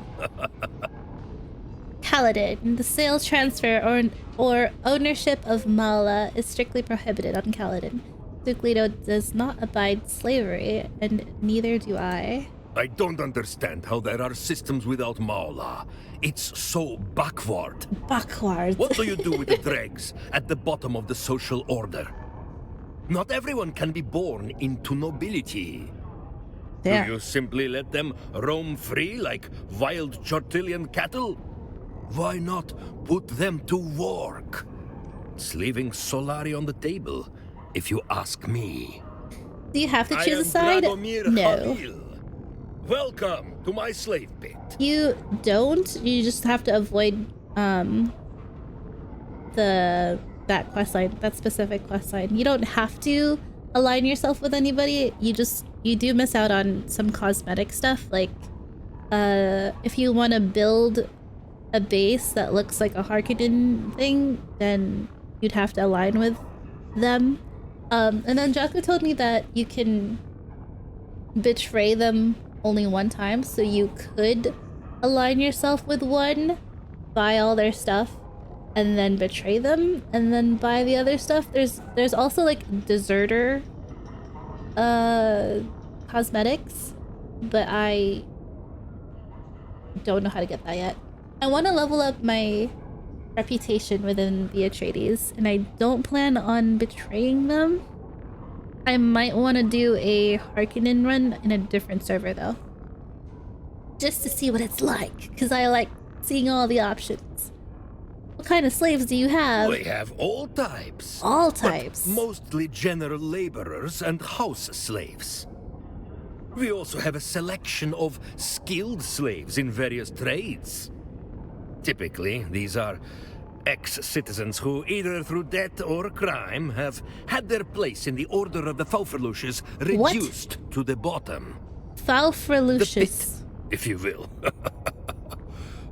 Kaladin. The sale, transfer, or ownership of mala is strictly prohibited on Kaladin. Duke Leto does not abide slavery, and neither do I. I don't understand how there are systems without mala. It's so backward. Backward. What do you do with the dregs at the bottom of the social order? Not everyone can be born into nobility. Yeah. Do you simply let them roam free like wild Chortillian cattle? Why not put them to work? It's leaving Solari on the table, if you ask me. Do you have to I choose a am side? Dragomir No. Khalil. Welcome to my slave pit. You don't. You just have to avoid that quest line, that specific quest line. You don't have to align yourself with anybody. You do miss out on some cosmetic stuff, like if you want to build a base that looks like a Harkonnen thing, then you'd have to align with them. And then Jaku told me that you can betray them only one time, so you could align yourself with one, buy all their stuff, and then betray them, and then buy the other stuff. There's also like deserter cosmetics, but I don't know how to get that yet. I want to level up my reputation within the Atreides, and I don't plan on betraying them. I might want to do a Harkonnen run in a different server though, just to see what it's like, because I like seeing all the options. What kind of slaves do you have? We have all types. All types. But mostly general laborers and house slaves. We also have a selection of skilled slaves in various trades. Typically, these are ex-citizens who, either through death or crime, have had their place in the Order of the Fauferluches reduced to the bottom. Fauferluches. The pit, if you will.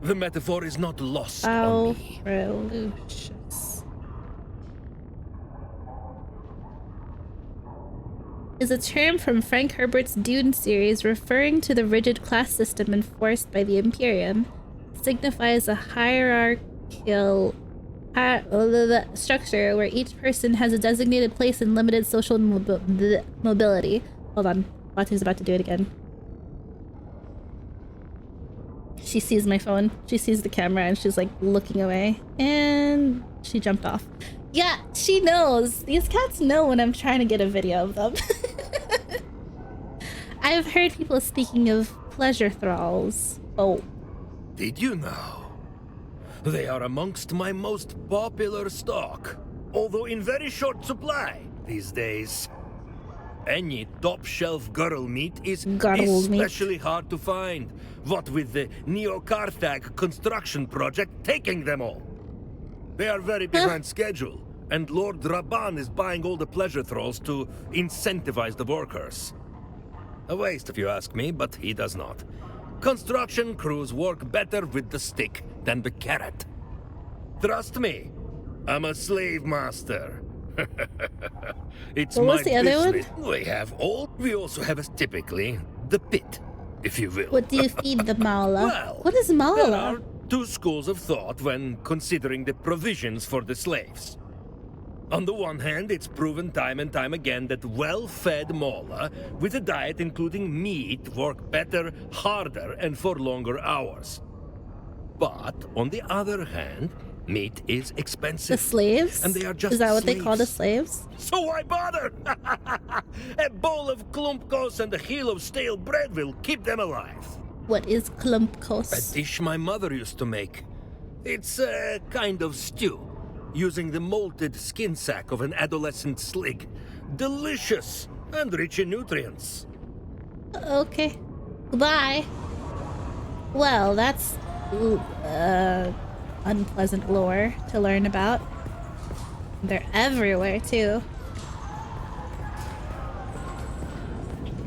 The metaphor is not lost on me. Fauferluches is a term from Frank Herbert's Dune series referring to the rigid class system enforced by the Imperium. Signifies a hierarchical structure where each person has a designated place and limited social mobility. Hold on, Batu's about to do it again. She sees my phone, she sees the camera, and she's like looking away, and she jumped off. Yeah, she knows. These cats know when I'm trying to get a video of them. I've heard people speaking of pleasure thralls. Oh. Did you know? They are amongst my most popular stock, although in very short supply these days. Any top-shelf girl meat is especially hard to find, what with the Neo-Carthag construction project taking them all. They are very behind schedule, and Lord Raban is buying all the pleasure thralls to incentivize the workers. A waste if you ask me, but he does not. Construction crews work better with the stick than the carrot. Trust me, I'm a slave master. It's what my was the other business. We also have typically the pit, if you will. What do you feed the Maula? Well, what is Maula? There are two schools of thought when considering the provisions for the slaves. On the one hand, it's proven time and time again that well-fed Mala, with a diet including meat, work better, harder, and for longer hours. But, on the other hand, meat is expensive. The slaves? And they are just Is that what slaves. they call the slaves? So why bother? A bowl of klumpkos and a heel of stale bread will keep them alive. What is klumpkos? A dish my mother used to make. It's a kind of stew, using the molted skin sack of an adolescent slig. Delicious and rich in nutrients. Okay. Goodbye. Well, that's unpleasant lore to learn about. They're everywhere, too.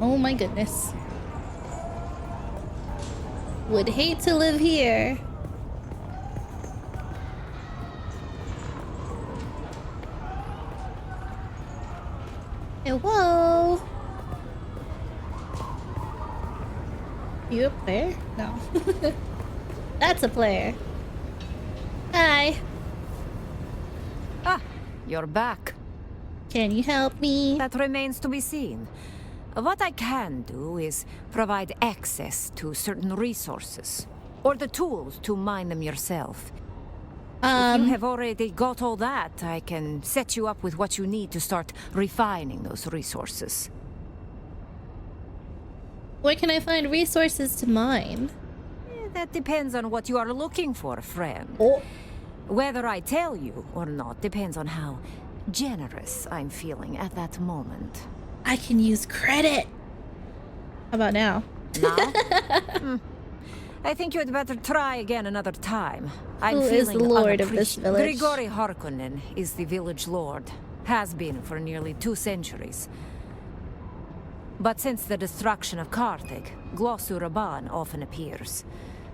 Oh my goodness. Would hate to live here. Hello? You a player? No. That's a player. Hi. Ah, you're back. Can you help me? That remains to be seen. What I can do is provide access to certain resources, or the tools to mine them yourself. If you have already got all that, I can set you up with what you need to start refining those resources. Where can I find resources to mine? That depends on what you are looking for, friend. Oh. Whether I tell you or not depends on how generous I'm feeling at that moment. I can use credit. How about now? Now? I think you'd better try again another time. I'm Who is the lord of this village? Grigori Harkonnen is the village lord. Has been for nearly 2 centuries. But since the destruction of Carthage, Glossu Raban often appears.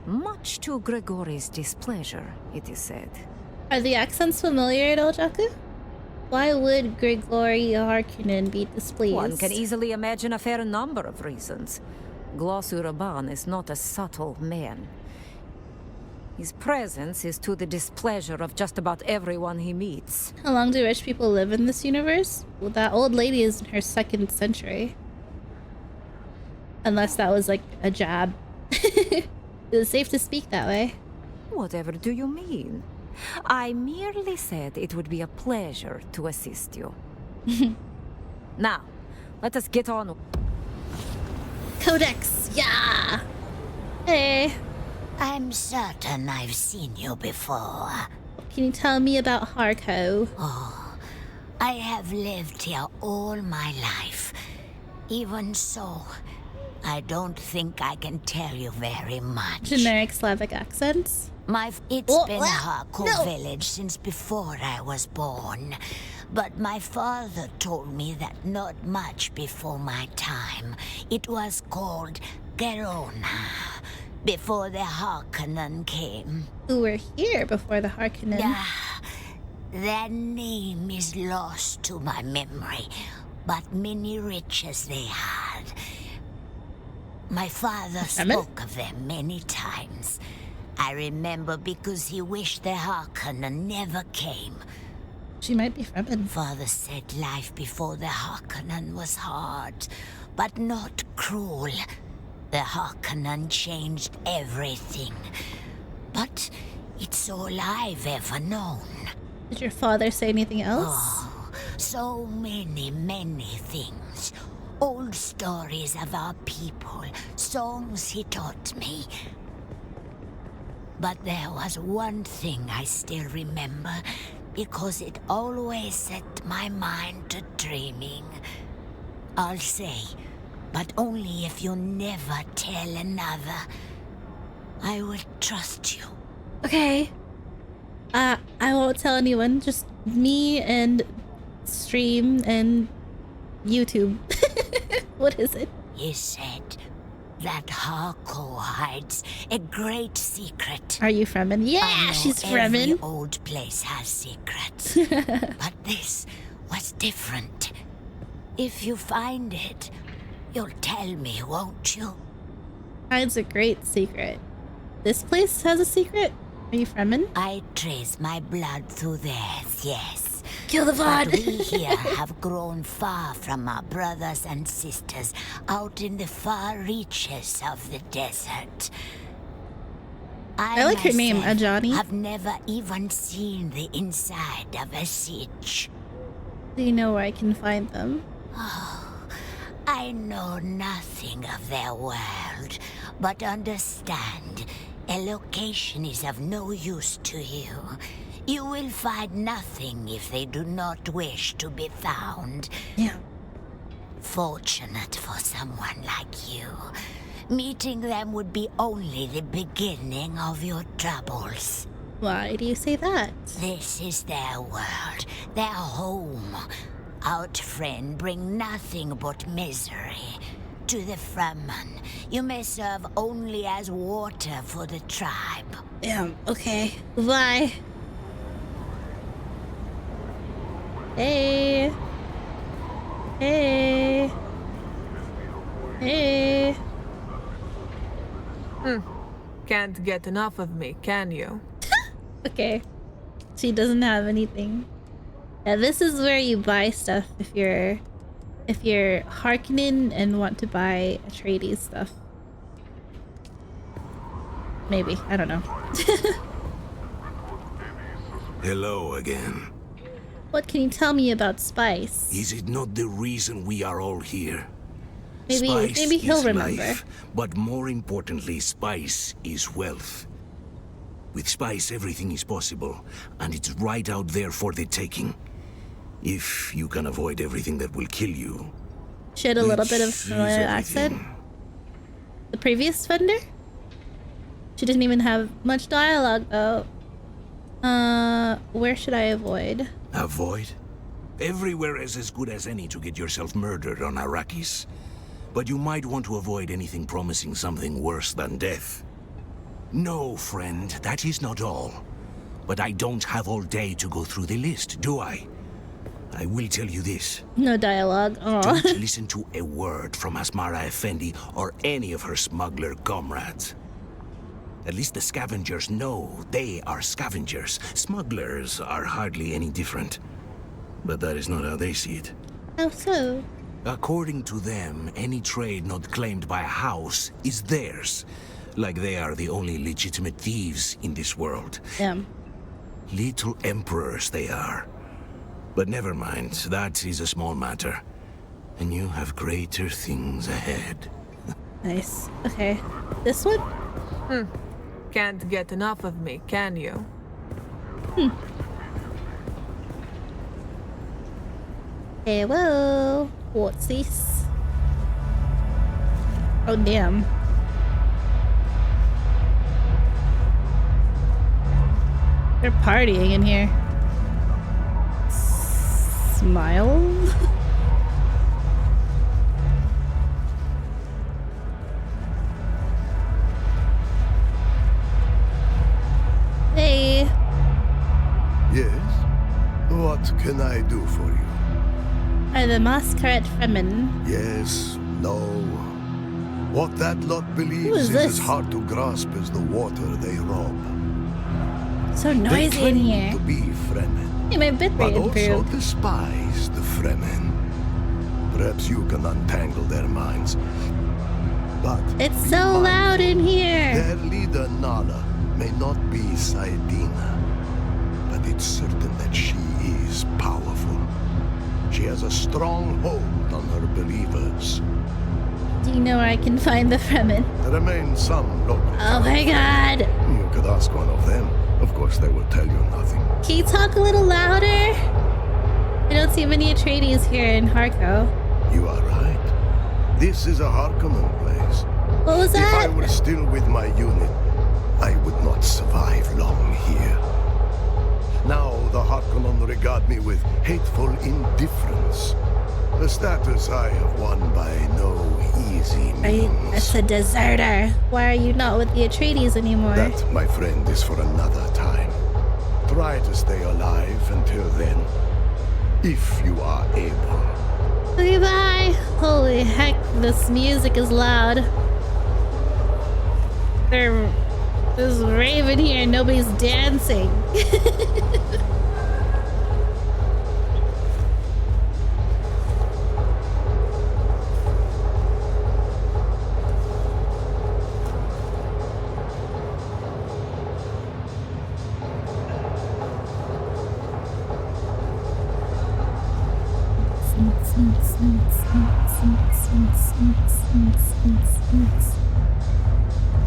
Much to Grigori's displeasure, it is said. Are the accents familiar at all, Jaku? Why would Grigory Harkonnen be displeased? One can easily imagine a fair number of reasons. Glossu Raban is not a subtle man. His presence is to the displeasure of just about everyone he meets. How long do rich people live in this universe? Well, that old lady is in her 2nd century. Unless that was like a jab. Is it safe to speak that way? Whatever do you mean? I merely said it would be a pleasure to assist you. Now, let us get on. Codex, yeah! Hey. I'm certain I've seen you before. Can you tell me about Harko? Oh, I have lived here all my life. Even so, I don't think I can tell you very much. Generic Slavic accents? It's been a Harko village since before I was born. But my father told me that not much before my time. It was called Gerona, before the Harkonnen came. Who were here before the Harkonnen? Their name is lost to my memory, but many riches they had. My father spoke of them many times. I remember because he wished the Harkonnen never came. She might be Fremen. Father said life before the Harkonnen was hard, but not cruel. The Harkonnen changed everything. But it's all I've ever known. Did your father say anything else? Oh, so many things. Old stories of our people, songs he taught me. But there was one thing I still remember, because it always set my mind to dreaming. I'll say, but only if you never tell another. I will trust you. Okay. I won't tell anyone, just me and stream and YouTube. What is it? He said that Harko hides a great secret. Are you Fremen? Yeah, she's Fremen. Every old place has secrets. But this was different. If you find it, you'll tell me, won't you? Hides a great secret. This place has a secret? Are you Fremen? I trace my blood through theirs, yes. Kill the VOD! But we here have grown far from our brothers and sisters out in the far reaches of the desert. I like her name, Ajani. I've never even seen the inside of a siege. Do you know where I can find them? Oh, I know nothing of their world, but understand, a location is of no use to you. You will find nothing if they do not wish to be found. Yeah. Fortunate for someone like you. Meeting them would be only the beginning of your troubles. Why do you say that? This is their world, their home. Outfriend bring nothing but misery. To the Fremen, you may serve only as water for the tribe. Yeah, okay. Bye. Hey. Hey. Hey. Can't get enough of me, can you? Okay. She doesn't have anything. Yeah, this is where you buy stuff if you're Harkonnen and want to buy Atreides stuff. Maybe. I don't know. Hello again. What can you tell me about Spice? Is it not the reason we are all here? Maybe he'll remember. Life, but more importantly, spice is wealth. With spice, everything is possible, and it's right out there for the taking. If you can avoid everything that will kill you. She had a little bit of familiar accent. The previous vendor? She didn't even have much dialogue, though. Where should I avoid? Avoid? Everywhere is as good as any to get yourself murdered on Arrakis. But you might want to avoid anything promising something worse than death. No, friend, that is not all. But I don't have all day to go through the list, do I? I will tell you this. No dialogue. Aww. Don't listen to a word from Asmara Effendi or any of her smuggler comrades. At least the scavengers know they are scavengers. Smugglers are hardly any different. But that is not how they see it. How so? According to them, any trade not claimed by a house is theirs. Like they are the only legitimate thieves in this world. Yeah. Little emperors they are. But never mind, that is a small matter. And you have greater things ahead. Nice. Okay. This one? Can't get enough of me, can you? Hello. What's this? Oh, damn. They're partying in here. Smile? Hey. Yes? What can I do for you? Are the masquerade Fremen? Yes, no. What that lot believes Who is is this? as hard to grasp as the water they rob. So They noisy in claim here. to be Fremen, Hey, my bit but rate also improved. despise the Fremen. Perhaps you can untangle their minds. But It's be so mindful. loud in here. Their leader, Nala, may not be Saidina, but it's certain that she is powerful. She has a strong hold on her believers. Do you know where I can find the Fremen? There remain some local. Oh my god! You could ask one of them. Of course, they will tell you nothing. Can you talk a little louder? I don't see many Atreides here in Harko. You are right. This is a Harkonnen place. What was If I that? were still with my unit, I would not survive long here. Now the Harkonnen regard me with hateful indifference. A status I have won by no easy means. It's a deserter. Why are you not with the Atreides anymore? That, my friend, is for another time. Try to stay alive until then, if you are able. Okay, bye. Holy heck, this music is loud. There's raving here and nobody's dancing.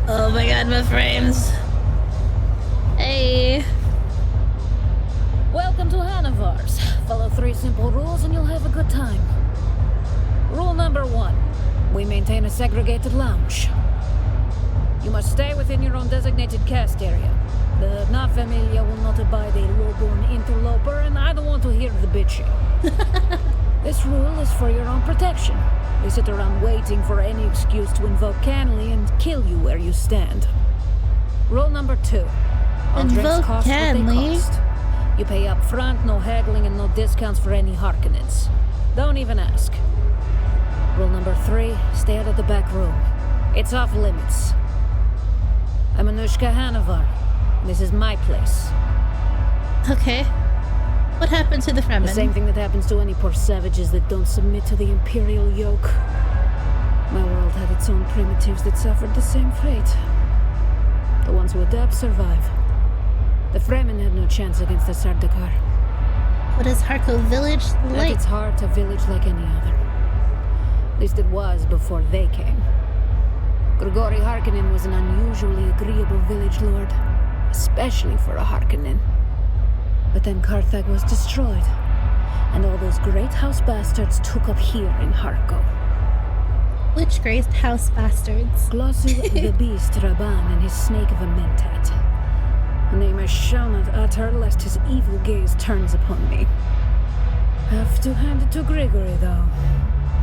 Oh my god, my frames. Hey. Welcome to Hanovars. Follow 3 simple rules and you'll have a good time. Rule number 1. We maintain a segregated lounge. You must stay within your own designated cast area. The Na Familia will not abide a low-born interloper, and I don't want to hear the bitching. This rule is for your own protection. They sit around waiting for any excuse to invoke Canley and kill you where you stand. Rule number 2. All drinks Invoke cost what they Canley? cost. You pay up front, no haggling, and no discounts for any Harkonnens. Don't even ask. Rule number 3. Stay out of the back room. It's off limits. I'm Anushka Hanovar. This is my place. Okay. What happened to the Fremen? The same thing that happens to any poor savages that don't submit to the Imperial yoke. My world had its own primitives that suffered the same fate. The ones who adapt survive. The Fremen had no chance against the Sardaukar. What is Harko village like? At its heart, a village like any other. At least it was before they came. Grigori Harkonnen was an unusually agreeable village lord, especially for a Harkonnen. But then Carthage was destroyed, and all those great house bastards took up here in Harko. Which great house bastards? Glossu the Beast Raban and his snake of a Mentat. A name I shall not utter lest his evil gaze turns upon me. Have to hand it to Grigory, though.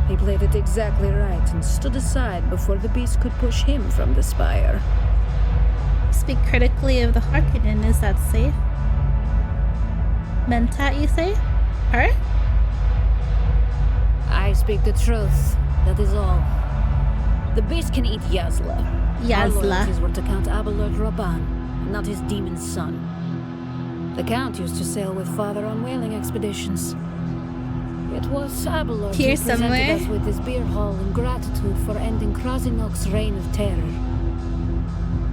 He played it exactly right and stood aside before the beast could push him from the spire. Speak critically of the Harkonnen, is that safe? Mentat, you say? Her? I speak the truth. That is all. The beast can eat Yazla. Our loyalties were to Count Abelard Raban, not his demon son. The Count used to sail with Father on whaling expeditions. It was Abelard who presented us with his beer hall in gratitude for ending Krasinok's reign of terror.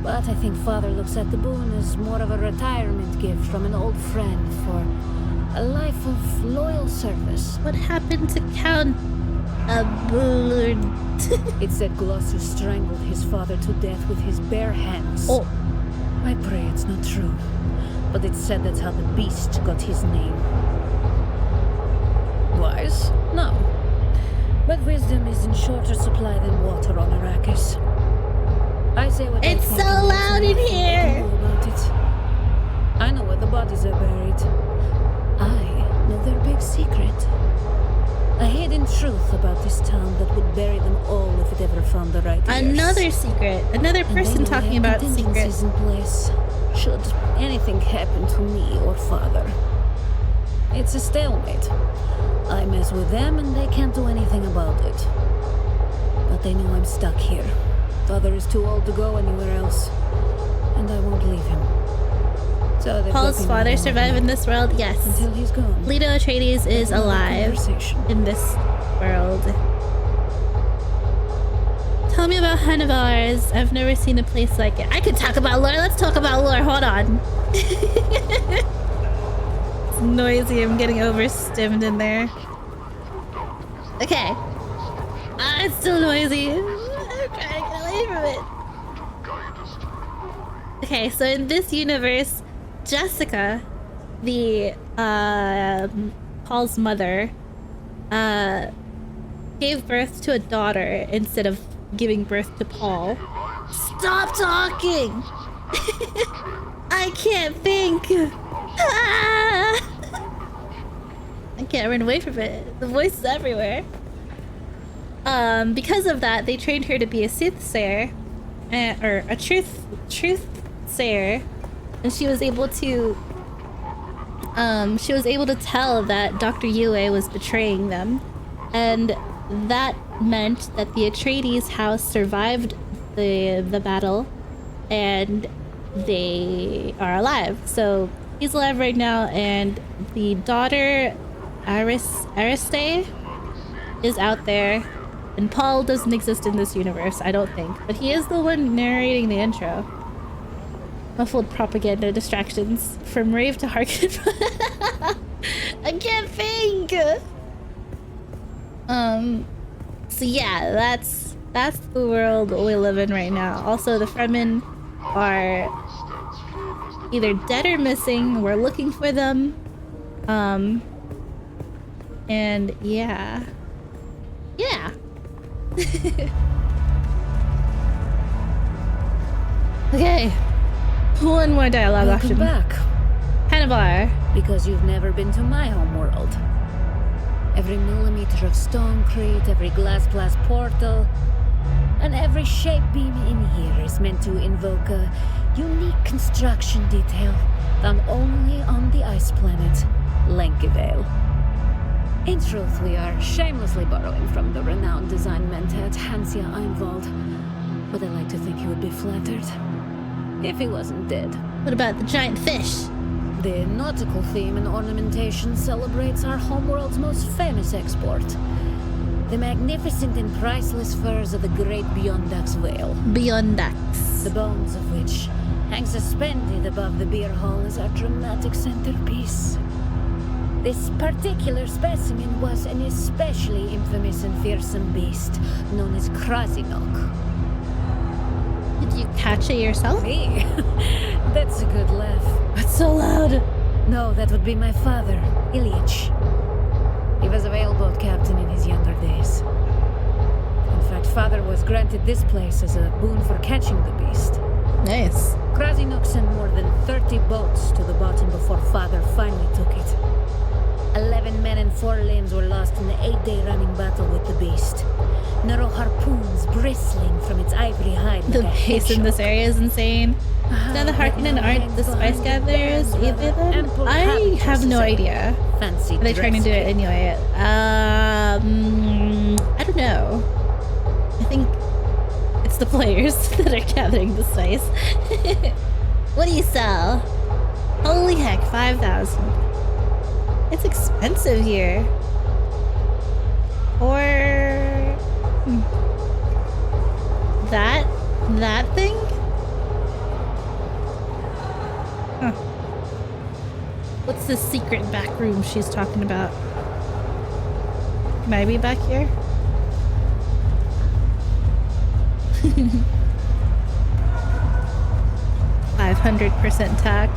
But I think Father looks at the boon as more of a retirement gift from an old friend for a life of loyal service. What happened to Count Abelard? It said Glossus strangled his father to death with his bare hands. Oh. I pray it's not true, but it said that's how the beast got his name. Wise? No. But wisdom is in shorter supply than water on Arrakis. I say what it's so loud in here! About it. I know where the bodies are buried. I know their big secret. A hidden truth about this town that would bury them all if it ever found the right ears. Another secret. Another person talking about secrets. In place, should anything happen to me or Father. It's a stalemate. I mess with them and they can't do anything about it. But they know I'm stuck here. Father is too old to go anywhere else. And I won't leave him. So Paul's father survived in this world? Yes. Until he's gone. Leto Atreides is alive in this world. Tell me about Hanavars. I've never seen a place like it. I could talk about lore. Let's talk about lore. Hold on. It's noisy. I'm getting overstimmed in there. Okay. It's still noisy. I'm trying to get away from it. Okay, so in this universe, Jessica, the Paul's mother, gave birth to a daughter instead of giving birth to Paul. Stop talking! I can't think. I can't run away from it. The voice is everywhere. Because of that, they trained her to be a soothsayer, or a truth sayer, and she was able to tell that Dr. Yue was betraying them, and that meant that the Atreides house survived the battle, and they are alive. So he's alive right now, and the daughter Ariste is out there, and Paul doesn't exist in this universe, I don't think, but he is the one narrating the intro. Muffled propaganda distractions from rave to Harkin. I can't think. So yeah, that's the world we live in right now. Also, the Fremen are either dead or missing. We're looking for them. And yeah. Okay. One more dialogue option. Welcome back. Hanavar. Because you've never been to my homeworld. Every millimeter of stonecrete, every glass portal, and every shape beam in here is meant to invoke a unique construction detail found only on the ice planet, Lenkivale. In truth, we are shamelessly borrowing from the renowned design mentat Hansia Einwald, but I like to think he would be flattered. If he wasn't dead. What about the giant fish? The nautical theme and ornamentation celebrates our homeworld's most famous export. The magnificent and priceless furs of the great Beyondax whale. Beyondax. The bones of which hang suspended above the beer hall as our dramatic centerpiece. This particular specimen was an especially infamous and fearsome beast known as Krasinok. Did you catch it yourself? Me? That's a good laugh. What's so loud? No, that would be my father, Ilyich. He was a whaleboat captain in his younger days. In fact, Father was granted this place as a boon for catching the beast. Nice. Krasinok sent more than 30 boats to the bottom before Father finally took it. 11 men and 4 limbs were lost in the 8-day running battle with the beast. Narrow harpoons bristling from its ivory hide. The pace in this area is insane. Now the Harkonnen aren't the spice gatherers either then? I have no idea. Fancy Are they trying to do it anyway? the players that are gathering the spice. What do you sell? Holy heck, 5,000. It's expensive here. Or that thing? Huh. What's the secret back room she's talking about? Can I be back here? 500% tax.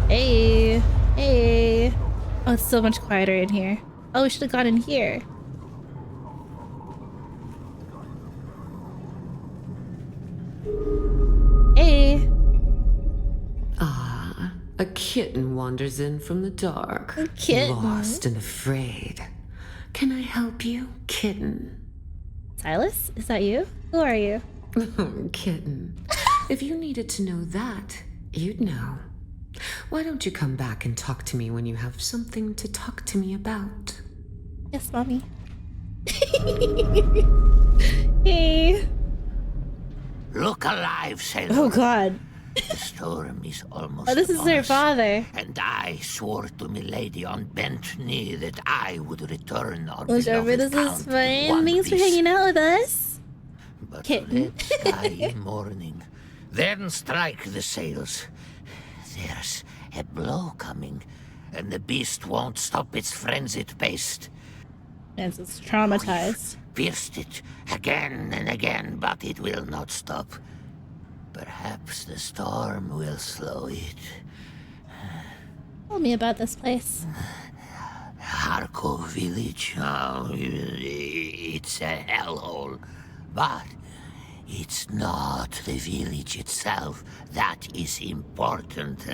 Hey, hey. Oh, it's so much quieter in here. Oh, we should have gone in here. Hey. Ah, a kitten wanders in from the dark. A kitten. Lost and afraid. Can I help you, kitten? Sylus? Is that you? Who are you? Kitten. If you needed to know that, you'd know. Why don't you come back and talk to me when you have something to talk to me about? Yes, mommy. Hey. Look alive, sailor. Oh, God. The storm is almost Oh, this is her father. And I swore to milady on bent knee that I would return our Whichever beloved this is count fine. in one Thanks for piece. hanging out with us. But Kitten. let sky in morning, then strike the sails. There's a blow coming, and the beast won't stop its frenzied pace. Yes, it's traumatized. Pierced it again and again, but it will not stop. Perhaps the storm will slow it. Tell me about this place. Harko village, oh, it's a hellhole. But it's not the village itself that is important.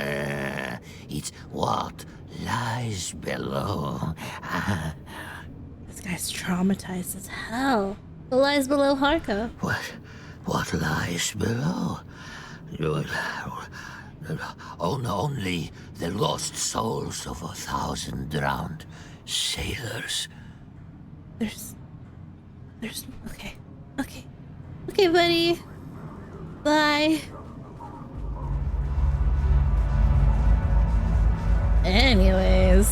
It's what lies below. This guy's traumatized as hell. What lies below Harko? What lies below? Only the lost souls of 1,000 drowned sailors. There's... Okay, buddy. Bye. Anyways.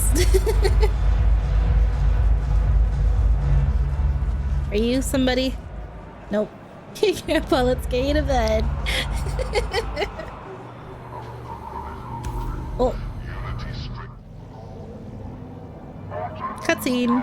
Are you somebody? Nope. Grandpa, let's get you to bed. Oh. Cutscene.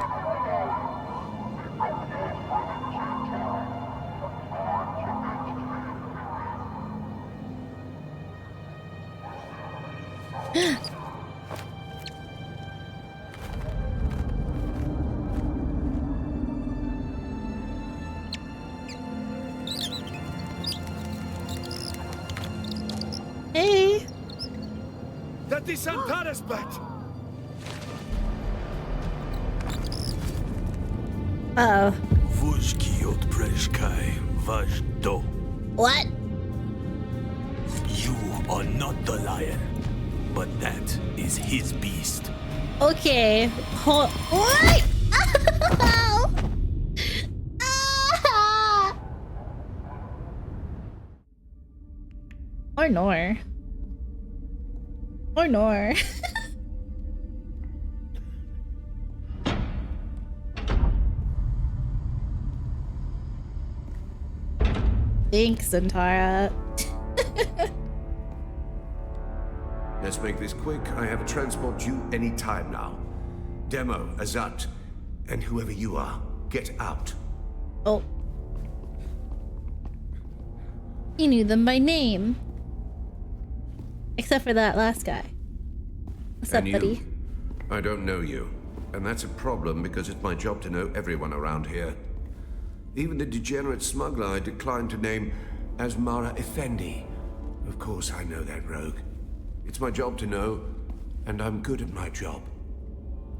Hey. That is Santana's bat. Uh-oh. What? You are not the lion, but that is his beast. Okay. What? Or nor. Or nor. Thanks, Zantara. Let's make this quick. I have a transport due any time now. Demo, Azat, and whoever you are, get out. Oh. He knew them by name. Except for that last guy. What's up, And buddy? I don't know you. And that's a problem because it's my job to know everyone around here. Even the degenerate smuggler I declined to name as Mara Effendi. Of course I know that rogue. It's my job to know, and I'm good at my job.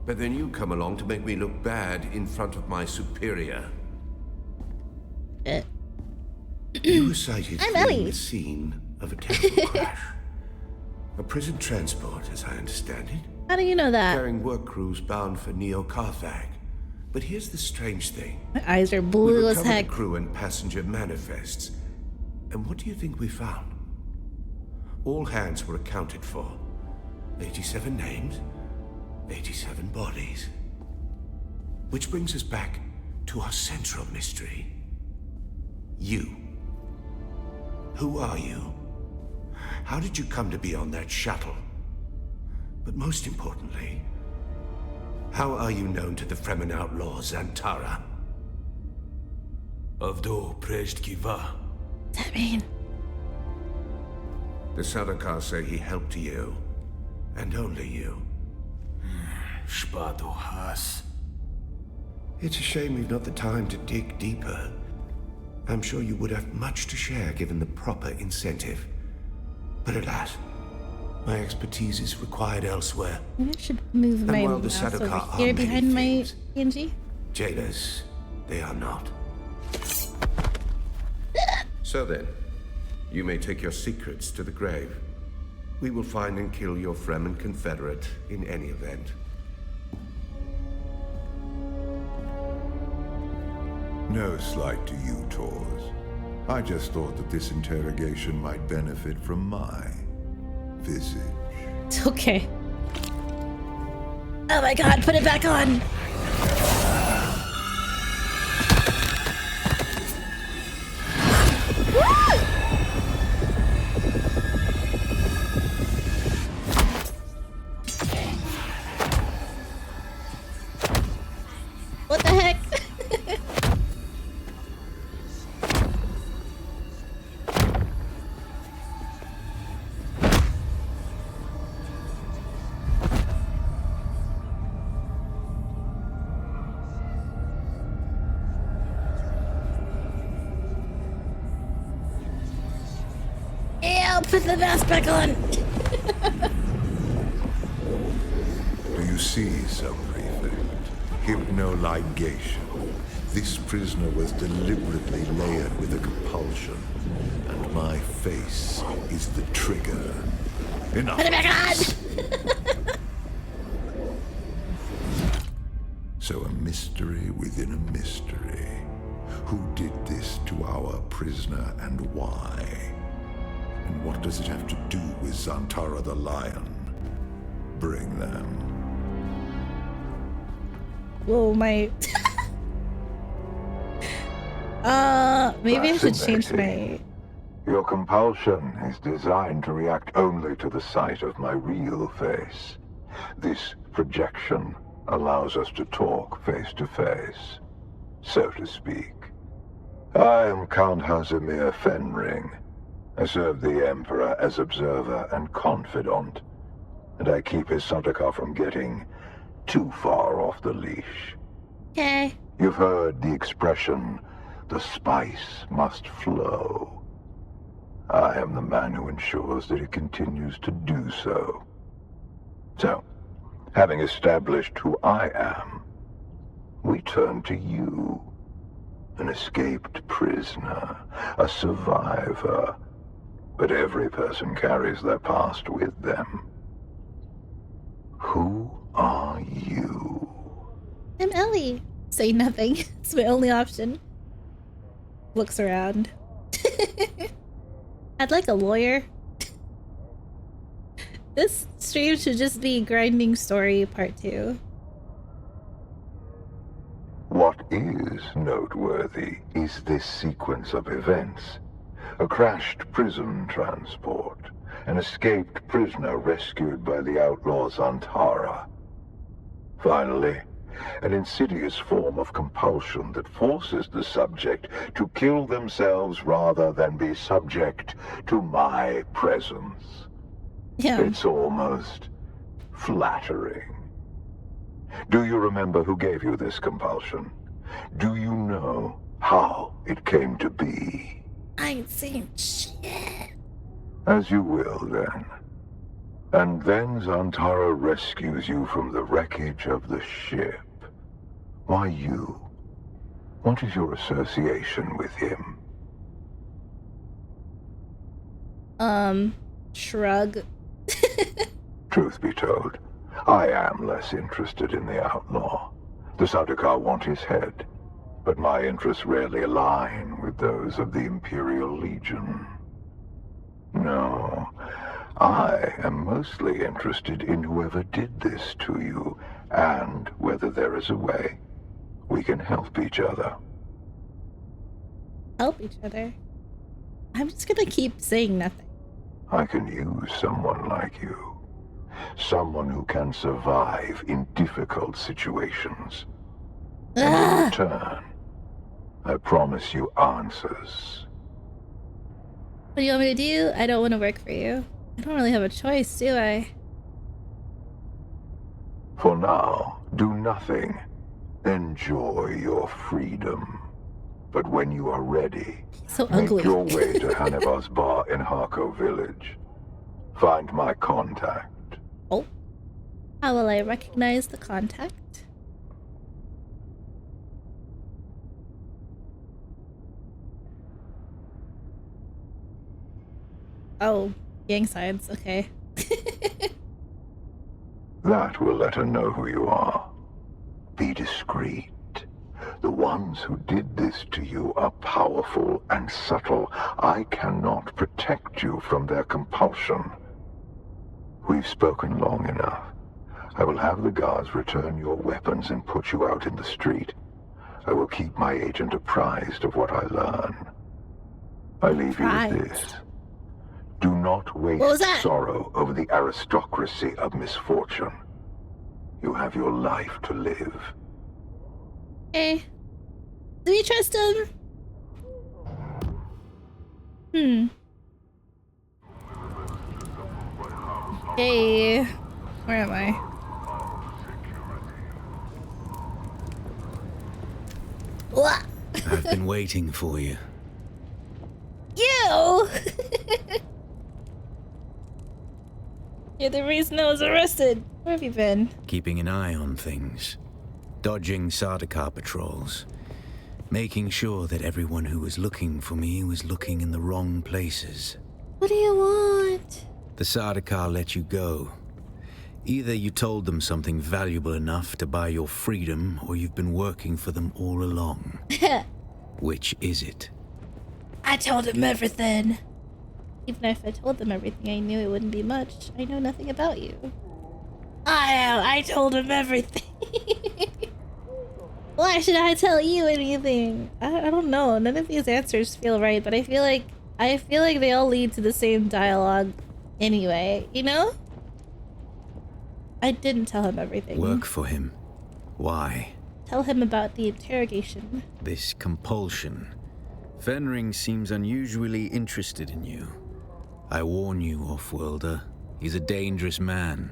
But then you come along to make me look bad in front of my superior. You were sighted fleeing the scene of a terrible crash. A prison transport, as I understand it. How do you know that? Carrying work crews bound for Neo-Carthag. But here's the strange thing. My eyes are blue as heck. The crew and passenger manifests. And what do you think we found? All hands were accounted for. 87 names, 87 bodies. Which brings us back to our central mystery. You. Who are you? How did you come to be on that shuttle? But most importantly, how are you known to the Fremen outlaw Zantara? Avdo Prejt Kiva. What's that mean? The Sardaukar say he helped you. And only you. Shpado Has. It's a shame we've not the time to dig deeper. I'm sure you would have much to share given the proper incentive. But alas, my expertise is required elsewhere. Maybe I should move my while the mouse Sardaukar over here are behind my many PNG. Jailers, they are not. So then, you may take your secrets to the grave. We will find and kill your Fremen confederate in any event. No slight to you, Tors. I just thought that this interrogation might benefit from my visage. It's okay. Oh my god, put it back on! What the heck? Ew, put the mask back on! Do you see, Sub-Prefect? Hypnoligation. This prisoner was deliberately layered with a compulsion, and my face is the trigger. Enough. Put it back on! So a mystery within a mystery. Who did this to our prisoner and why? And what does it have to do with Zantara the Lion? Bring them. Whoa, my... maybe I should change my... Your compulsion is designed to react only to the sight of my real face. This projection allows us to talk face to face, so to speak. I am Count Hazimir Fenring. I serve the Emperor as observer and confidant, and I keep his Sardaukar from getting too far off the leash. Okay. You've heard the expression, the spice must flow. I am the man who ensures that it continues to do so. So, having established who I am, we turn to you. An escaped prisoner, a survivor. But every person carries their past with them. Who are you? I'm Ellie. Say nothing. It's my only option. Looks around. I'd like a lawyer. This stream should just be Grinding Story Part 2. What is noteworthy is this sequence of events. A crashed prison transport. An escaped prisoner rescued by the outlaw Zantara. Finally, an insidious form of compulsion that forces the subject to kill themselves rather than be subject to my presence. Yeah. It's almost flattering. Do you remember who gave you this compulsion? Do you know how it came to be? I ain't seen shit. As you will, then. And then Zantara rescues you from the wreckage of the ship. Why you? What is your association with him? Shrug. Truth be told, I am less interested in the outlaw. The Sardaukar want his head, but my interests rarely align with those of the Imperial Legion. No, I am mostly interested in whoever did this to you, and whether there is a way we can help each other. Help each other? I'm just gonna keep saying nothing. I can use someone like you. Someone who can survive in difficult situations. And in return, I promise you answers. What do you want me to do? I don't want to work for you. I don't really have a choice, do I? For now, do nothing. Enjoy your freedom. But when you are ready, make your way to Hanibar's bar in Harko Village. Find my contact. Oh. How will I recognize the contact? Oh, gang signs, okay. That will let her know who you are. Be discreet. The ones who did this to you are powerful and subtle. I cannot protect you from their compulsion. We've spoken long enough. I will have the guards return your weapons and put you out in the street. I will keep my agent apprised of what I learn. I leave you with this. Do not waste sorrow over the aristocracy of misfortune. You have your life to live. Okay. Do we trust him? Hey. Where am I? What? I've been waiting for you. You! You're the reason I was arrested. Where have you been? Keeping an eye on things. Dodging Sardaukar patrols. Making sure that everyone who was looking for me was looking in the wrong places. What do you want? The Sardaukar let you go. Either you told them something valuable enough to buy your freedom, or you've been working for them all along. Which is it? I told him everything. Even if I told them everything, I knew it wouldn't be much. I know nothing about you. I told him everything. Why should I tell you anything? I don't know. None of these answers feel right, but I feel like they all lead to the same dialogue anyway, you know? I didn't tell him everything. Work for him. Why? Tell him about the interrogation. This compulsion. Fenring seems unusually interested in you. I warn you, Offworlder. He's a dangerous man.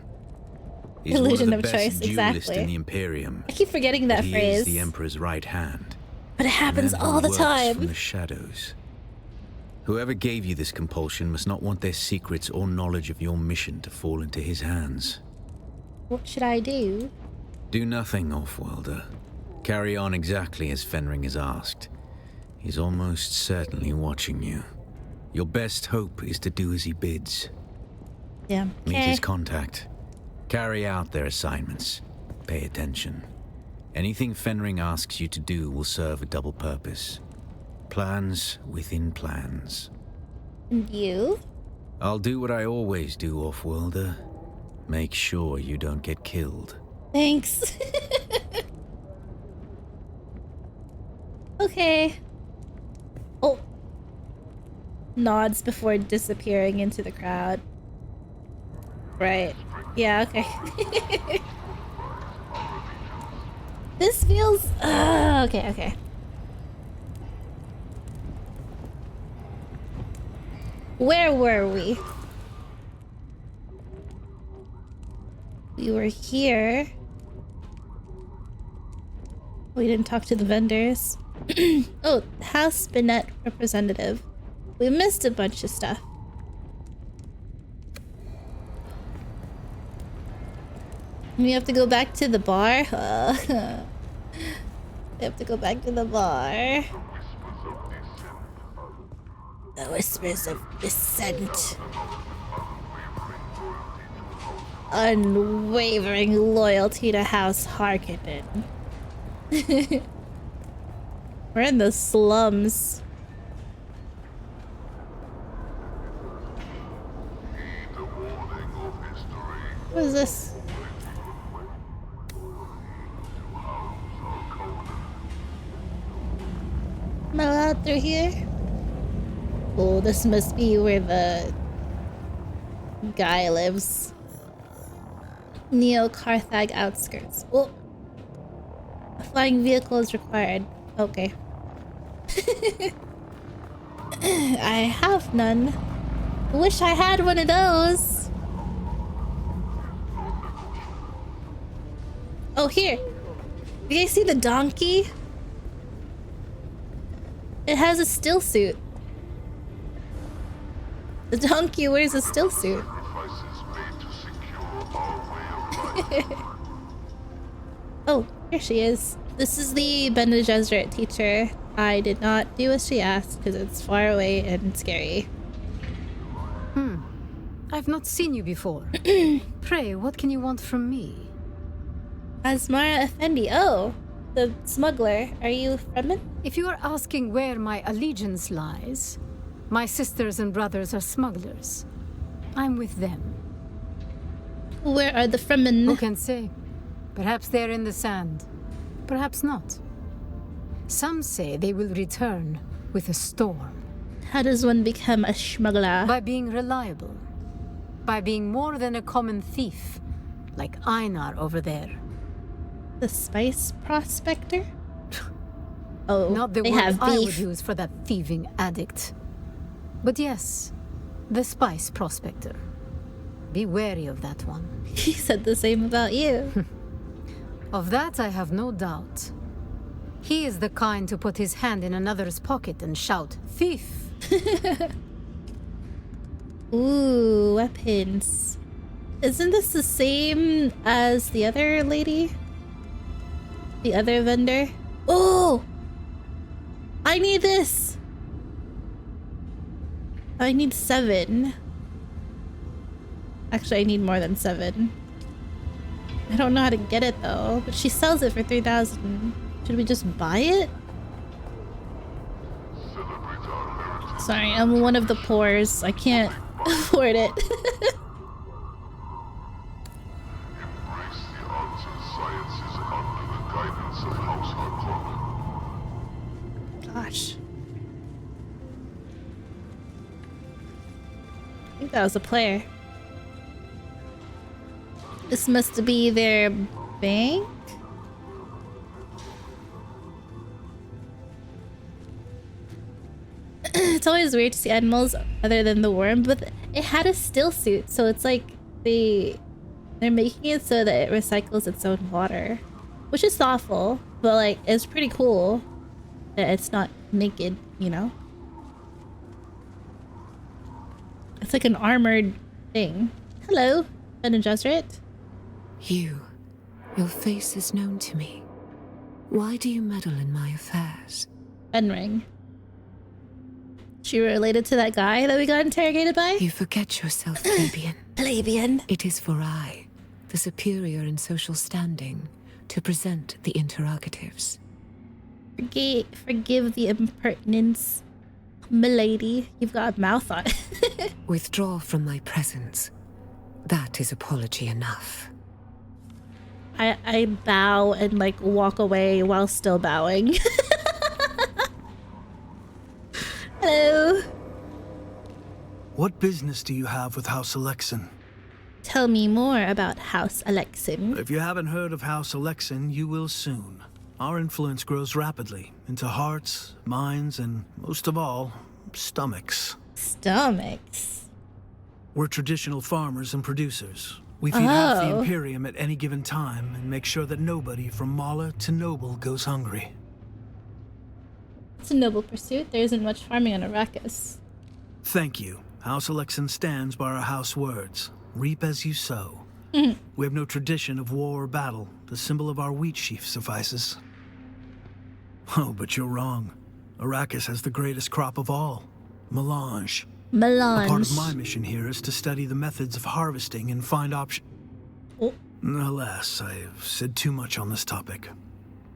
He's Illusion one of the of best choice, duelists exactly. in the Imperium. I keep forgetting that He phrase. is the Emperor's right hand. But it happens A man who all the works time. From the shadows. Whoever gave you this compulsion must not want their secrets or knowledge of your mission to fall into his hands. What should I do? Do nothing, Offworlder. Carry on exactly as Fenring has asked. He's almost certainly watching you. Your best hope is to do as he bids. Yeah. Meet his contact. Carry out their assignments. Pay attention. Anything Fenring asks you to do will serve a double purpose. Plans within plans. And you? I'll do what I always do, Offworlder. Make sure you don't get killed. Thanks. Okay. Oh. Nods before disappearing into the crowd. Right. Yeah, okay. This feels... okay. Where were we? We were here. We didn't talk to the vendors. Oh, House Binet representative. We missed a bunch of stuff. We have to go back to the bar? We have to go back to the bar. The whispers of dissent. Unwavering loyalty to House Harkonnen. We're in the slums. What is this? Am I allowed through here? Oh, this must be where the guy lives. Neo-Carthag outskirts. Oh. A flying vehicle is required. Okay. I have none. Wish I had one of those. Oh, here. Do you see the donkey? It has a still suit. The donkey wears a still suit. Oh, here she is. This is the Bene Gesserit teacher. I did not do as she asked because it's far away and scary. I've not seen you before. Pray, what can you want from me? Asmara Effendi. Oh, the smuggler. Are you Fremen? If you are asking where my allegiance lies, my sisters and brothers are smugglers. I'm with them. Where are the Fremen? Who can say? Perhaps they're in the sand. Perhaps not. Some say they will return with a storm. How does one become a smuggler? By being reliable. By being more than a common thief, like Einar over there. The spice prospector? Oh, not the they word have I beef. would use for that thieving addict. But yes, the spice prospector. Be wary of that one. He said the same about you. Of that I have no doubt. He is the kind to put his hand in another's pocket and shout, "Thief!" Ooh, weapons. Isn't this the same as the other lady? The other vendor? Oh! I need this! I need 7. Actually, I need more than 7. I don't know how to get it though, but she sells it for 3,000. Should we just buy it? Sorry, I'm one of the poors. I can't afford it. Gosh. I think that was a player. This must be their bank? It's always weird to see animals other than the worm, but it had a still suit, so it's like they're making it so that it recycles its own water, which is thoughtful, but like it's pretty cool that it's not naked, you know? It's like an armored thing. Hello, Bene Gesserit. Your face is known to me. Why do you meddle in my affairs? Benring. She related to that guy that we got interrogated by? You forget yourself, plebeian. Plebeian. It is for I, the superior in social standing, to present the interrogatives. Forgive the impertinence, milady. You've got a mouth on it. Withdraw from my presence. That is apology enough. I bow and like walk away while still bowing. Hello. What business do you have with House Alexin? Tell me more about House Alexin. If you haven't heard of House Alexin, you will soon. Our influence grows rapidly into hearts, minds, and most of all, stomachs. Stomachs? We're traditional farmers and producers. We feed half the Imperium at any given time and make sure that nobody from Mala to Noble goes hungry. It's a noble pursuit. There isn't much farming on Arrakis. Thank you. House Alexin stands by our house words. Reap as you sow. We have no tradition of war or battle. The symbol of our wheat sheaf suffices. Oh, but you're wrong. Arrakis has the greatest crop of all. Melange. Melange. A part of my mission here is to study the methods of harvesting and find options. Oh. Alas, I've said too much on this topic.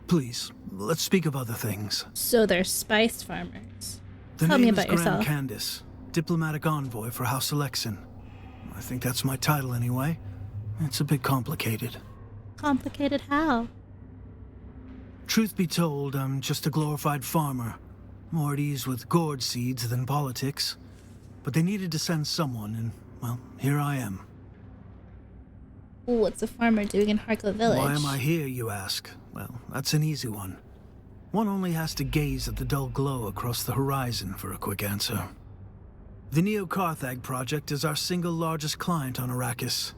Please, let's speak of other things. So they're spice farmers. The Tell name me is about Grand yourself. Candace, diplomatic envoy for House Alexin. I think that's my title anyway. It's a bit complicated. Complicated how? Truth be told, I'm just a glorified farmer. More at ease with gourd seeds than politics. But they needed to send someone, and, well, here I am. What's a farmer doing in Harko Village? Why am I here, you ask? Well, that's an easy one. One only has to gaze at the dull glow across the horizon for a quick answer. The Neo-Carthag project is our single largest client on Arrakis.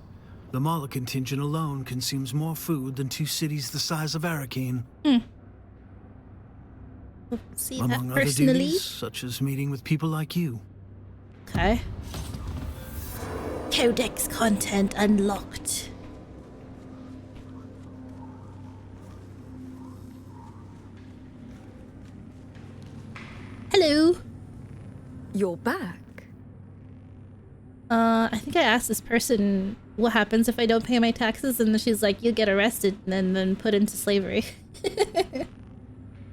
The Mala contingent alone consumes more food than 2 cities the size of Arakeen. See Among that other personally? duties, such as meeting with people like you. Okay. Codex content unlocked. Hello. You're back. I think I asked this person what happens if I don't pay my taxes, and she's like, you get arrested and then put into slavery.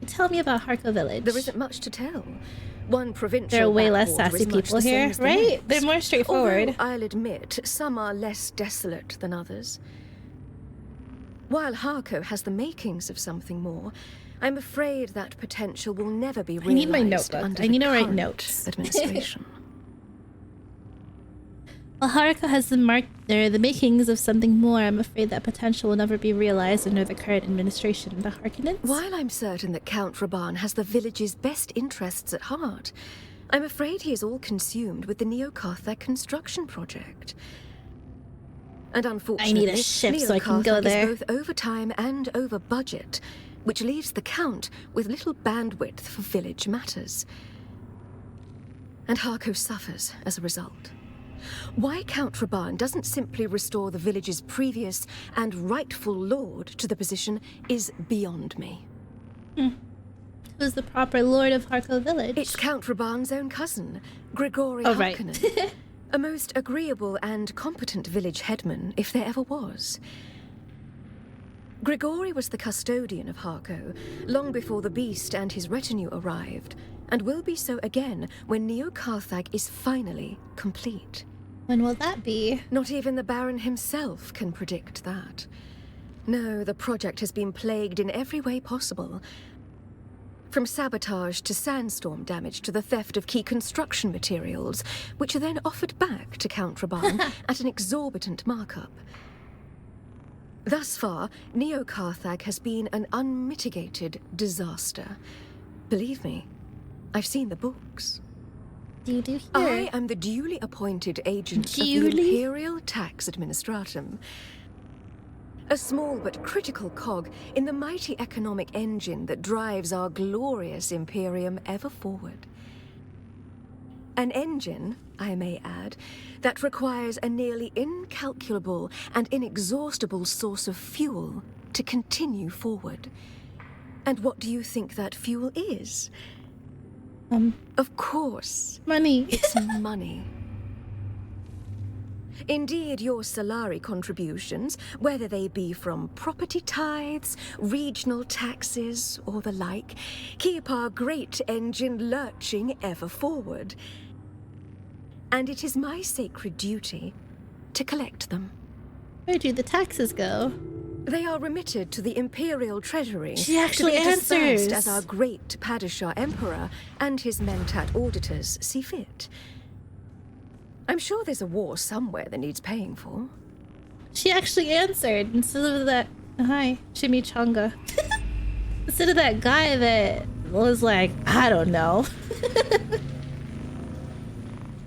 Tell me about Harko Village. There isn't much to tell. One provincial There are way less backwater sassy is much people the same here, as the right? next. They're more straightforward. Although, I'll admit, some are less desolate than others. While Harko has the makings of something more, I'm afraid that potential will never be realized. I need my notebook. Under I need the to write current notes. Administration. While Harko has the makings of something more, I'm afraid that potential will never be realized under the current administration. The Harkonnens? While I'm certain that Count Raban has the village's best interests at heart, I'm afraid he is all consumed with the Neo-Carthag construction project. And unfortunately, I need a ship so I can go Neo-Carthag there. is both over time and over budget, which leaves the Count with little bandwidth for village matters. And Harko suffers as a result. Why Count Raban doesn't simply restore the village's previous and rightful lord to the position is beyond me. Who's the proper lord of Harko Village? It's Count Raban's own cousin, Grigori Oh, right. Harkonnen. A most agreeable and competent village headman, if there ever was. Grigori was the custodian of Harko long before the beast and his retinue arrived, and will be so again when Neo-Carthag is finally complete. When will that be? Not even the Baron himself can predict that. No, the project has been plagued in every way possible. From sabotage to sandstorm damage to the theft of key construction materials, which are then offered back to Count Raban at an exorbitant markup. Thus far, Neo-Carthag has been an unmitigated disaster. Believe me, I've seen the books. Do hear? I am the duly appointed agent of the Imperial Tax Administratum. A small but critical cog in the mighty economic engine that drives our glorious Imperium ever forward. An engine, I may add, that requires a nearly incalculable and inexhaustible source of fuel to continue forward. And what do you think that fuel is? Of course. Money. It's money. Indeed, your salary contributions, whether they be from property tithes, regional taxes, or the like, keep our great engine lurching ever forward. And it is my sacred duty to collect them. Where do the taxes go? They are remitted to the Imperial Treasury. She actually to be dispersed answers. as our great Padishah Emperor and his Mentat auditors see fit. I'm sure there's a war somewhere that needs paying for. She actually answered instead of that. Hi, Chimichanga. Instead of that guy that was like, I don't know.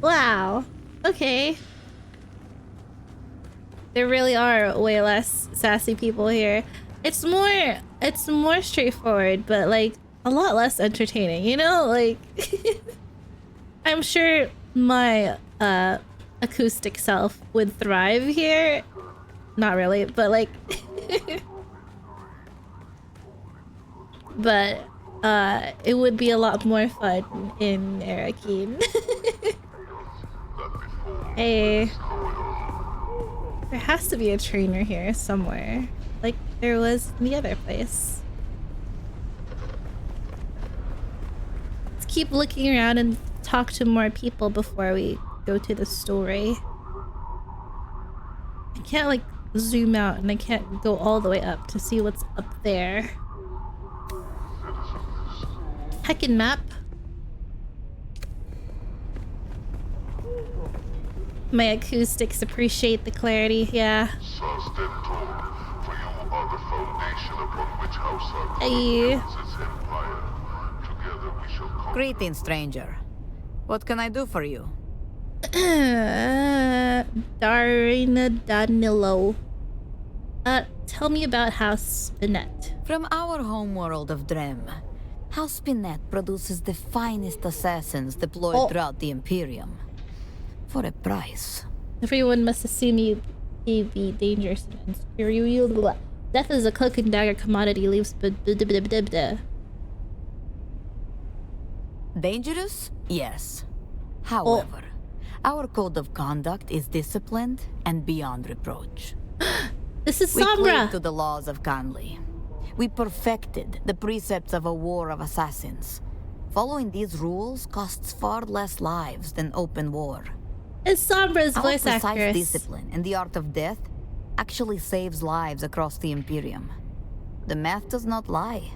Wow. Okay. There really are way less sassy people here. It's more straightforward, but like a lot less entertaining, you know? Like I'm sure my acoustic self would thrive here. Not really, but like but it would be a lot more fun in Arakeen. Hey. There has to be a trainer here somewhere, like there was in the other place. keep looking around and talk to more people before we go to the story. I can't like zoom out and I can't go all the way up to see what's up there. Heckin' map. My acoustics appreciate the clarity, yeah. Hey. Greetings, stranger. What can I do for you? Darina Danilo. Tell me about House Spinette. From our homeworld of Drem, House Spinette produces the finest assassins deployed throughout the Imperium. For a price. Everyone must assume you be dangerous and unscrewy. Death is a cloak and dagger commodity, leaves Dangerous? Yes. However, our code of conduct is disciplined and beyond reproach. This is We Sombra! cleave to the laws of Conley. We perfected the precepts of a war of assassins. Following these rules costs far less lives than open war. It's Sombra's voice Our precise actress. discipline in the art of death actually saves lives across the Imperium. The math does not lie.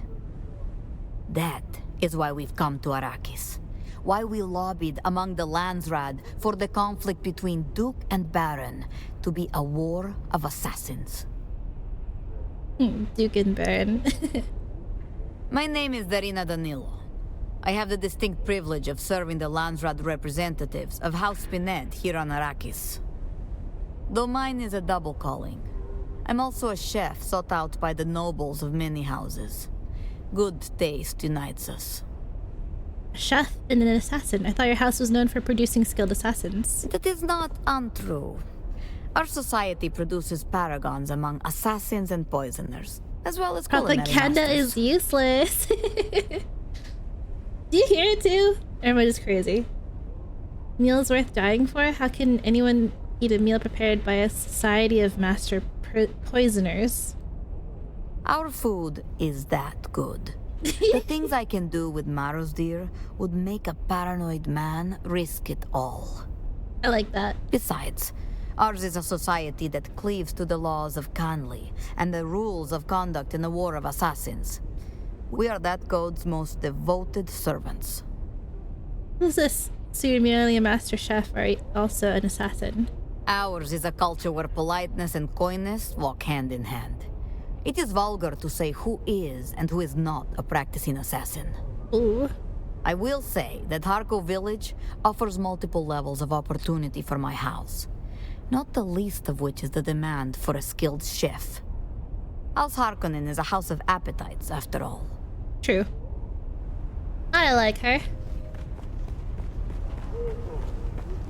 That is why we've come to Arrakis. Why we lobbied among the Landsraad for the conflict between Duke and Baron to be a war of assassins. Duke and Baron. My name is Darina Danilo. I have the distinct privilege of serving the Landsraad representatives of House Spinette here on Arrakis. Though mine is a double calling, I'm also a chef sought out by the nobles of many houses. Good taste unites us. A chef and an assassin. I thought your house was known for producing skilled assassins. That is not untrue. Our society produces paragons among assassins and poisoners, as well as culinary Propaganda masters. is useless. Do you hear it too? Or am I just crazy? Meals worth dying for? How can anyone eat a meal prepared by a society of master poisoners? Our food is that good. The things I can do with Marosdir would make a paranoid man risk it all. I like that. Besides, ours is a society that cleaves to the laws of Conley and the rules of conduct in the War of Assassins. We are that code's most devoted servants. Who's this? So you're merely a master chef or also an assassin? Ours is a culture where politeness and coyness walk hand in hand. It is vulgar to say who is and who is not a practicing assassin. Ooh. I will say that Harko Village offers multiple levels of opportunity for my house, not the least of which is the demand for a skilled chef. House Harkonnen is a house of appetites, after all. True. I like her.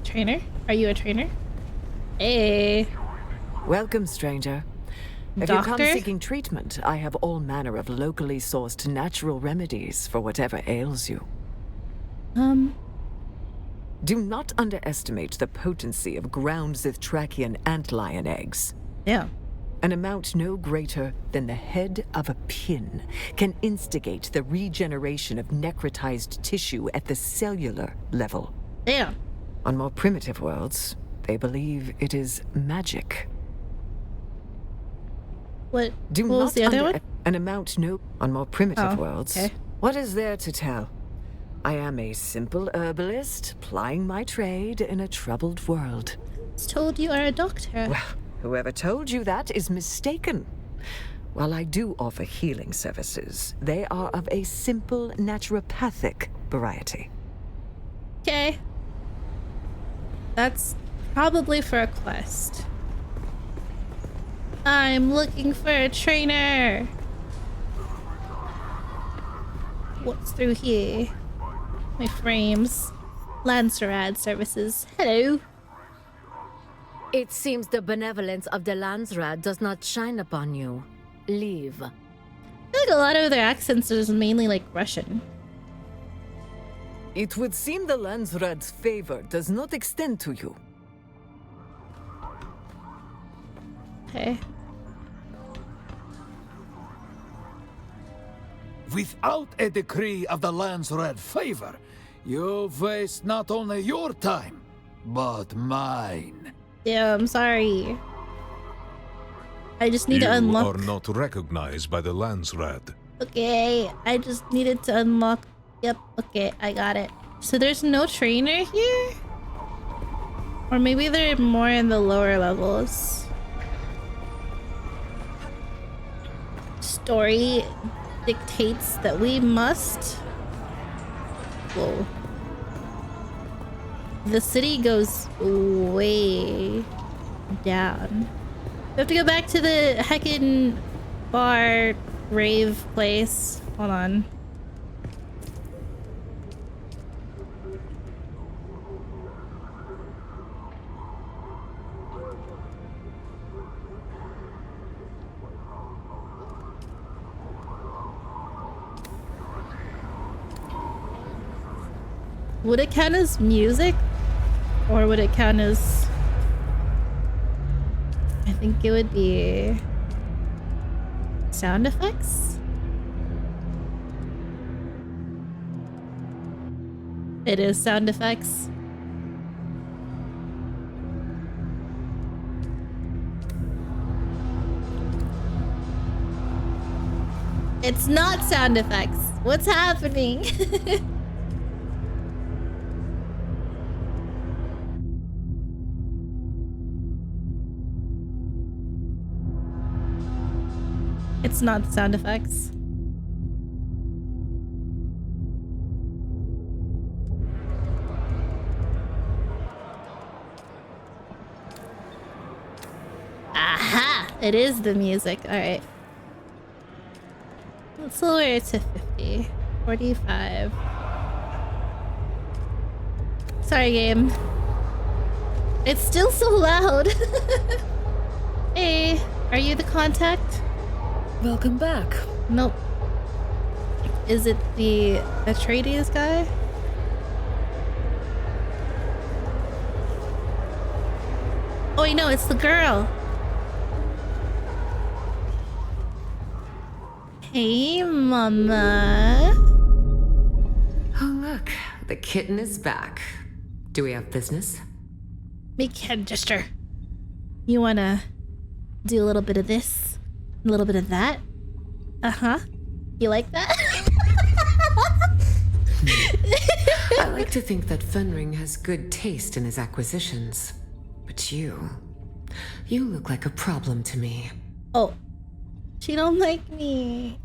Trainer? Are you a trainer? Hey. Welcome, stranger. If Doctor? you come seeking treatment, I have all manner of locally sourced natural remedies for whatever ails you. Do not underestimate the potency of ground Zithtrakian antlion eggs. Yeah. An amount no greater than the head of a pin can instigate the regeneration of necrotized tissue at the cellular level. Yeah. On more primitive worlds, they believe it is magic. What Do was not the other one? An amount no on more primitive Oh, worlds. okay. What is there to tell? I am a simple herbalist plying my trade in a troubled world. I was told you are a doctor. Well, whoever told you that is mistaken. While I do offer healing services, they are of a simple naturopathic variety. Okay. That's probably for a quest. I'm looking for a trainer. What's through here? My frames. Landsraad services. Hello. It seems the benevolence of the Landsraad does not shine upon you. Leave. I feel like a lot of their accents is mainly like Russian. It would seem the Landsraad's favor does not extend to you. Okay. Without a decree of the land's red favor, you've wasted not only your time, but mine. Yeah, I'm sorry. I just need to unlock... You are not recognized by the Landsraad. Okay, I just needed to unlock... Yep, okay, I got it. So there's no trainer here? Or maybe they're more in the lower levels. Story dictates that we must... Whoa. The city goes way down. We have to go back to the heckin' bar rave place. Hold on. Would it count as music? Or would it count as... I think it would be... sound effects? It is sound effects. It's not sound effects. What's happening? It's not sound effects. Aha! It is the music. Alright. Let's lower it to 50. 45. Sorry, game. It's still so loud. Hey, are you the contact? Welcome back. Nope. Is it the Atreides guy? Oh wait, no, it's the girl. Hey, mama. Oh, look. The kitten is back. Do we have business? Make hand gesture. You wanna do a little bit of this? A little bit of that? Uh-huh. You like that? I like to think that Fenring has good taste in his acquisitions. But you look like a problem to me. Oh. She don't like me.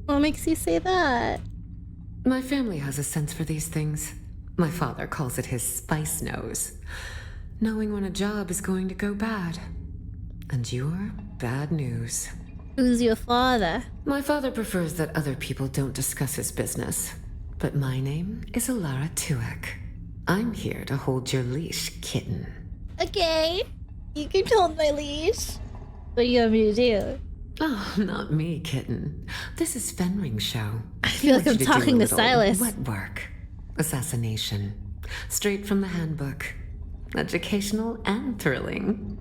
What makes you say that? My family has a sense for these things. My father calls it his spice nose. Knowing when a job is going to go bad. And you're bad news. Who's your father? My father prefers that other people don't discuss his business. But my name is Alara Tuek. I'm here to hold your leash, kitten. Okay. You can hold my leash. What do you want me to do? Oh, not me, kitten. This is Fenring's show. I feel like I'm talking to Sylus. Wet work. Assassination. Straight from the handbook. Educational and thrilling.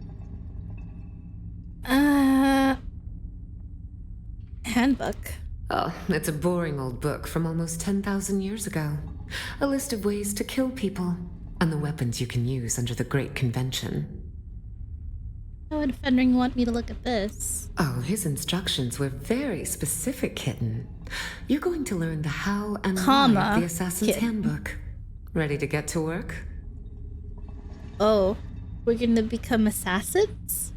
Handbook. Oh, it's a boring old book from almost 10,000 years ago. A list of ways to kill people, and the weapons you can use under the Great Convention. How would Fenring want me to look at this? Oh, his instructions were very specific, kitten. You're going to learn the how and why of the Assassin's Handbook. Ready to get to work? Oh, we're gonna become assassins?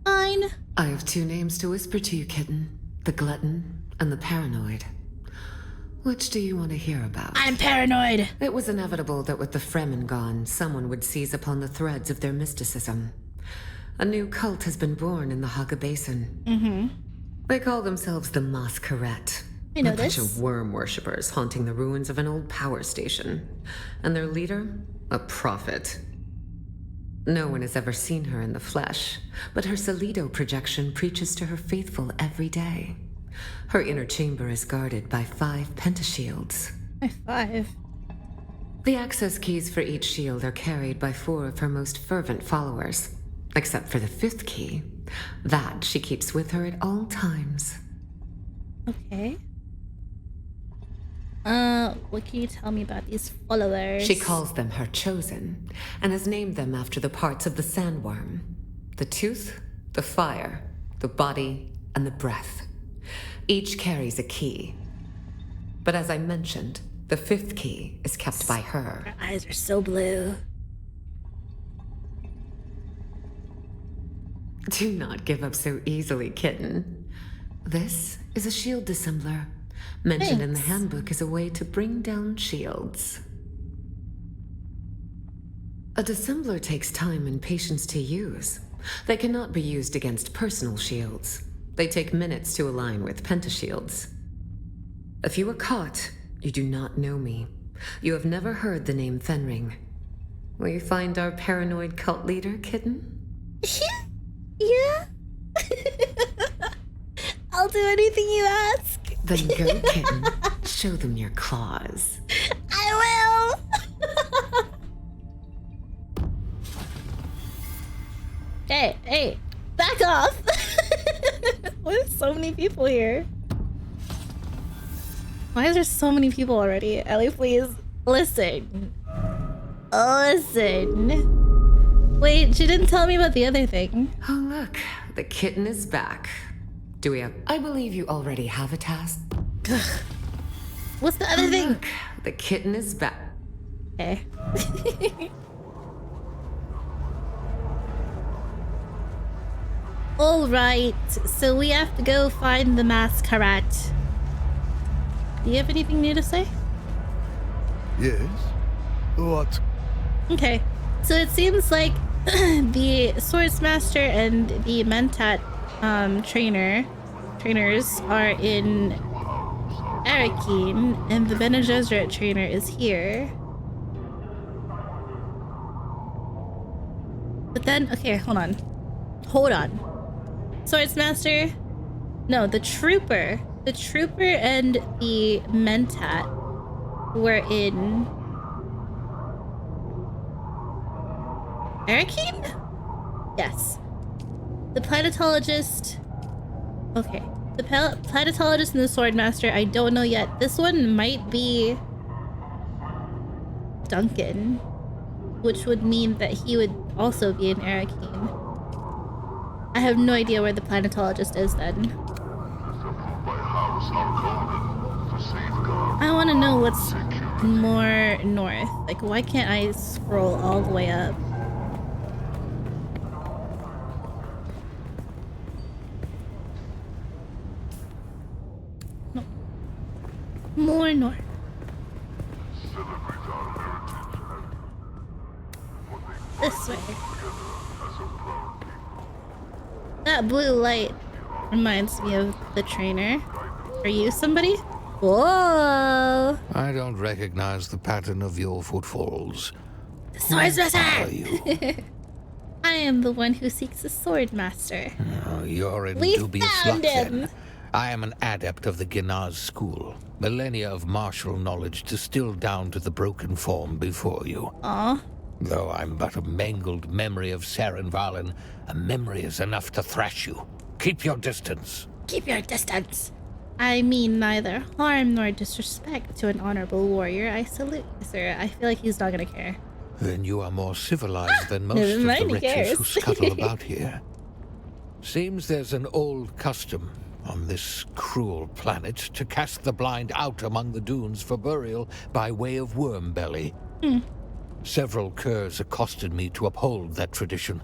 Fine. I have two names to whisper to you, kitten. The Glutton and the Paranoid. Which do you want to hear about? I'm paranoid! It was inevitable that with the Fremen gone, someone would seize upon the threads of their mysticism. A new cult has been born in the Haga Basin. Mm-hmm. They call themselves the Masquerette. I know a bunch this. of worm worshippers haunting the ruins of an old power station. And their leader? A prophet. No one has ever seen her in the flesh, but her Salido projection preaches to her faithful every day. Her inner chamber is guarded by 5 pentashields. By 5? The access keys for each shield are carried by 4 of her most fervent followers. Except for the 5th key, That she keeps with her at all times. Okay. What can you tell me about these followers? She calls them her chosen, and has named them after the parts of the sandworm. The tooth, the fire, the body, and the breath. Each carries a key. But as I mentioned, the 5th key is kept by her. Her eyes are so blue. Do not give up so easily, kitten. This is a shield dissembler, mentioned in the handbook as a way to bring down shields. A dissembler takes time and patience to use. They cannot be used against personal shields. They take minutes to align with pentashields. If you are caught, you do not know me. You have never heard the name Fenring. Will you find our paranoid cult leader, kitten? Yeah. I'll do anything you ask. Then go, kitten. Show them your claws. I will. Hey, back off. There's so many people here. Why is there so many people already? Ellie, please, listen. Listen. Wait, she didn't tell me about the other thing. Oh, look. The kitten is back. Do we have... I believe you already have a task. What's the other thing? Look, the kitten is back. Okay. All right, so we have to go find the masquerade. Do you have anything new to say? Yes? What? Okay, so it seems like the Swordsmaster and the Mentat trainers are in Arakeen, and the Bene Gesserit trainer is here. But then, okay, hold on. Swordsmaster, no, the Trooper and the Mentat were in Arakeen? Yes. The planetologist. Okay. The planetologist and the Swordmaster, I don't know yet. This one might be Duncan, which would mean that he would also be in Arakeen. I have no idea where the planetologist is then. I want to know what's more north. Like, why can't I scroll all the way up? No. More north. This way. That blue light reminds me of the trainer. Are you somebody? Whoa! I don't recognize the pattern of your footfalls. The Swordsmaster! I am the one who seeks the Swordmaster. Oh, you're in We dubious found luck him. then. I am an adept of the Ginaz school. Millennia of martial knowledge distilled down to the broken form before you. Aw. Though I'm but a mangled memory of Saren Valen, a memory is enough to thrash you. Keep your distance. Keep your distance. I mean neither harm nor disrespect to an honorable warrior. I salute you, sir. I feel like he's not gonna care. Then you are more civilized than most Never of mind, the he riches cares. who scuttle about here. Seems there's an old custom on this cruel planet to cast the blind out among the dunes for burial by way of worm belly. Several curs accosted me to uphold that tradition.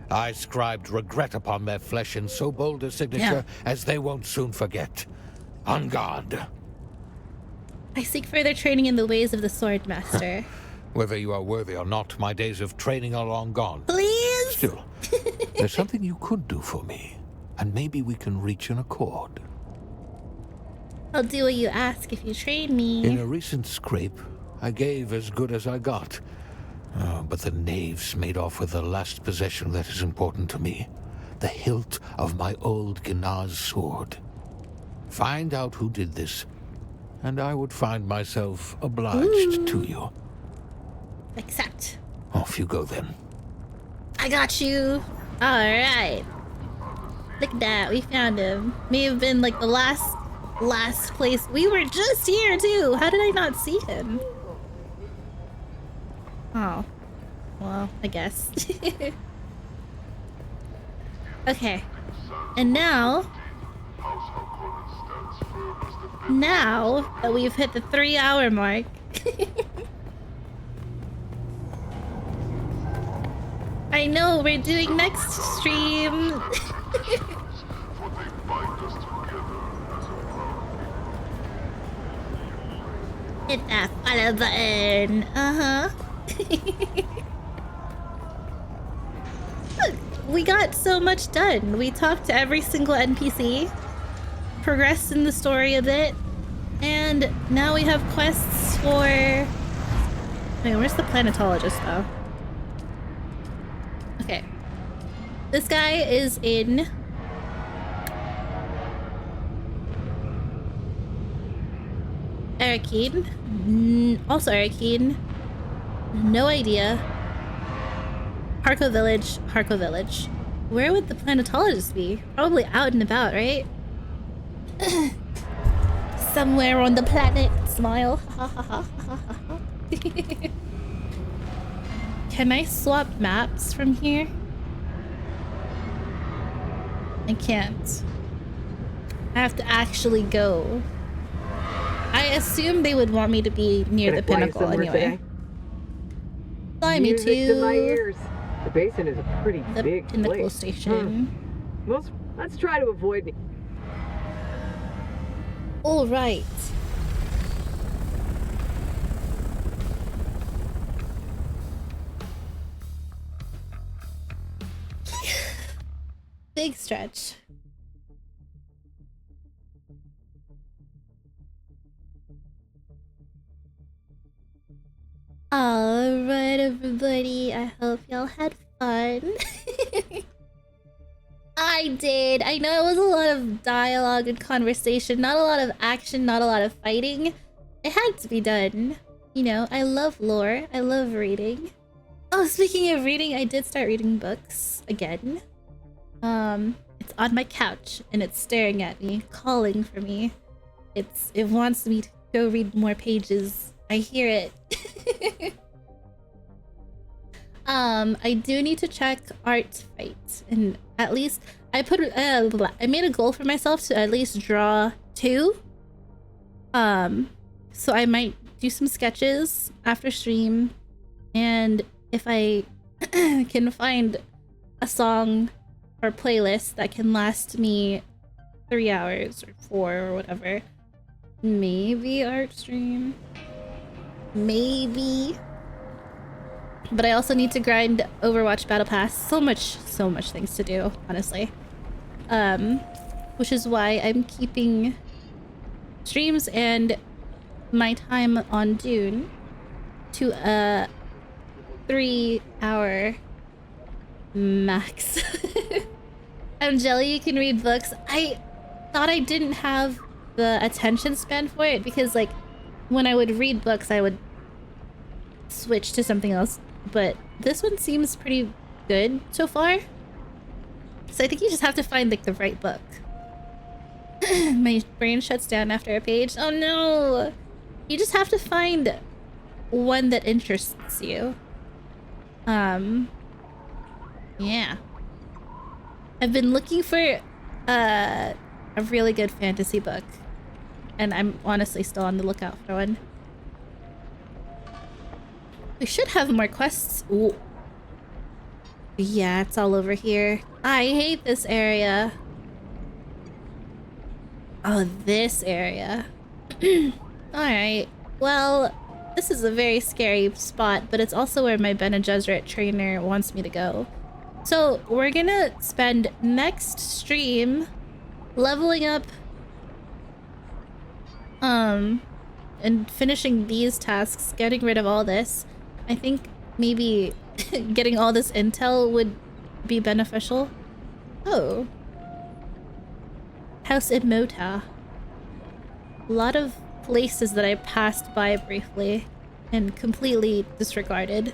I scribed regret upon their flesh in so bold a signature as they won't soon forget. On guard. I seek further training in the ways of the Swordmaster. Whether you are worthy or not, my days of training are long gone. Please? Still, there's something you could do for me, and maybe we can reach an accord. I'll do what you ask if you train me. In a recent scrape, I gave as good as I got. Oh, but the knaves made off with the last possession that is important to me. The hilt of my old Ginaz sword. Find out who did this, and I would find myself obliged to you. Accept. Off you go then. I got you. All right. Look at that, we found him. May have been like the last place. We were just here too. How did I not see him? Oh, well, I guess. Okay, and now that we've hit the 3-hour mark, I know we're doing next stream. Hit that follow button. Look, we got so much done. We talked to every single NPC, progressed in the story a bit, and now we have quests for... Wait, where's the planetologist though? Okay. This guy is in... Arakeen. Also Arakeen. No idea. Harco Village. Harco Village. Where would the planetologist be? Probably out and about, right? Somewhere on the planet. Smile. Can I swap maps from here? I can't. I have to actually go. I assume they would want me to be near the pinnacle anyway. Fly me to my ears. The basin is a pretty big pinnacle place. station. Let's try to avoid. All right. Big stretch. Alright, everybody. I hope y'all had fun. I did. I know it was a lot of dialogue and conversation, not a lot of action, not a lot of fighting. It had to be done. You know, I love lore. I love reading. Oh, speaking of reading, I did start reading books again. It's on my couch and it's staring at me, calling for me. It wants me to go read more pages. I hear it. I do need to check art fight, and at least I made a goal for myself to at least draw 2. So I might do some sketches after stream, and if I can find a song or playlist that can last me 3 hours or 4 or whatever, maybe art stream. Maybe. But I also need to grind Overwatch Battle Pass. So much things to do, honestly. Which is why I'm keeping streams and my time on Dune to a 3-hour max. Jelly, you can read books. I thought I didn't have the attention span for it because, like, when I would read books, I would switch to something else. But this one seems pretty good so far. So I think you just have to find, like, the right book. My brain shuts down after a page. Oh no! You just have to find one that interests you. Yeah. I've been looking for a really good fantasy book. And I'm honestly still on the lookout for one. We should have more quests. Ooh. Yeah, it's all over here. I hate this area. Oh, this area. Alright. Well, this is a very scary spot, but it's also where my Bene Gesserit trainer wants me to go. So, we're gonna spend next stream leveling up and finishing these tasks, getting rid of all this. I think maybe getting all this intel would be beneficial. Oh. House Imota. A lot of places that I passed by briefly and completely disregarded.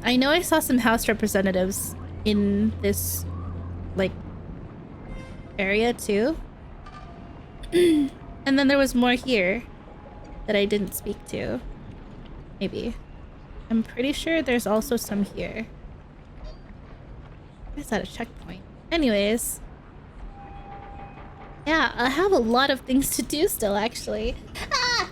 I know I saw some House representatives in this, like, area too. And then there was more here that I didn't speak to. Maybe. I'm pretty sure there's also some here. Is that a checkpoint? Anyways. Yeah, I have a lot of things to do still, actually. Ah!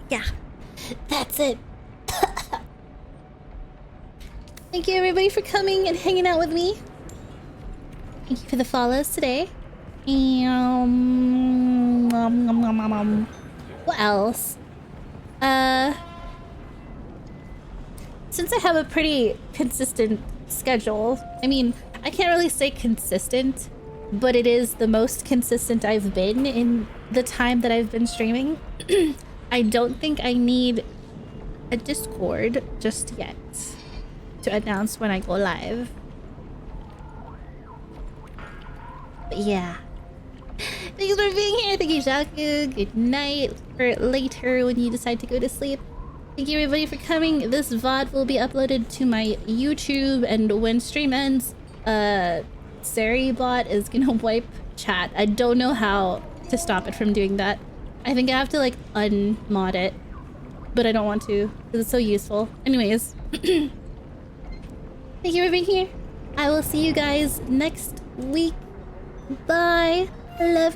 Yeah. That's it. Thank you everybody for coming and hanging out with me. Thank you for the follows today. What else? Since I have a pretty consistent schedule, I mean, I can't really say consistent, but it is the most consistent I've been in the time that I've been streaming. I don't think I need a Discord just yet to announce when I go live. But yeah. Thanks for being here. Thank you, Jaku. Good night or later when you decide to go to sleep. Thank you everybody for coming. This VOD will be uploaded to my YouTube, and when stream ends, Saribot is gonna wipe chat. I don't know how to stop it from doing that. I think I have to like unmod it, but I don't want to because it's so useful. Anyways, thank you for being here. I will see you guys next week. Bye. Love you.